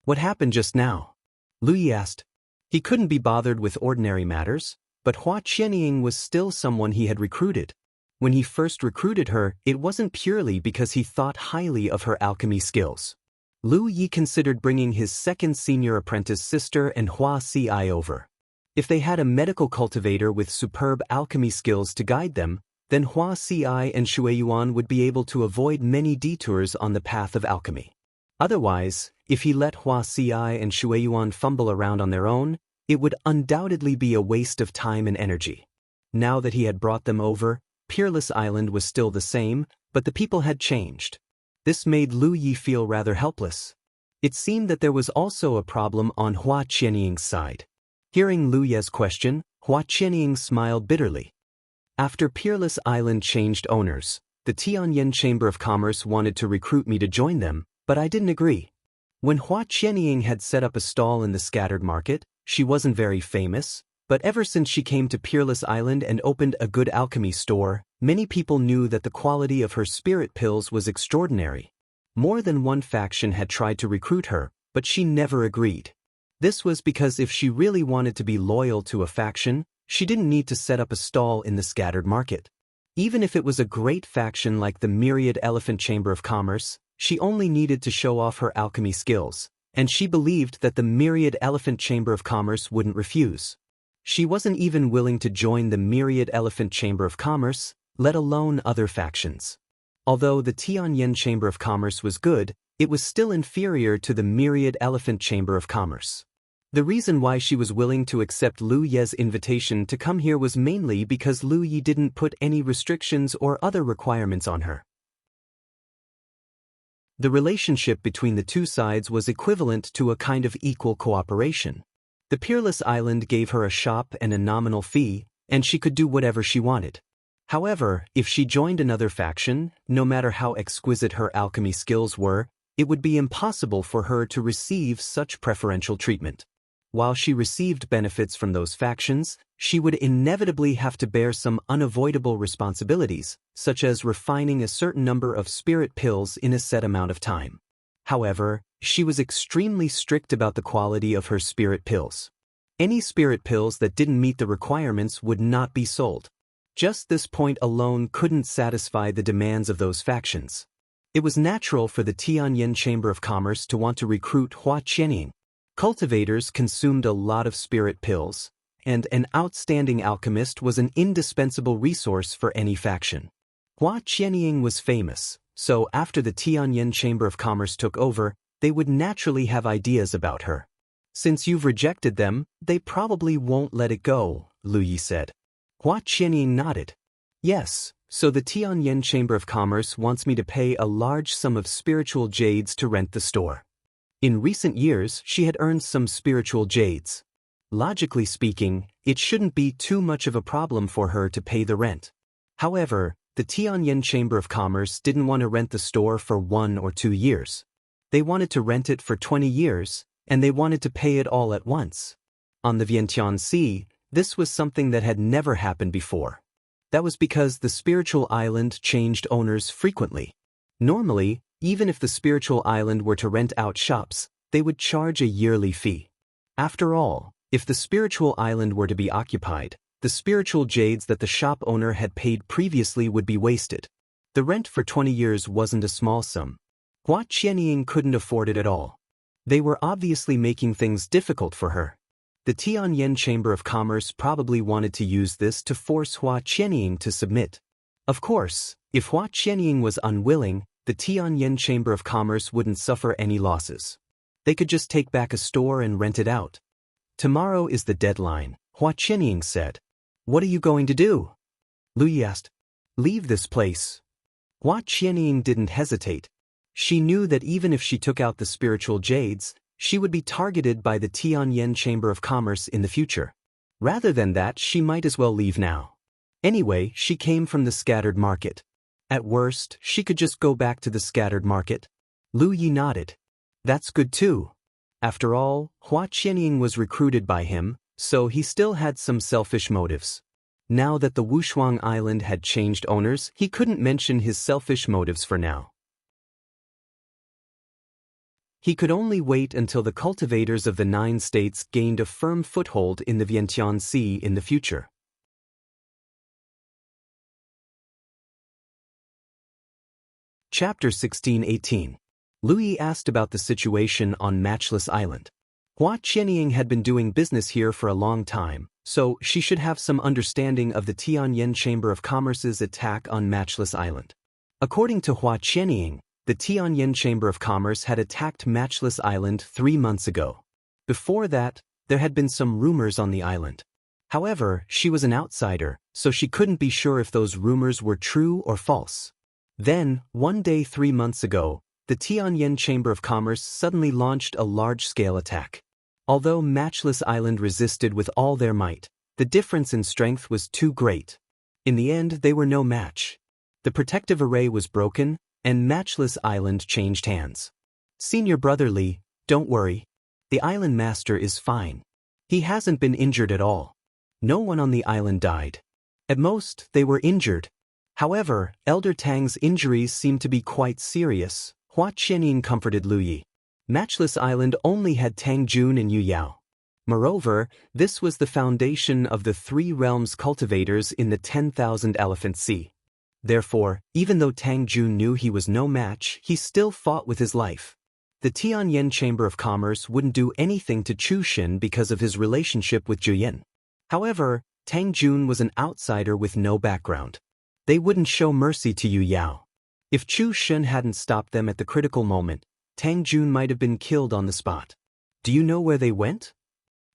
"What happened just now?" Lu Yi asked. He couldn't be bothered with ordinary matters, but Hua Qianying was still someone he had recruited. When he first recruited her, it wasn't purely because he thought highly of her alchemy skills. Lu Yi considered bringing his second senior apprentice sister and Hua Ci over. If they had a medical cultivator with superb alchemy skills to guide them, then Hua Ci and Shueyuan would be able to avoid many detours on the path of alchemy. Otherwise, if he let Hua Ci and Shueyuan fumble around on their own, it would undoubtedly be a waste of time and energy. Now that he had brought them over, Peerless Island was still the same, but the people had changed. This made Lu Yi feel rather helpless. It seemed that there was also a problem on Hua Qianying's side. Hearing Lu Ye's question, Hua Qianying smiled bitterly. "After Peerless Island changed owners, the Tianyan Chamber of Commerce wanted to recruit me to join them, but I didn't agree. When Hua Qianying had set up a stall in the scattered market, she wasn't very famous, But ever since she came to Peerless Island and opened a good alchemy store, many people knew that the quality of her spirit pills was extraordinary. More than one faction had tried to recruit her, but she never agreed. This was because if she really wanted to be loyal to a faction, she didn't need to set up a stall in the scattered market. Even if it was a great faction like the Myriad Elephant Chamber of Commerce, she only needed to show off her alchemy skills, and she believed that the Myriad Elephant Chamber of Commerce wouldn't refuse. She wasn't even willing to join the Myriad Elephant Chamber of Commerce, let alone other factions. Although the Tianyan Chamber of Commerce was good, it was still inferior to the Myriad Elephant Chamber of Commerce. The reason why she was willing to accept Lu Ye's invitation to come here was mainly because Lu Ye didn't put any restrictions or other requirements on her. The relationship between the two sides was equivalent to a kind of equal cooperation. The Peerless Island gave her a shop and a nominal fee, and she could do whatever she wanted. However, if she joined another faction, no matter how exquisite her alchemy skills were, it would be impossible for her to receive such preferential treatment. While she received benefits from those factions, she would inevitably have to bear some unavoidable responsibilities, such as refining a certain number of spirit pills in a set amount of time. However, she was extremely strict about the quality of her spirit pills. Any spirit pills that didn't meet the requirements would not be sold. Just this point alone couldn't satisfy the demands of those factions. It was natural for the Tianyan Chamber of Commerce to want to recruit Hua Qianying. Cultivators consumed a lot of spirit pills, and an outstanding alchemist was an indispensable resource for any faction. Hua Qianying was famous, so after the Tianyan Chamber of Commerce took over, they would naturally have ideas about her. Since you've rejected them, they probably won't let it go, Lu Yi said. Hua Qianying nodded. Yes, so the Tianyan Chamber of Commerce wants me to pay a large sum of spiritual jades to rent the store. In recent years, she had earned some spiritual jades. Logically speaking, it shouldn't be too much of a problem for her to pay the rent. However, the Tianyan Chamber of Commerce didn't want to rent the store for 1 or 2 years. They wanted to rent it for 20 years, and they wanted to pay it all at once. On the Vientiane Sea, this was something that had never happened before. That was because the spiritual island changed owners frequently. Normally, even if the spiritual island were to rent out shops, they would charge a yearly fee. After all, if the spiritual island were to be occupied, the spiritual jades that the shop owner had paid previously would be wasted. The rent for 20 years wasn't a small sum. Hua Qianying couldn't afford it at all. They were obviously making things difficult for her. The Tianyan Chamber of Commerce probably wanted to use this to force Hua Qianying to submit. Of course, if Hua Qianying was unwilling, the Tianyan Chamber of Commerce wouldn't suffer any losses. They could just take back a store and rent it out. Tomorrow is the deadline, Hua Qianying said. What are you going to do? Lu Yi asked. Leave this place. Hua Qianying didn't hesitate. She knew that even if she took out the spiritual jades, she would be targeted by the Tianyan Chamber of Commerce in the future. Rather than that, she might as well leave now. Anyway, she came from the scattered market. At worst, she could just go back to the scattered market. Lu Yi nodded. That's good too. After all, Hua Qianying was recruited by him, so he still had some selfish motives. Now that the Wushuang Island had changed owners, he couldn't mention his selfish motives for now. He could only wait until the cultivators of the 9 states gained a firm foothold in the Vientiane Sea in the future. Chapter 16-18. Lu Yi asked about the situation on Matchless Island. Hua Qianying had been doing business here for a long time, so she should have some understanding of the Tianyan Chamber of Commerce's attack on Matchless Island. According to Hua Qianying, the Tianyan Chamber of Commerce had attacked Matchless Island 3 months ago. Before that, there had been some rumors on the island. However, she was an outsider, so she couldn't be sure if those rumors were true or false. Then, one day 3 months ago, the Tianyan Chamber of Commerce suddenly launched a large-scale attack. Although Matchless Island resisted with all their might, the difference in strength was too great. In the end, they were no match. The protective array was broken, and Matchless Island changed hands. Senior Brother Li, don't worry. The island master is fine. He hasn't been injured at all. No one on the island died. At most, they were injured. However, Elder Tang's injuries seemed to be quite serious. Hua Qianying comforted Lu Yi. Matchless Island only had Tang Jun and Yu Yao. Moreover, this was the foundation of the Three Realms cultivators in the 10,000 Elephant Sea. Therefore, even though Tang Jun knew he was no match, he still fought with his life. The Tianyan Chamber of Commerce wouldn't do anything to Chu Xin because of his relationship with Juyin. However, Tang Jun was an outsider with no background. They wouldn't show mercy to Yu Yao. If Chu Xin hadn't stopped them at the critical moment, Tang Jun might have been killed on the spot. Do you know where they went?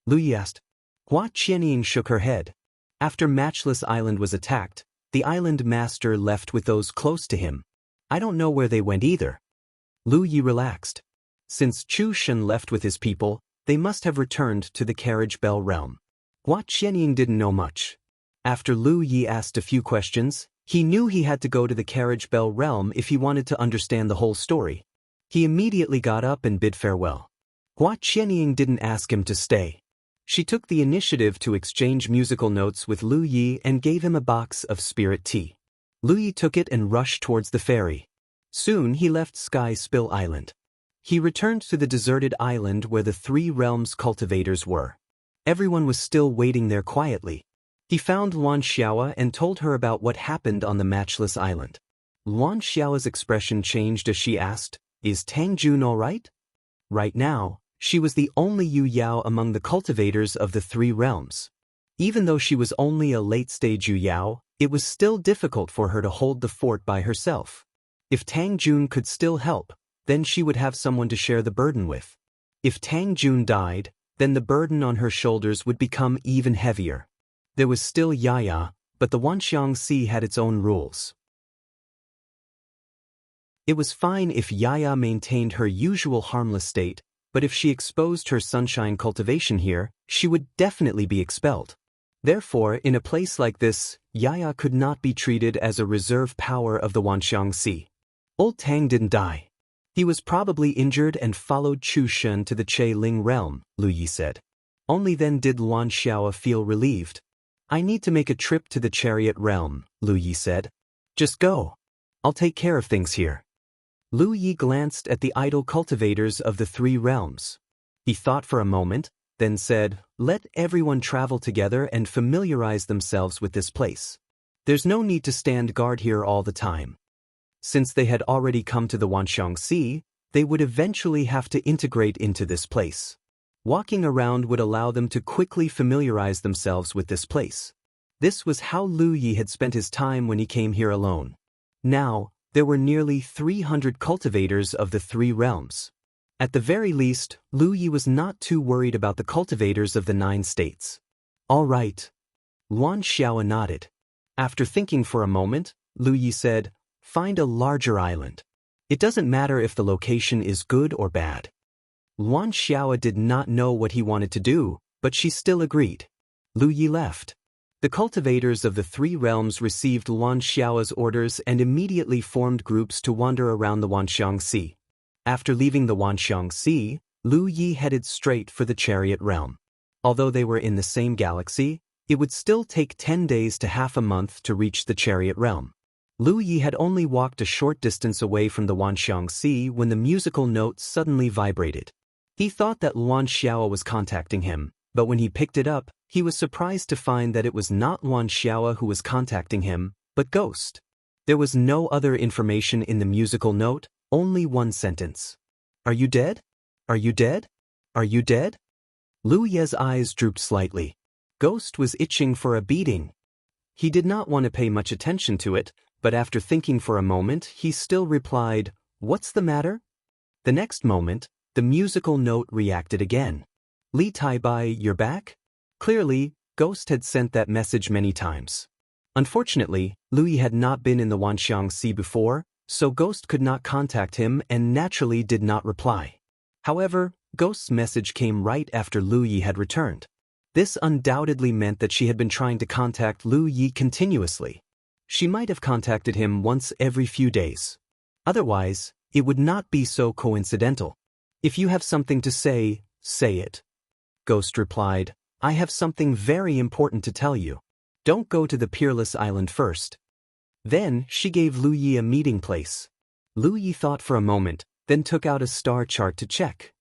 Lu Yi asked. Hua Qianying shook her head. After Matchless Island was attacked, the island master left with those close to him. I don't know where they went either. Lu Yi relaxed. Since Chu Xin left with his people, they must have returned to the Carriage Bell realm. Hua Qianying didn't know much. After Lu Yi asked a few questions, he knew he had to go to the Carriage Bell realm if he wanted to understand the whole story. He immediately got up and bid farewell. Hua Qianying didn't ask him to stay. She took the initiative to exchange musical notes with Lu Yi and gave him a box of spirit tea. Lu Yi took it and rushed towards the ferry. Soon he left Sky Spill Island. He returned to the deserted island where the Three Realms cultivators were. Everyone was still waiting there quietly. He found Luan Xiaoa and told her about what happened on the Matchless Island. Luan Xiaoa's expression changed as she asked, "Is Tang Jun all right?" Right now, she was the only Yu Yao among the cultivators of the Three Realms. Even though she was only a late-stage Yu Yao, it was still difficult for her to hold the fort by herself. If Tang Jun could still help, then she would have someone to share the burden with. If Tang Jun died, then the burden on her shoulders would become even heavier. There was still Yaya, but the Wanxiang Sea had its own rules. It was fine if Yaya maintained her usual harmless state, but if she exposed her sunshine cultivation here, she would definitely be expelled. Therefore, in a place like this, Yaya could not be treated as a reserve power of the Wanxiang Sea. Old Tang didn't die. He was probably injured and followed Chu Xin to the Che Ling realm, Lu Yi said. Only then did Luan Xiaoa feel relieved. I need to make a trip to the Chariot realm, Lu Yi said. Just go. I'll take care of things here. Lu Yi glanced at the idle cultivators of the Three Realms. He thought for a moment, then said, let everyone travel together and familiarize themselves with this place. There's no need to stand guard here all the time. Since they had already come to the Wanxiang Sea, they would eventually have to integrate into this place. Walking around would allow them to quickly familiarize themselves with this place. This was how Lu Yi had spent his time when he came here alone. Now, there were nearly 300 cultivators of the Three Realms. At the very least, Lu Yi was not too worried about the cultivators of the 9 states. All right. Luan Xiaoa nodded. After thinking for a moment, Lu Yi said, find a larger island. It doesn't matter if the location is good or bad. Luan Xiaoa did not know what he wanted to do, but she still agreed. Lu Yi left. The cultivators of the Three Realms received Luan Xiaoa's orders and immediately formed groups to wander around the Wanxiang Sea. After leaving the Wanxiang Sea, Lu Yi headed straight for the Chariot realm. Although they were in the same galaxy, it would still take 10 days to half a month to reach the Chariot realm. Lu Yi had only walked a short distance away from the Wanxiang Sea when the musical note suddenly vibrated. He thought that Luan Xiaoa was contacting him, but when he picked it up, he was surprised to find that it was not Luan Xiaoa who was contacting him, but Ghost. There was no other information in the musical note, only one sentence. Are you dead? Are you dead? Are you dead? Lu Ye's eyes drooped slightly. Ghost was itching for a beating. He did not want to pay much attention to it, but after thinking for a moment, he still replied, what's the matter? The next moment, the musical note reacted again. Li Taibai, you're back? Clearly, Ghost had sent that message many times. Unfortunately, Lu Yi had not been in the Wanxiang Sea before, so Ghost could not contact him and naturally did not reply. However, Ghost's message came right after Lu Yi had returned. This undoubtedly meant that she had been trying to contact Lu Yi continuously. She might have contacted him once every few days. Otherwise, it would not be so coincidental. If you have something to say, say it. Ghost replied, I have something very important to tell you. Don't go to the Peerless Island first. Then, she gave Lu Yi a meeting place. Lu Yi thought for a moment, then took out a star chart to check.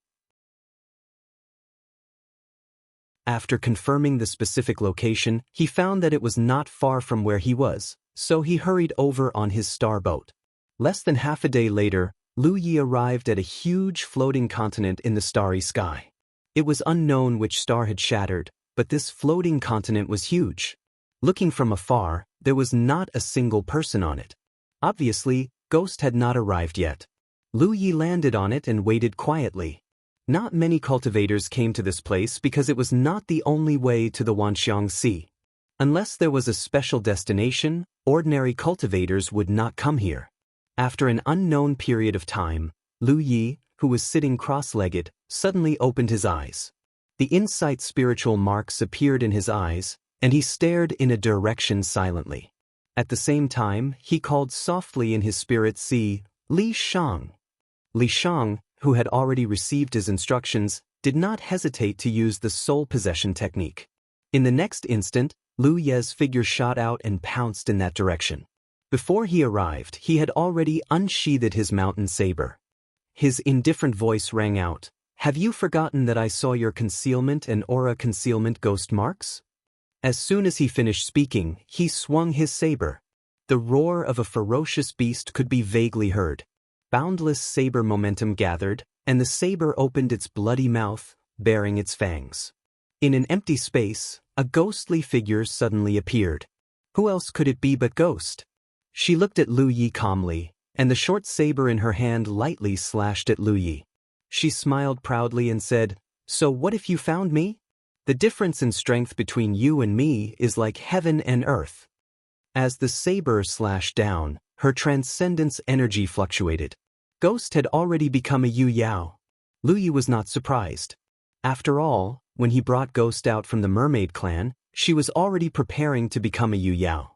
After confirming the specific location, he found that it was not far from where he was, so he hurried over on his star boat. Less than half a day later, Lu Yi arrived at a huge floating continent in the starry sky. It was unknown which star had shattered, but this floating continent was huge. Looking from afar, there was not a single person on it. Obviously, Ghost had not arrived yet. Lu Yi landed on it and waited quietly. Not many cultivators came to this place because it was not the only way to the Wanxiang Sea. Unless there was a special destination, ordinary cultivators would not come here. After an unknown period of time, Lu Yi, who was sitting cross-legged, suddenly opened his eyes. The insight spiritual marks appeared in his eyes, and he stared in a direction silently. At the same time, he called softly in his spirit sea, Li Shang. Li Shang, who had already received his instructions, did not hesitate to use the soul possession technique. In the next instant, Lu Ye's figure shot out and pounced in that direction. Before he arrived, he had already unsheathed his mountain saber. His indifferent voice rang out, "Have you forgotten that I saw your concealment and aura concealment ghost marks?" As soon as he finished speaking, he swung his saber. The roar of a ferocious beast could be vaguely heard. Boundless saber momentum gathered, and the saber opened its bloody mouth, baring its fangs. In an empty space, a ghostly figure suddenly appeared. Who else could it be but Ghost? She looked at Lu Yi calmly, and the short saber in her hand lightly slashed at Lu Yi. She smiled proudly and said, "So what if you found me? The difference in strength between you and me is like heaven and earth." As the saber slashed down, her transcendence energy fluctuated. Ghost had already become a Yu Yao. Lu Yi was not surprised. After all, when he brought Ghost out from the mermaid clan, she was already preparing to become a Yu Yao.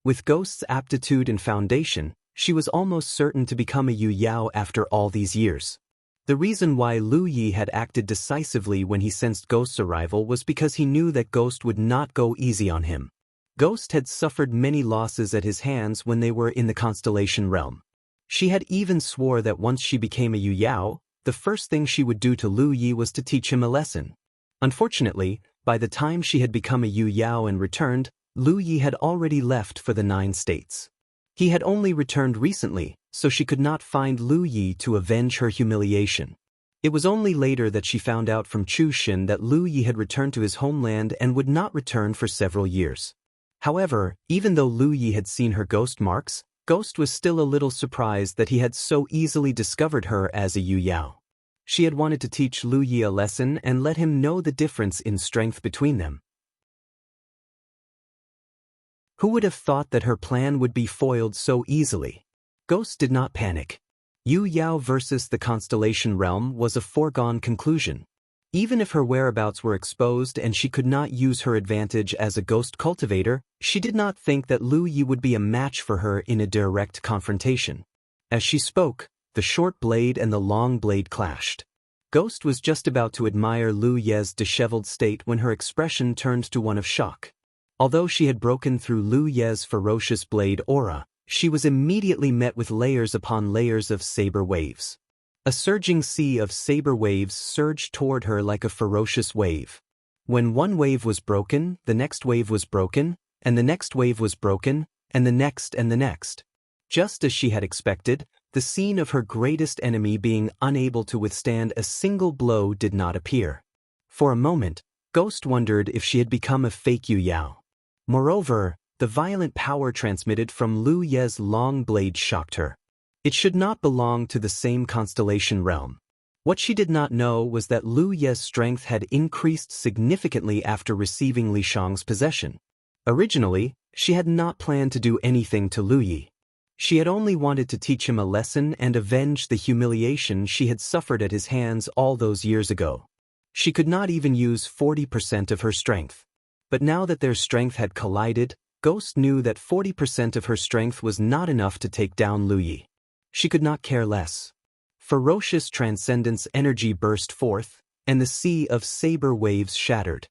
With Ghost's aptitude and foundation, she was almost certain to become a Yu Yao after all these years. The reason why Lu Yi had acted decisively when he sensed Ghost's arrival was because he knew that Ghost would not go easy on him. Ghost had suffered many losses at his hands when they were in the constellation realm. She had even swore that once she became a Yu Yao, the first thing she would do to Lu Yi was to teach him a lesson. Unfortunately, by the time she had become a Yu Yao and returned, Lu Yi had already left for the 9 states. He had only returned recently, so she could not find Lu Yi to avenge her humiliation. It was only later that she found out from Chu Xin that Lu Yi had returned to his homeland and would not return for several years. However, even though Lu Yi had seen her ghost marks, Ghost was still a little surprised that he had so easily discovered her as a Yu Yao. She had wanted to teach Lu Yi a lesson and let him know the difference in strength between them. Who would have thought that her plan would be foiled so easily? Ghost did not panic. Yu Yao versus the constellation realm was a foregone conclusion. Even if her whereabouts were exposed and she could not use her advantage as a ghost cultivator, she did not think that Lu Yi would be a match for her in a direct confrontation. As she spoke, the short blade and the long blade clashed. Ghost was just about to admire Lu Ye's disheveled state when her expression turned to one of shock. Although she had broken through Lu Ye's ferocious blade aura, she was immediately met with layers upon layers of saber waves. A surging sea of saber waves surged toward her like a ferocious wave. When one wave was broken, the next wave was broken, and the next wave was broken, and the next and the next. Just as she had expected, the scene of her greatest enemy being unable to withstand a single blow did not appear. For a moment, Ghost wondered if she had become a fake Yu Yao. Moreover, the violent power transmitted from Lu Ye's long blade shocked her. It should not belong to the same constellation realm. What she did not know was that Lu Ye's strength had increased significantly after receiving Li Shang's possession. Originally, she had not planned to do anything to Lu Yi. She had only wanted to teach him a lesson and avenge the humiliation she had suffered at his hands all those years ago. She could not even use 40% of her strength. But now that their strength had collided, Ghost knew that 40% of her strength was not enough to take down Lu Yi. She could not care less. Ferocious transcendence energy burst forth, and the sea of saber waves shattered.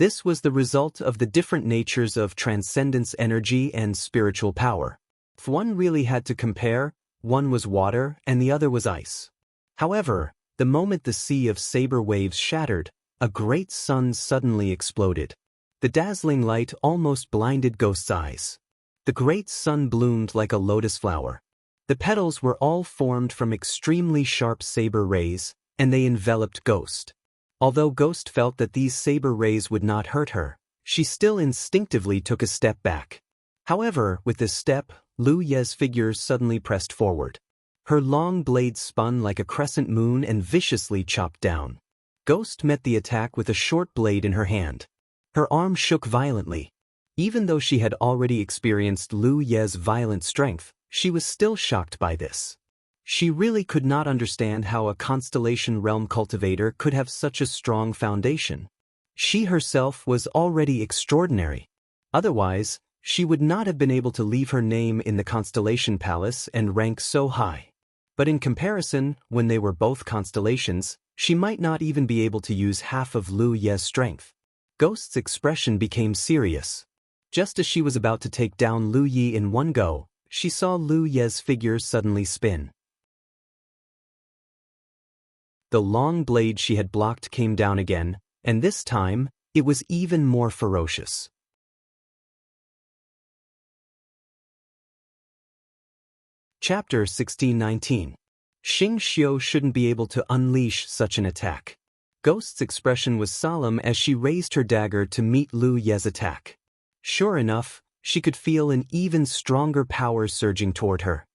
This was the result of the different natures of transcendence energy and spiritual power. If one really had to compare, one was water and the other was ice. However, the moment the sea of saber waves shattered, a great sun suddenly exploded. The dazzling light almost blinded Ghost's eyes. The great sun bloomed like a lotus flower. The petals were all formed from extremely sharp saber rays, and they enveloped Ghost. Although Ghost felt that these saber rays would not hurt her, she still instinctively took a step back. However, with this step, Lu Ye's figure suddenly pressed forward. Her long blade spun like a crescent moon and viciously chopped down. Ghost met the attack with a short blade in her hand. Her arm shook violently. Even though she had already experienced Lu Ye's violent strength, she was still shocked by this. She really could not understand how a constellation realm cultivator could have such a strong foundation. She herself was already extraordinary. Otherwise, she would not have been able to leave her name in the Constellation Palace and rank so high. But in comparison, when they were both constellations, she might not even be able to use half of Lu Ye's strength. Ghost's expression became serious. Just as she was about to take down Lu Yi in one go, she saw Lu Ye's figure suddenly spin. The long blade she had blocked came down again, and this time, it was even more ferocious. Chapter 1619. Xing Xiu shouldn't be able to unleash such an attack. Ghost's expression was solemn as she raised her dagger to meet Lu Ye's attack. Sure enough, she could feel an even stronger power surging toward her.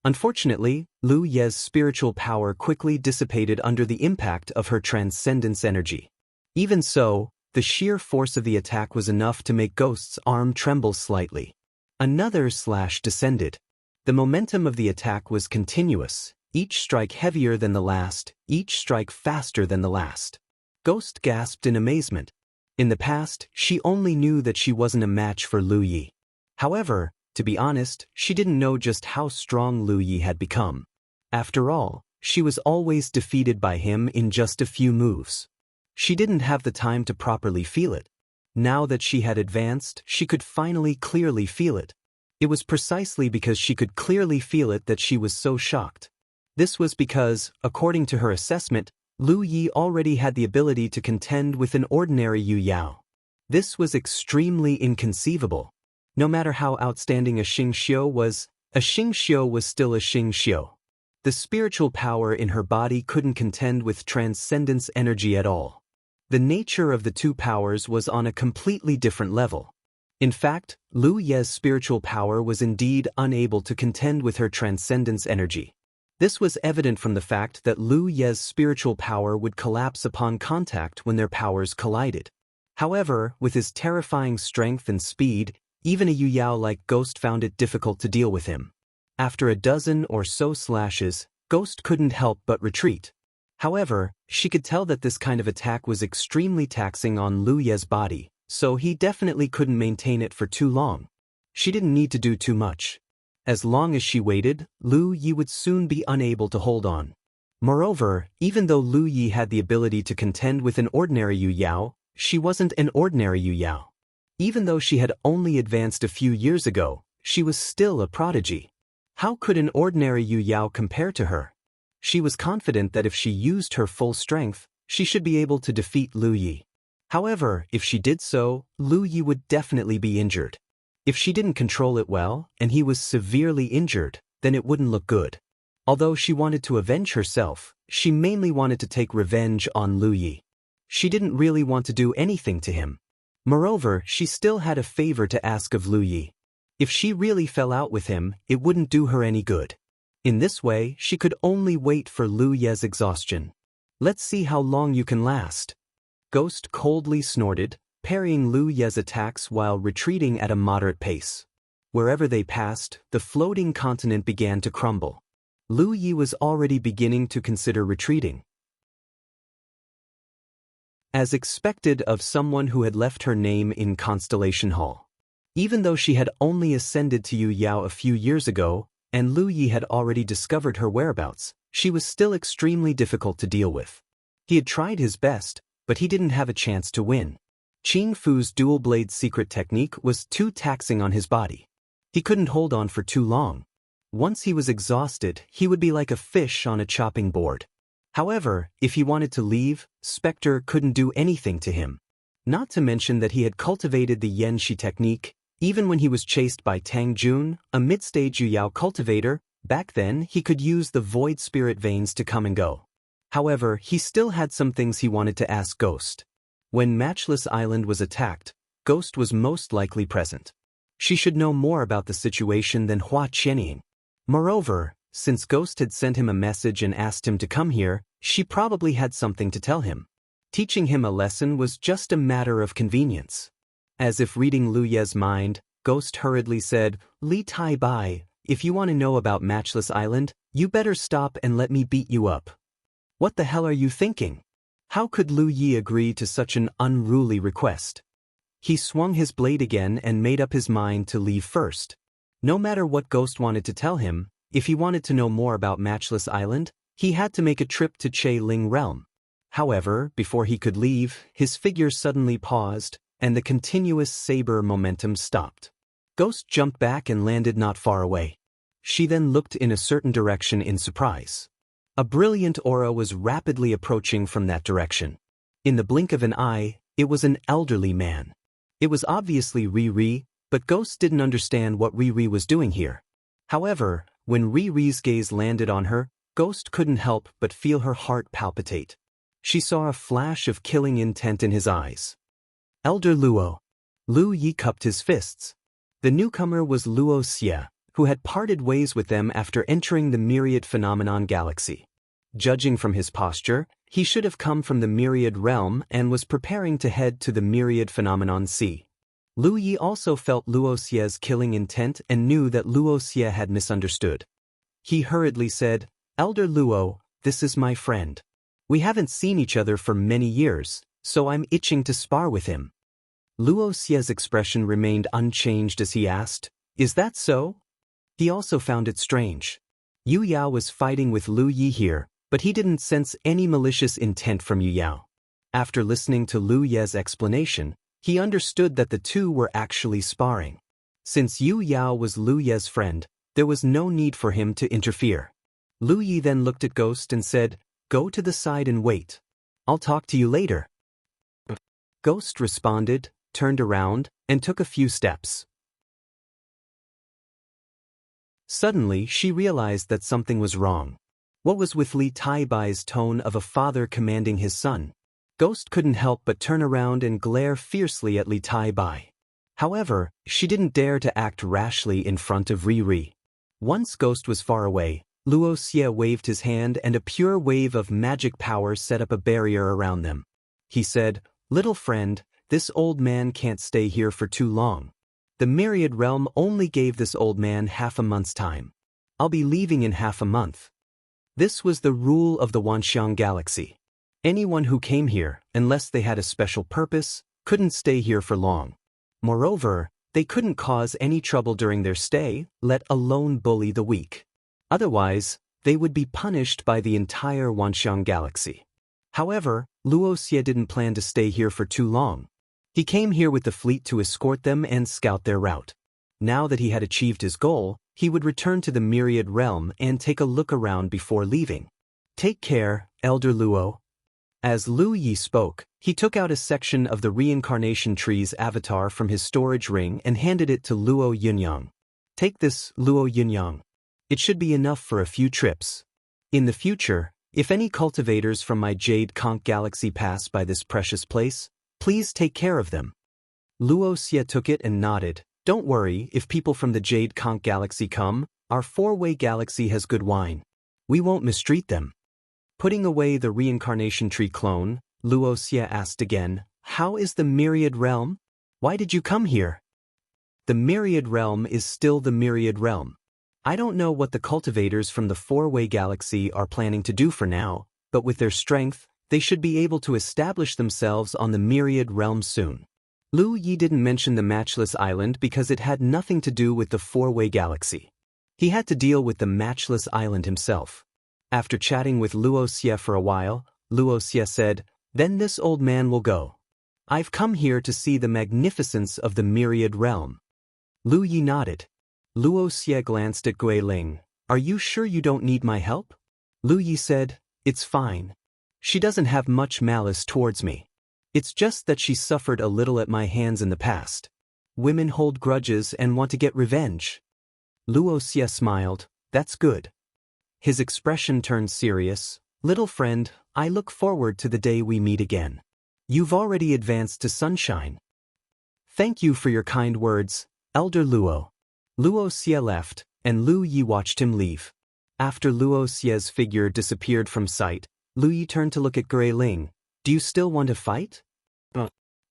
Unfortunately, Lu Ye's spiritual power quickly dissipated under the impact of her transcendence energy. Even so, the sheer force of the attack was enough to make Ghost's arm tremble slightly. Another slash descended. The momentum of the attack was continuous, each strike heavier than the last, each strike faster than the last. Ghost gasped in amazement. In the past, she only knew that she wasn't a match for Lu Yi. However, to be honest, she didn't know just how strong Lu Yi had become. After all, she was always defeated by him in just a few moves. She didn't have the time to properly feel it. Now that she had advanced, she could finally clearly feel it. It was precisely because she could clearly feel it that she was so shocked. This was because, according to her assessment, Lu Yi already had the ability to contend with an ordinary Yu Yao. This was extremely inconceivable. No matter how outstanding a Xing Xiu was still a Xing Xiu. The spiritual power in her body couldn't contend with transcendence energy at all. The nature of the two powers was on a completely different level. In fact, Lu Ye's spiritual power was indeed unable to contend with her transcendence energy. This was evident from the fact that Lu Ye's spiritual power would collapse upon contact when their powers collided. However, with his terrifying strength and speed, even a Yu Yao like Ghost found it difficult to deal with him. After a dozen or so slashes, Ghost couldn't help but retreat. However, she could tell that this kind of attack was extremely taxing on Lu Ye's body, so he definitely couldn't maintain it for too long. She didn't need to do too much. As long as she waited, Lu Yi would soon be unable to hold on. Moreover, even though Lu Yi had the ability to contend with an ordinary Yu Yao, she wasn't an ordinary Yu Yao. Even though she had only advanced a few years ago, she was still a prodigy. How could an ordinary Yu Yao compare to her? She was confident that if she used her full strength, she should be able to defeat Lu Yi. However, if she did so, Lu Yi would definitely be injured. If she didn't control it well, and he was severely injured, then it wouldn't look good. Although she wanted to avenge herself, she mainly wanted to take revenge on Lu Yi. She didn't really want to do anything to him. Moreover, she still had a favor to ask of Lu Yi. If she really fell out with him, it wouldn't do her any good. In this way, she could only wait for Lu Ye's exhaustion. Let's see how long you can last. Ghost coldly snorted, parrying Lu Ye's attacks while retreating at a moderate pace. Wherever they passed, the floating continent began to crumble. Lu Yi was already beginning to consider retreating. As expected of someone who had left her name in Constellation Hall. Even though she had only ascended to Yu Yao a few years ago, and Lu Yi had already discovered her whereabouts, she was still extremely difficult to deal with. He had tried his best, but he didn't have a chance to win. Qin Fu's dual-blade secret technique was too taxing on his body. He couldn't hold on for too long. Once he was exhausted, he would be like a fish on a chopping board. However, if he wanted to leave, Spectre couldn't do anything to him. Not to mention that he had cultivated the Yanxi technique, even when he was chased by Tang Jun, a mid-stage Yuyao cultivator. Back then he could use the void spirit veins to come and go. However, he still had some things he wanted to ask Ghost. When Matchless Island was attacked, Ghost was most likely present. She should know more about the situation than Hua Qianying. Moreover, since Ghost had sent him a message and asked him to come here, she probably had something to tell him. Teaching him a lesson was just a matter of convenience. As if reading Lu Ye's mind, Ghost hurriedly said, "Li Tai Bai, if you want to know about Matchless Island, you better stop and let me beat you up." What the hell are you thinking? How could Lu Yi agree to such an unruly request? He swung his blade again and made up his mind to leave first. No matter what Ghost wanted to tell him, if he wanted to know more about Matchless Island, he had to make a trip to Che Ling Realm. However, before he could leave, his figure suddenly paused, and the continuous saber momentum stopped. Ghost jumped back and landed not far away. She then looked in a certain direction in surprise. A brilliant aura was rapidly approaching from that direction. In the blink of an eye, it was an elderly man. It was obviously Riri, but Ghost didn't understand what Riri was doing here. However, when Riri's gaze landed on her, Ghost couldn't help but feel her heart palpitate. She saw a flash of killing intent in his eyes. Elder Luo. Lu Yi cupped his fists. The newcomer was Luo Xia, who had parted ways with them after entering the Myriad Phenomenon Galaxy. Judging from his posture, he should have come from the Myriad Realm and was preparing to head to the Myriad Phenomenon Sea. Lu Yi also felt Luo Xia's killing intent and knew that Luo Xia had misunderstood. He hurriedly said, "Elder Luo, this is my friend. We haven't seen each other for many years, so I'm itching to spar with him." Luo Xia's expression remained unchanged as he asked, "Is that so?" He also found it strange. Yu Yao was fighting with Lu Yi here, but he didn't sense any malicious intent from Yu Yao. After listening to Lu Ye's explanation, he understood that the two were actually sparring. Since Yu Yao was Lu Ye's friend, there was no need for him to interfere. Lu Yi then looked at Ghost and said, "Go to the side and wait. I'll talk to you later." Ghost responded, turned around, and took a few steps. Suddenly, she realized that something was wrong. What was with Li Tai Bai's tone of a father commanding his son? Ghost couldn't help but turn around and glare fiercely at Li Tai Bai. However, she didn't dare to act rashly in front of Riri. Once Ghost was far away, Luo Xia waved his hand and a pure wave of magic power set up a barrier around them. He said, "Little friend, this old man can't stay here for too long. The Myriad Realm only gave this old man half a month's time. I'll be leaving in half a month." This was the rule of the Wanxiang Galaxy. Anyone who came here, unless they had a special purpose, couldn't stay here for long. Moreover, they couldn't cause any trouble during their stay, let alone bully the weak. Otherwise, they would be punished by the entire Wanxiang Galaxy. However, Luo Xia didn't plan to stay here for too long. He came here with the fleet to escort them and scout their route. Now that he had achieved his goal, he would return to the Myriad Realm and take a look around before leaving. "Take care, Elder Luo." As Lu Yi spoke, he took out a section of the reincarnation tree's avatar from his storage ring and handed it to Luo Yunyang. "Take this, Luo Yunyang. It should be enough for a few trips. In the future, if any cultivators from my Jade Conch Galaxy pass by this precious place, please take care of them." Luo Xia took it and nodded. "Don't worry, if people from the Jade Conch Galaxy come, our four-way galaxy has good wine. We won't mistreat them." Putting away the reincarnation tree clone, Luo Xia asked again, "How is the Myriad Realm? Why did you come here?" "The Myriad Realm is still the Myriad Realm. I don't know what the cultivators from the four-way galaxy are planning to do for now, but with their strength, they should be able to establish themselves on the Myriad Realm soon." Lu Yi didn't mention the Matchless Island because it had nothing to do with the four-way galaxy. He had to deal with the Matchless Island himself. After chatting with Luo Xia for a while, Luo Xia said, "Then this old man will go." I've come here to see the magnificence of the myriad realm. Lu Yi nodded. Luo Xie glanced at Gui Ling. Are you sure you don't need my help? Lu Yi said, it's fine. She doesn't have much malice towards me. It's just that she suffered a little at my hands in the past. Women hold grudges and want to get revenge. Luo Xie smiled. That's good. His expression turned serious. Little friend, I look forward to the day we meet again. You've already advanced to sunshine. Thank you for your kind words, Elder Luo. Luo Xie left, and Lu Yi watched him leave. After Luo Xie's figure disappeared from sight, Lu Yi turned to look at Gui Ling. Do you still want to fight?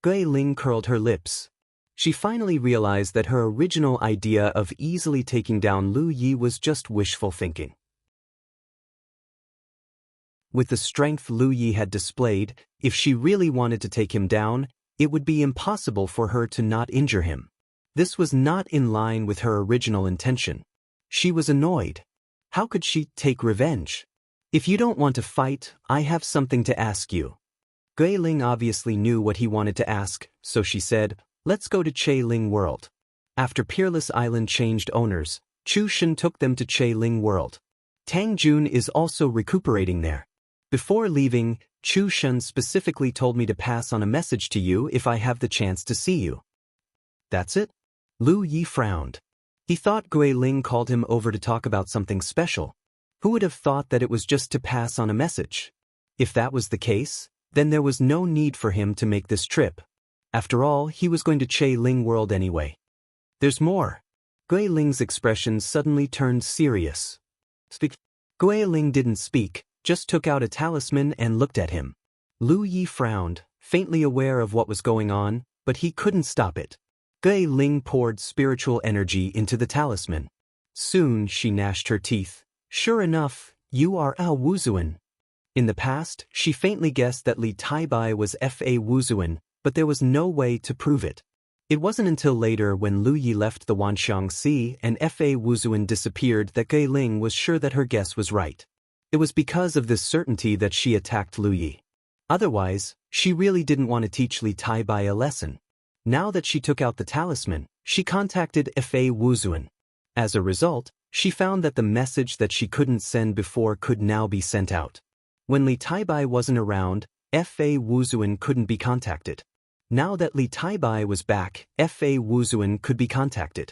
Gui Ling curled her lips. She finally realized that her original idea of easily taking down Lu Yi was just wishful thinking. With the strength Lu Yi had displayed, if she really wanted to take him down, it would be impossible for her to not injure him. This was not in line with her original intention. She was annoyed. How could she take revenge? If you don't want to fight, I have something to ask you. Gui Ling obviously knew what he wanted to ask, so she said, let's go to Che Ling World. After Peerless Island changed owners, Chu Shen took them to Che Ling World. Tang Jun is also recuperating there. Before leaving, Chu Shen specifically told me to pass on a message to you if I have the chance to see you. That's it? Lu Yi frowned. He thought Gui Ling called him over to talk about something special. Who would have thought that it was just to pass on a message? If that was the case, then there was no need for him to make this trip. After all, he was going to Che Ling World anyway. There's more. Gui Ling's expression suddenly turned serious. Speak. Gui Ling didn't speak, just took out a talisman and looked at him. Lu Yi frowned, faintly aware of what was going on, but he couldn't stop it. Gui Ling poured spiritual energy into the talisman. Soon she gnashed her teeth. Sure enough, you are a Wuzuan. In the past, she faintly guessed that Li Taibai was Fa Wuzuan, but there was no way to prove it. It wasn't until later when Lu Yi left the Wanxiang Sea and Fa Wuzuan disappeared that Gui Ling was sure that her guess was right. It was because of this certainty that she attacked Lu Yi. Otherwise, she really didn't want to teach Li Taibai a lesson. Now that she took out the talisman, she contacted Fa Wuzuan. As a result, she found that the message that she couldn't send before could now be sent out. When Li Taibai wasn't around, Fa Wuzuan couldn't be contacted. Now that Li Taibai was back, Fa Wuzuan could be contacted.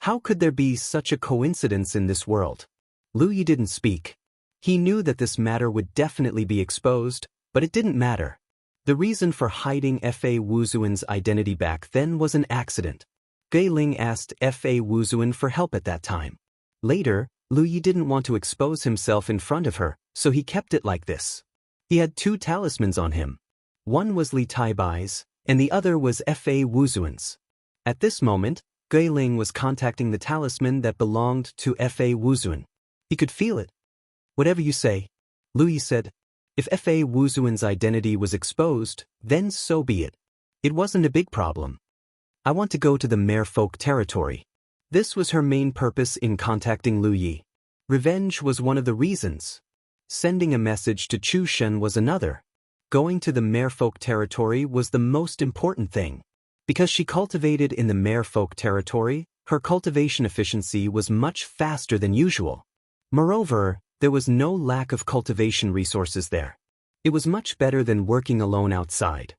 How could there be such a coincidence in this world? Lu Yi didn't speak. He knew that this matter would definitely be exposed, but it didn't matter. The reason for hiding Fa Wuzuan's identity back then was an accident. Gui Ling asked Fa Wuzuan for help at that time. Later, Lu Yi didn't want to expose himself in front of her, so he kept it like this. He had two talismans on him. One was Li Taibai's, and the other was Fa Wuzuan's. At this moment, Gui Ling was contacting the talisman that belonged to Fa Wuzuan. He could feel it. Whatever you say, Lu Yi said. If Fa Wuzuan's identity was exposed, then so be it. It wasn't a big problem. I want to go to the merfolk territory. This was her main purpose in contacting Lu Yi. Revenge was one of the reasons. Sending a message to Chu Shen was another. Going to the merfolk territory was the most important thing. Because she cultivated in the merfolk territory, her cultivation efficiency was much faster than usual. Moreover, there was no lack of cultivation resources there. It was much better than working alone outside.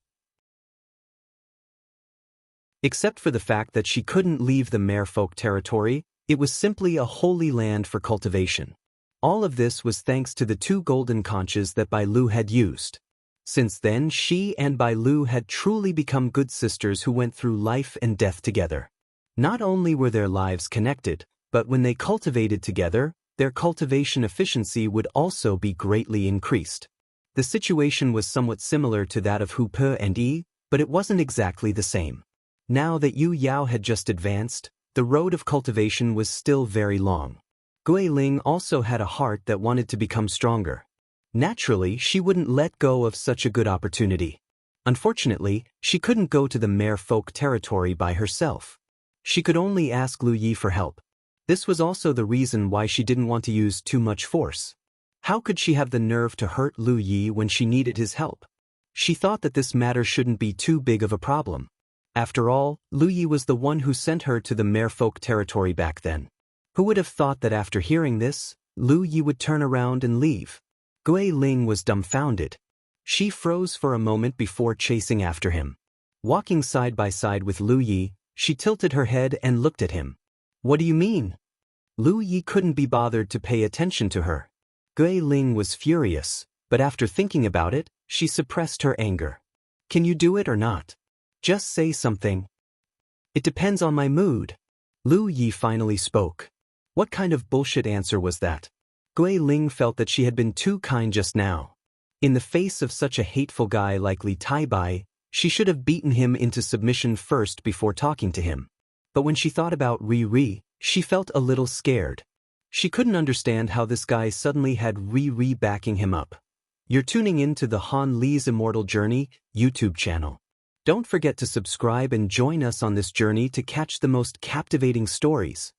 Except for the fact that she couldn't leave the merfolk territory, it was simply a holy land for cultivation. All of this was thanks to the two golden conches that Bai Lu had used. Since then, she and Bai Lu had truly become good sisters who went through life and death together. Not only were their lives connected, but when they cultivated together, their cultivation efficiency would also be greatly increased. The situation was somewhat similar to that of Hu Pe and Yi, but it wasn't exactly the same. Now that Yu Yao had just advanced, the road of cultivation was still very long. Gui Ling also had a heart that wanted to become stronger. Naturally, she wouldn't let go of such a good opportunity. Unfortunately, she couldn't go to the merfolk territory by herself. She could only ask Lu Yi for help. This was also the reason why she didn't want to use too much force. How could she have the nerve to hurt Lu Yi when she needed his help? She thought that this matter shouldn't be too big of a problem. After all, Lu Yi was the one who sent her to the merfolk territory back then. Who would have thought that after hearing this, Lu Yi would turn around and leave? Gui Ling was dumbfounded. She froze for a moment before chasing after him. Walking side by side with Lu Yi, she tilted her head and looked at him. What do you mean? Lu Yi couldn't be bothered to pay attention to her. Gui Ling was furious, but after thinking about it, she suppressed her anger. Can you do it or not? Just say something. It depends on my mood. Lu Yi finally spoke. What kind of bullshit answer was that? Gui Ling felt that she had been too kind just now. In the face of such a hateful guy like Li Taibai, she should have beaten him into submission first before talking to him. But when she thought about Ri, she felt a little scared. She couldn't understand how this guy suddenly had Ri backing him up. You're tuning in to the Han Li's Immortal Journey YouTube channel. Don't forget to subscribe and join us on this journey to catch the most captivating stories.